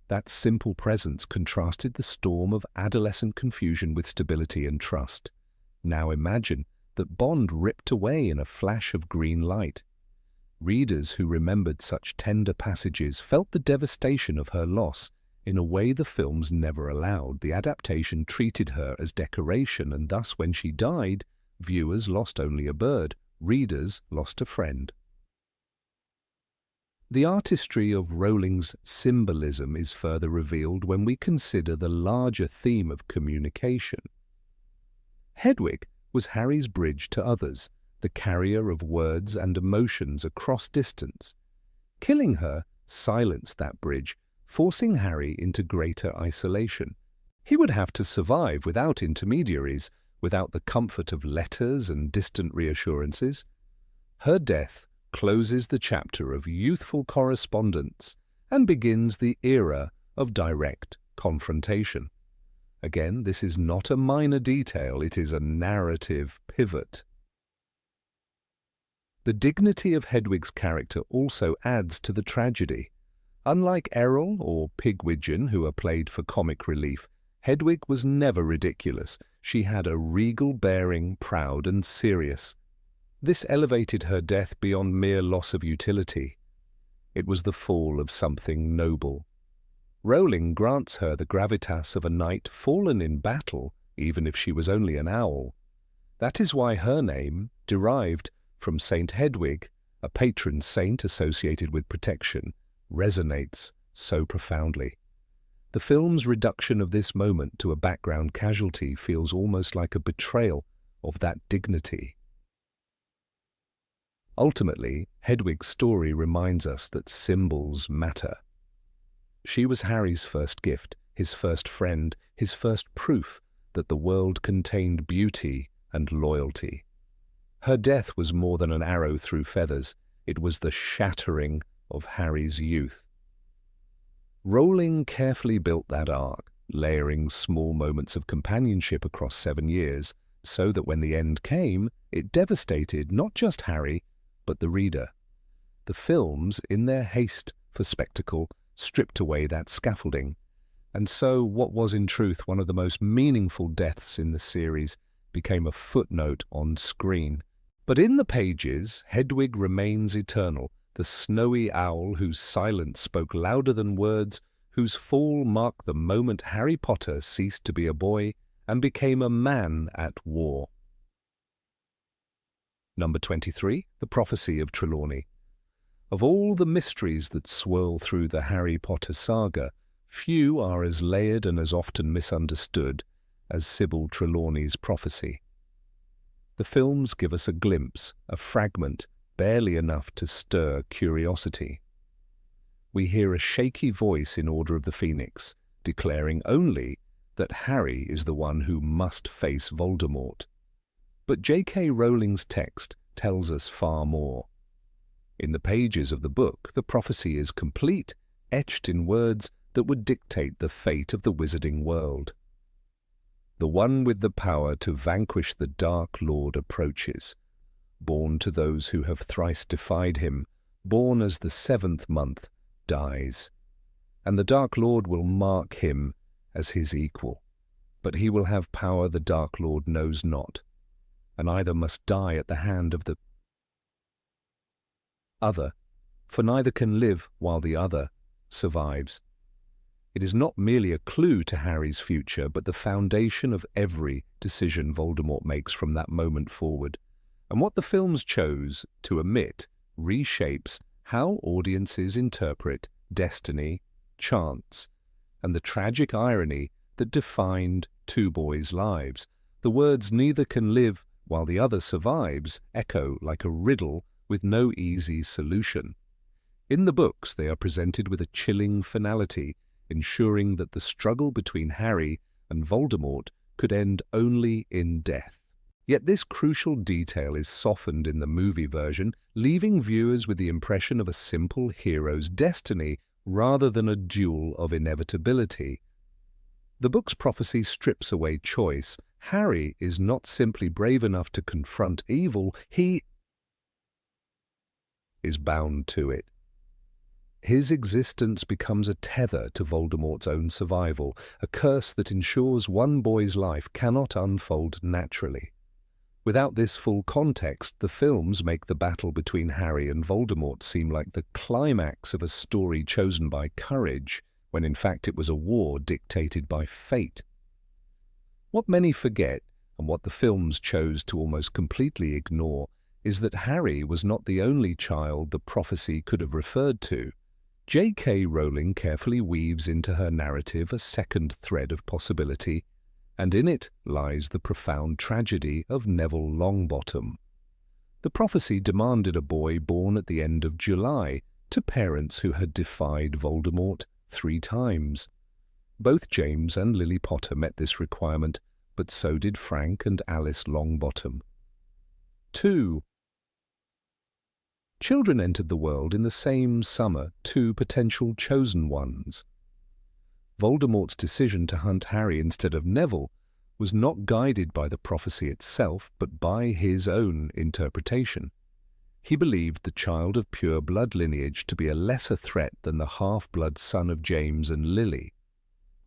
That simple presence contrasted the storm of adolescent confusion with stability and trust. Now imagine that bond ripped away in a flash of green light. Readers who remembered such tender passages felt the devastation of her loss in a way the films never allowed. The adaptation treated her as decoration, and thus when she died, viewers lost only a bird, readers lost a friend. The artistry of Rowling's symbolism is further revealed when we consider the larger theme of communication. Hedwig was Harry's bridge to others, the carrier of words and emotions across distance. Killing her silenced that bridge, forcing Harry into greater isolation. He would have to survive without intermediaries, without the comfort of letters and distant reassurances. Her death closes the chapter of youthful correspondence and begins the era of direct confrontation. Again, this is not a minor detail, it is a narrative pivot. The dignity of Hedwig's character also adds to the tragedy. Unlike Errol or Pigwidgeon, who are played for comic relief, Hedwig was never ridiculous. She had a regal bearing, proud and serious. This elevated her death beyond mere loss of utility. It was the fall of something noble. Rowling grants her the gravitas of a knight fallen in battle, even if she was only an owl. That is why her name, derived from Saint Hedwig, a patron saint associated with protection, resonates so profoundly. The film's reduction of this moment to a background casualty feels almost like a betrayal of that dignity. Ultimately, Hedwig's story reminds us that symbols matter. She was Harry's first gift, his first friend, his first proof that the world contained beauty and loyalty. Her death was more than an arrow through feathers. It was the shattering of Harry's youth. Rowling carefully built that arc, layering small moments of companionship across 7 years, so that when the end came, it devastated not just Harry, but the reader. The films, in their haste for spectacle, stripped away that scaffolding, and so what was in truth one of the most meaningful deaths in the series became a footnote on screen. But in the pages, Hedwig remains eternal, the snowy owl whose silence spoke louder than words, whose fall marked the moment Harry Potter ceased to be a boy and became a man at war. Number 23, The Prophecy of Trelawney. Of all the mysteries that swirl through the Harry Potter saga, few are as layered and as often misunderstood as Sybil Trelawney's prophecy. The films give us a glimpse, a fragment, barely enough to stir curiosity. We hear a shaky voice in Order of the Phoenix, declaring only that Harry is the one who must face Voldemort. But J.K. Rowling's text tells us far more. In the pages of the book, the prophecy is complete, etched in words that would dictate the fate of the wizarding world. The one with the power to vanquish the Dark Lord approaches, born to those who have thrice defied him, born as the 7th month, dies. And the Dark Lord will mark him as his equal. But he will have power the Dark Lord knows not, and either must die at the hand of the other, for neither can live while the other survives. It is not merely a clue to Harry's future, but the foundation of every decision Voldemort makes from that moment forward. And what the films chose to omit reshapes how audiences interpret destiny, chance, and the tragic irony that defined two boys' lives. The words "neither can live while the other survives" echo like a riddle with no easy solution. In the books, they are presented with a chilling finality, ensuring that the struggle between Harry and Voldemort could end only in death. Yet this crucial detail is softened in the movie version, leaving viewers with the impression of a simple hero's destiny rather than a duel of inevitability. The book's prophecy strips away choice. Harry is not simply brave enough to confront evil, he is bound to it. His existence becomes a tether to Voldemort's own survival, a curse that ensures one boy's life cannot unfold naturally. Without this full context, the films make the battle between Harry and Voldemort seem like the climax of a story chosen by courage, when in fact it was a war dictated by fate. What many forget, and what the films chose to almost completely ignore, is that Harry was not the only child the prophecy could have referred to. J.K. Rowling carefully weaves into her narrative a second thread of possibility, and in it lies the profound tragedy of Neville Longbottom. The prophecy demanded a boy born at the end of July to parents who had defied Voldemort 3 times. Both James and Lily Potter met this requirement, but so did Frank and Alice Longbottom. 2 children entered the world in the same summer, 2 potential chosen ones. Voldemort's decision to hunt Harry instead of Neville was not guided by the prophecy itself, but by his own interpretation. He believed the child of pure blood lineage to be a lesser threat than the half-blood son of James and Lily.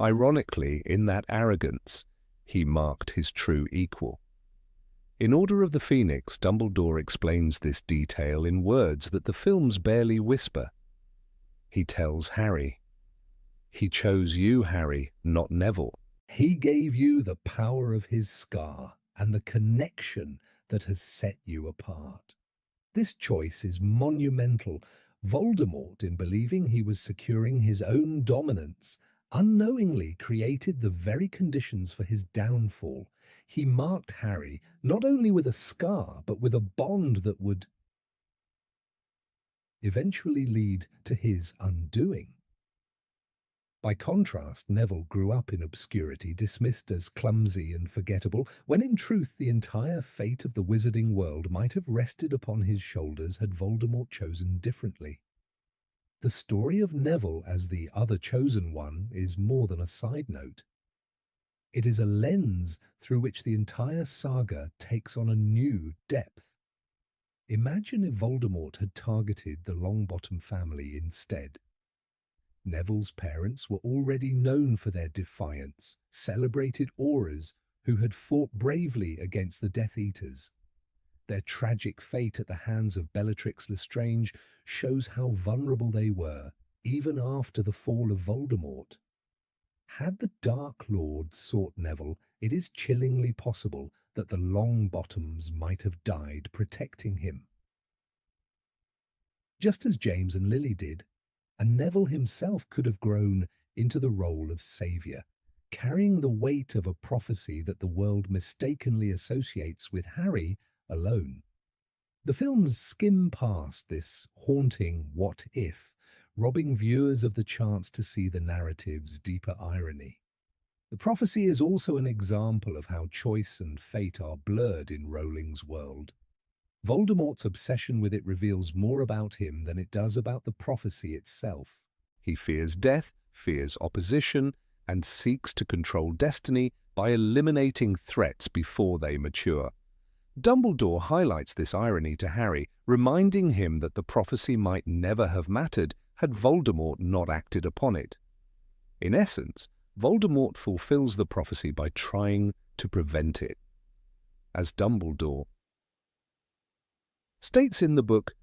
Ironically, in that arrogance, he marked his true equal. In Order of the Phoenix, Dumbledore explains this detail in words that the films barely whisper. He tells Harry, "He chose you, Harry, not Neville. He gave you the power of his scar and the connection that has set you apart. This choice is monumental. Voldemort, in believing he was securing his own dominance, unknowingly created the very conditions for his downfall. He marked Harry not only with a scar, but with a bond that would eventually lead to his undoing. By contrast, Neville grew up in obscurity, dismissed as clumsy and forgettable, when in truth the entire fate of the wizarding world might have rested upon his shoulders had Voldemort chosen differently. The story of Neville as the other chosen one is more than a side note. It is a lens through which the entire saga takes on a new depth. Imagine if Voldemort had targeted the Longbottom family instead. Neville's parents were already known for their defiance, celebrated auras who had fought bravely against the Death Eaters. Their tragic fate at the hands of Bellatrix Lestrange shows how vulnerable they were, even after the fall of Voldemort. Had the Dark Lord sought Neville, it is chillingly possible that the Longbottoms might have died protecting him. Just as James and Lily did, and Neville himself could have grown into the role of saviour, carrying the weight of a prophecy that the world mistakenly associates with Harry alone. The films skim past this haunting what if, robbing viewers of the chance to see the narrative's deeper irony. The prophecy is also an example of how choice and fate are blurred in Rowling's world. Voldemort's obsession with it reveals more about him than it does about the prophecy itself. He fears death, fears opposition, and seeks to control destiny by eliminating threats before they mature. Dumbledore highlights this irony to Harry, reminding him that the prophecy might never have mattered had Voldemort not acted upon it. In essence, Voldemort fulfills the prophecy by trying to prevent it. As Dumbledore states in the book,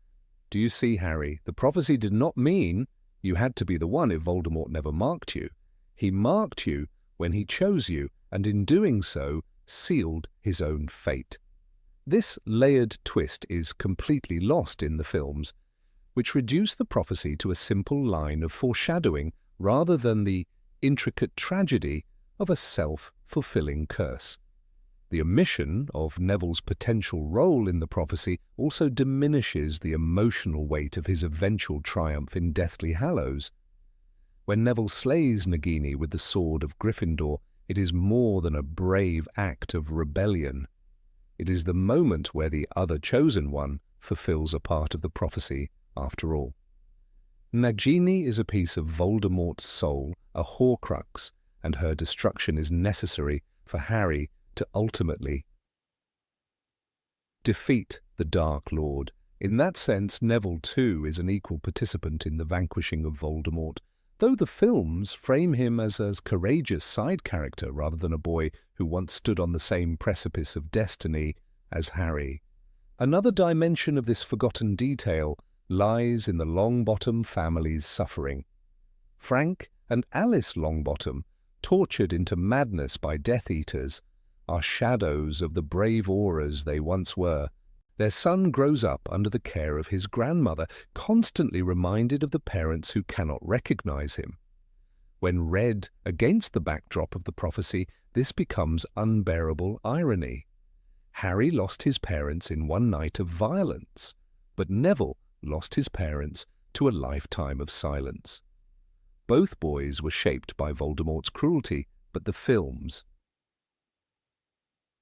"Do you see, Harry, the prophecy did not mean you had to be the one if Voldemort never marked you. He marked you when he chose you, and in doing so, sealed his own fate." This layered twist is completely lost in the films, which reduce the prophecy to a simple line of foreshadowing rather than the intricate tragedy of a self-fulfilling curse. The omission of Neville's potential role in the prophecy also diminishes the emotional weight of his eventual triumph in Deathly Hallows. When Neville slays Nagini with the sword of Gryffindor, it is more than a brave act of rebellion. It is the moment where the other chosen one fulfills a part of the prophecy after all. Nagini is a piece of Voldemort's soul, a Horcrux, and her destruction is necessary for Harry to ultimately defeat the Dark Lord. In that sense, Neville too is an equal participant in the vanquishing of Voldemort, though the films frame him as a courageous side character rather than a boy who once stood on the same precipice of destiny as Harry. Another dimension of this forgotten detail lies in the Longbottom family's suffering. Frank and Alice Longbottom, tortured into madness by Death Eaters, are shadows of the brave auras they once were. Their son grows up under the care of his grandmother, constantly reminded of the parents who cannot recognize him. When read against the backdrop of the prophecy, this becomes unbearable irony. Harry lost his parents in one night of violence, but Neville lost his parents to a lifetime of silence. Both boys were shaped by Voldemort's cruelty, but the films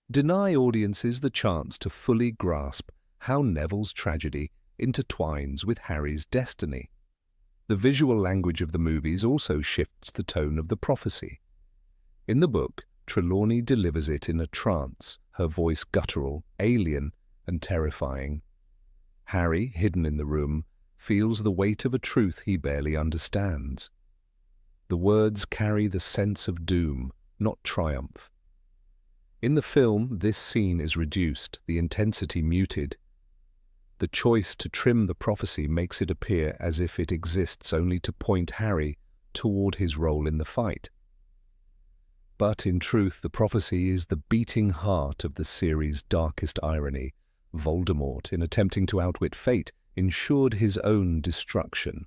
deny audiences the chance to fully grasp how Neville's tragedy intertwines with Harry's destiny. The visual language of the movies also shifts the tone of the prophecy. In the book, Trelawney delivers it in a trance, her voice guttural, alien, and terrifying. Harry, hidden in the room, feels the weight of a truth he barely understands. The words carry the sense of doom, not triumph. In the film, this scene is reduced, the intensity muted. The choice to trim the prophecy makes it appear as if it exists only to point Harry toward his role in the fight. But in truth, the prophecy is the beating heart of the series' darkest irony. Voldemort, in attempting to outwit fate, ensured his own destruction.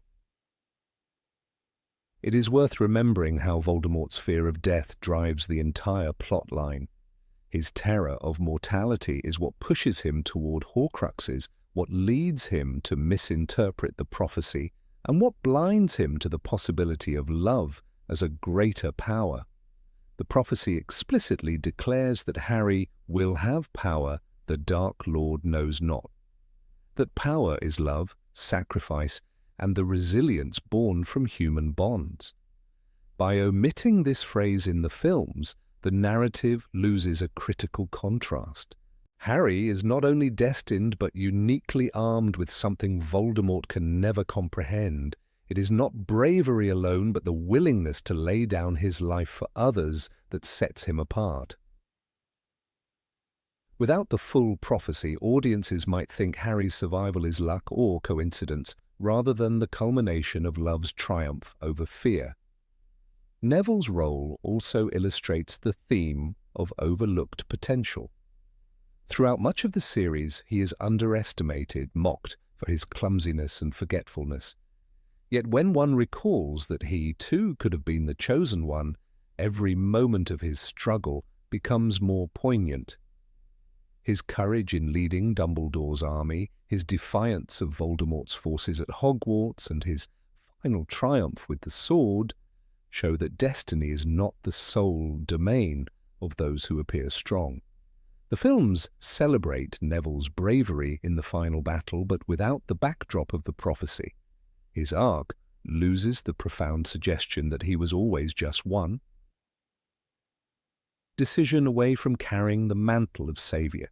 It is worth remembering how Voldemort's fear of death drives the entire plotline. His terror of mortality is what pushes him toward Horcruxes, what leads him to misinterpret the prophecy, and what blinds him to the possibility of love as a greater power. The prophecy explicitly declares that Harry will have power the Dark Lord knows not, that power is love, sacrifice, and the resilience born from human bonds. By omitting this phrase in the films, the narrative loses a critical contrast. Harry is not only destined but uniquely armed with something Voldemort can never comprehend. It is not bravery alone but the willingness to lay down his life for others that sets him apart. Without the full prophecy, audiences might think Harry's survival is luck or coincidence, rather than the culmination of love's triumph over fear. Neville's role also illustrates the theme of overlooked potential. Throughout much of the series, he is underestimated, mocked for his clumsiness and forgetfulness. Yet when one recalls that he, too, could have been the chosen one, every moment of his struggle becomes more poignant. His courage in leading Dumbledore's army, his defiance of Voldemort's forces at Hogwarts, and his final triumph with the sword show that destiny is not the sole domain of those who appear strong. The films celebrate Neville's bravery in the final battle, but without the backdrop of the prophecy. His arc loses the profound suggestion that he was always just one decision away from carrying the mantle of Saviour.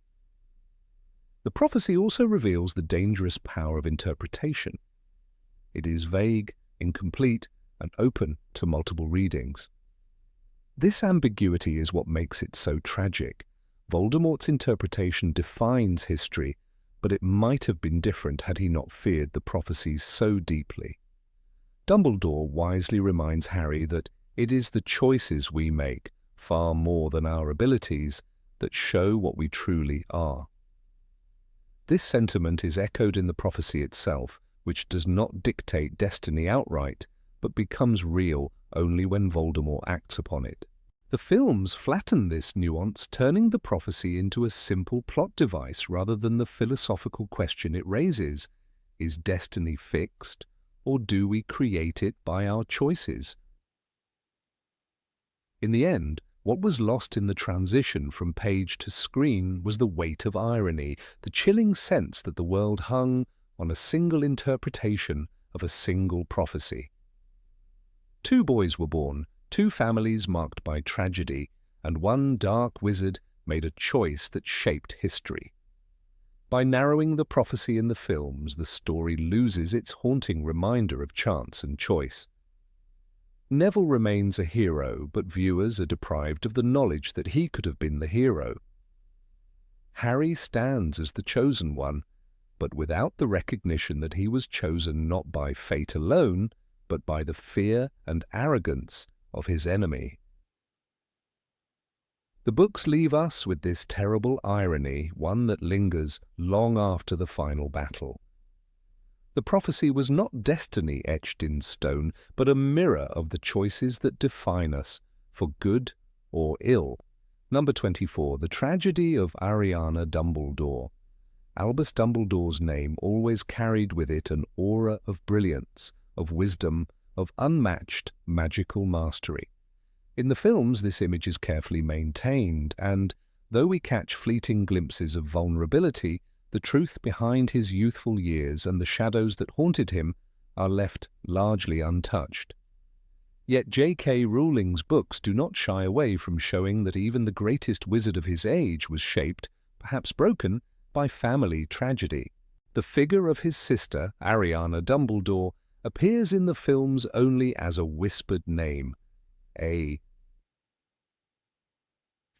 The prophecy also reveals the dangerous power of interpretation. It is vague, incomplete, and open to multiple readings. This ambiguity is what makes it so tragic. Voldemort's interpretation defines history, but it might have been different had he not feared the prophecies so deeply. Dumbledore wisely reminds Harry that it is the choices we make, far more than our abilities, that show what we truly are. This sentiment is echoed in the prophecy itself, which does not dictate destiny outright, but becomes real only when Voldemort acts upon it. The films flatten this nuance, turning the prophecy into a simple plot device rather than the philosophical question it raises. Is destiny fixed, or do we create it by our choices? In the end, what was lost in the transition from page to screen was the weight of irony, the chilling sense that the world hung on a single interpretation of a single prophecy. 2 boys were born, 2 families marked by tragedy, and one dark wizard made a choice that shaped history. By narrowing the prophecy in the films, the story loses its haunting reminder of chance and choice. Neville remains a hero, but viewers are deprived of the knowledge that he could have been the hero. Harry stands as the chosen one, but without the recognition that he was chosen not by fate alone, but by the fear and arrogance of his enemy. The books leave us with this terrible irony, one that lingers long after the final battle. The prophecy was not destiny etched in stone, but a mirror of the choices that define us, for good or ill. Number 24, The Tragedy of Ariana Dumbledore. Albus Dumbledore's name always carried with it an aura of brilliance, of wisdom, of unmatched magical mastery. In the films, this image is carefully maintained, and, though we catch fleeting glimpses of vulnerability, the truth behind his youthful years and the shadows that haunted him are left largely untouched. Yet J.K. Rowling's books do not shy away from showing that even the greatest wizard of his age was shaped, perhaps broken, by family tragedy. The figure of his sister, Ariana Dumbledore, appears in the films only as a whispered name, a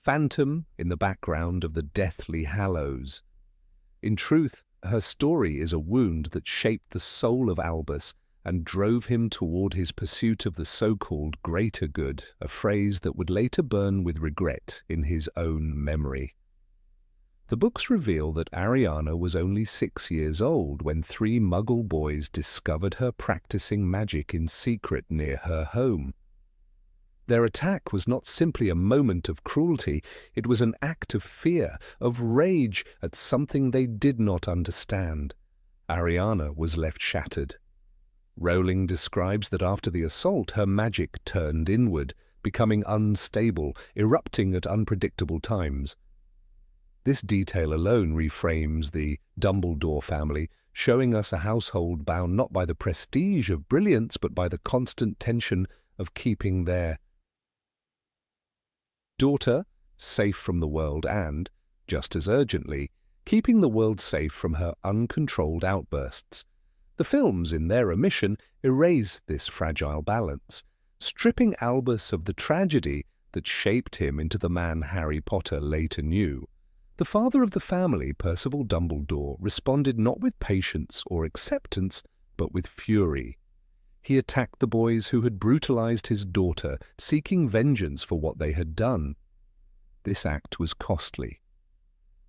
phantom in the background of the Deathly Hallows. In truth, her story is a wound that shaped the soul of Albus and drove him toward his pursuit of the so-called greater good, a phrase that would later burn with regret in his own memory. The books reveal that Ariana was only 6 years old when 3 Muggle boys discovered her practicing magic in secret near her home. Their attack was not simply a moment of cruelty, it was an act of fear, of rage at something they did not understand. Ariana was left shattered. Rowling describes that after the assault, her magic turned inward, becoming unstable, erupting at unpredictable times. This detail alone reframes the Dumbledore family, showing us a household bound not by the prestige of brilliance but by the constant tension of keeping their daughter safe from the world and, just as urgently, keeping the world safe from her uncontrolled outbursts. The films, in their omission, erase this fragile balance, stripping Albus of the tragedy that shaped him into the man Harry Potter later knew. The father of the family, Percival Dumbledore, responded not with patience or acceptance, but with fury. He attacked the boys who had brutalized his daughter, seeking vengeance for what they had done. This act was costly.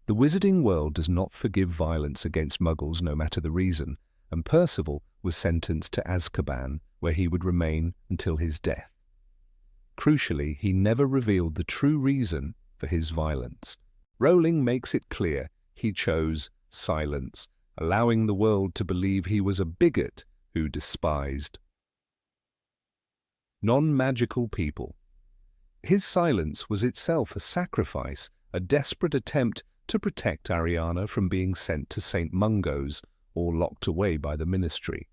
The wizarding world does not forgive violence against muggles no matter the reason, and Percival was sentenced to Azkaban, where he would remain until his death. Crucially, he never revealed the true reason for his violence. Rowling makes it clear he chose silence, allowing the world to believe he was a bigot who despised non-magical people. His silence was itself a sacrifice, a desperate attempt to protect Ariana from being sent to St. Mungo's or locked away by the Ministry.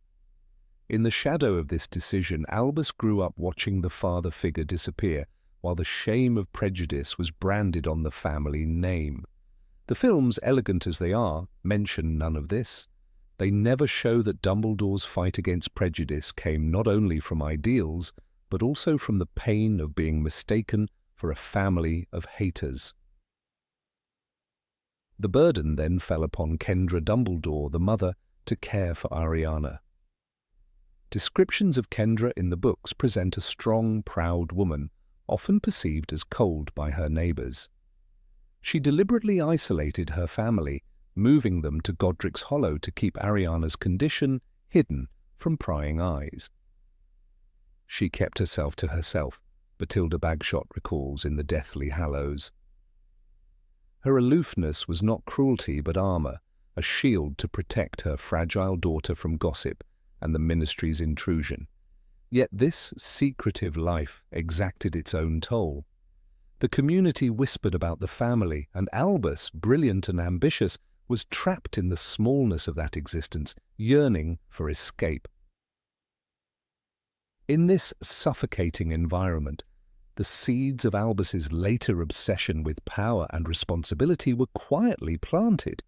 In the shadow of this decision, Albus grew up watching the father figure disappear, while the shame of prejudice was branded on the family name. The films, elegant as they are, mention none of this. They never show that Dumbledore's fight against prejudice came not only from ideals, but also from the pain of being mistaken for a family of haters. The burden then fell upon Kendra Dumbledore, the mother, to care for Ariana. Descriptions of Kendra in the books present a strong, proud woman, often perceived as cold by her neighbors. She deliberately isolated her family, moving them to Godric's Hollow to keep Ariana's condition hidden from prying eyes. She kept herself to herself, Bathilda Bagshot recalls in The Deathly Hallows. Her aloofness was not cruelty but armor, a shield to protect her fragile daughter from gossip and the Ministry's intrusion. Yet this secretive life exacted its own toll. The community whispered about the family, and Albus, brilliant and ambitious, was trapped in the smallness of that existence, yearning for escape. In this suffocating environment, the seeds of Albus's later obsession with power and responsibility were quietly planted.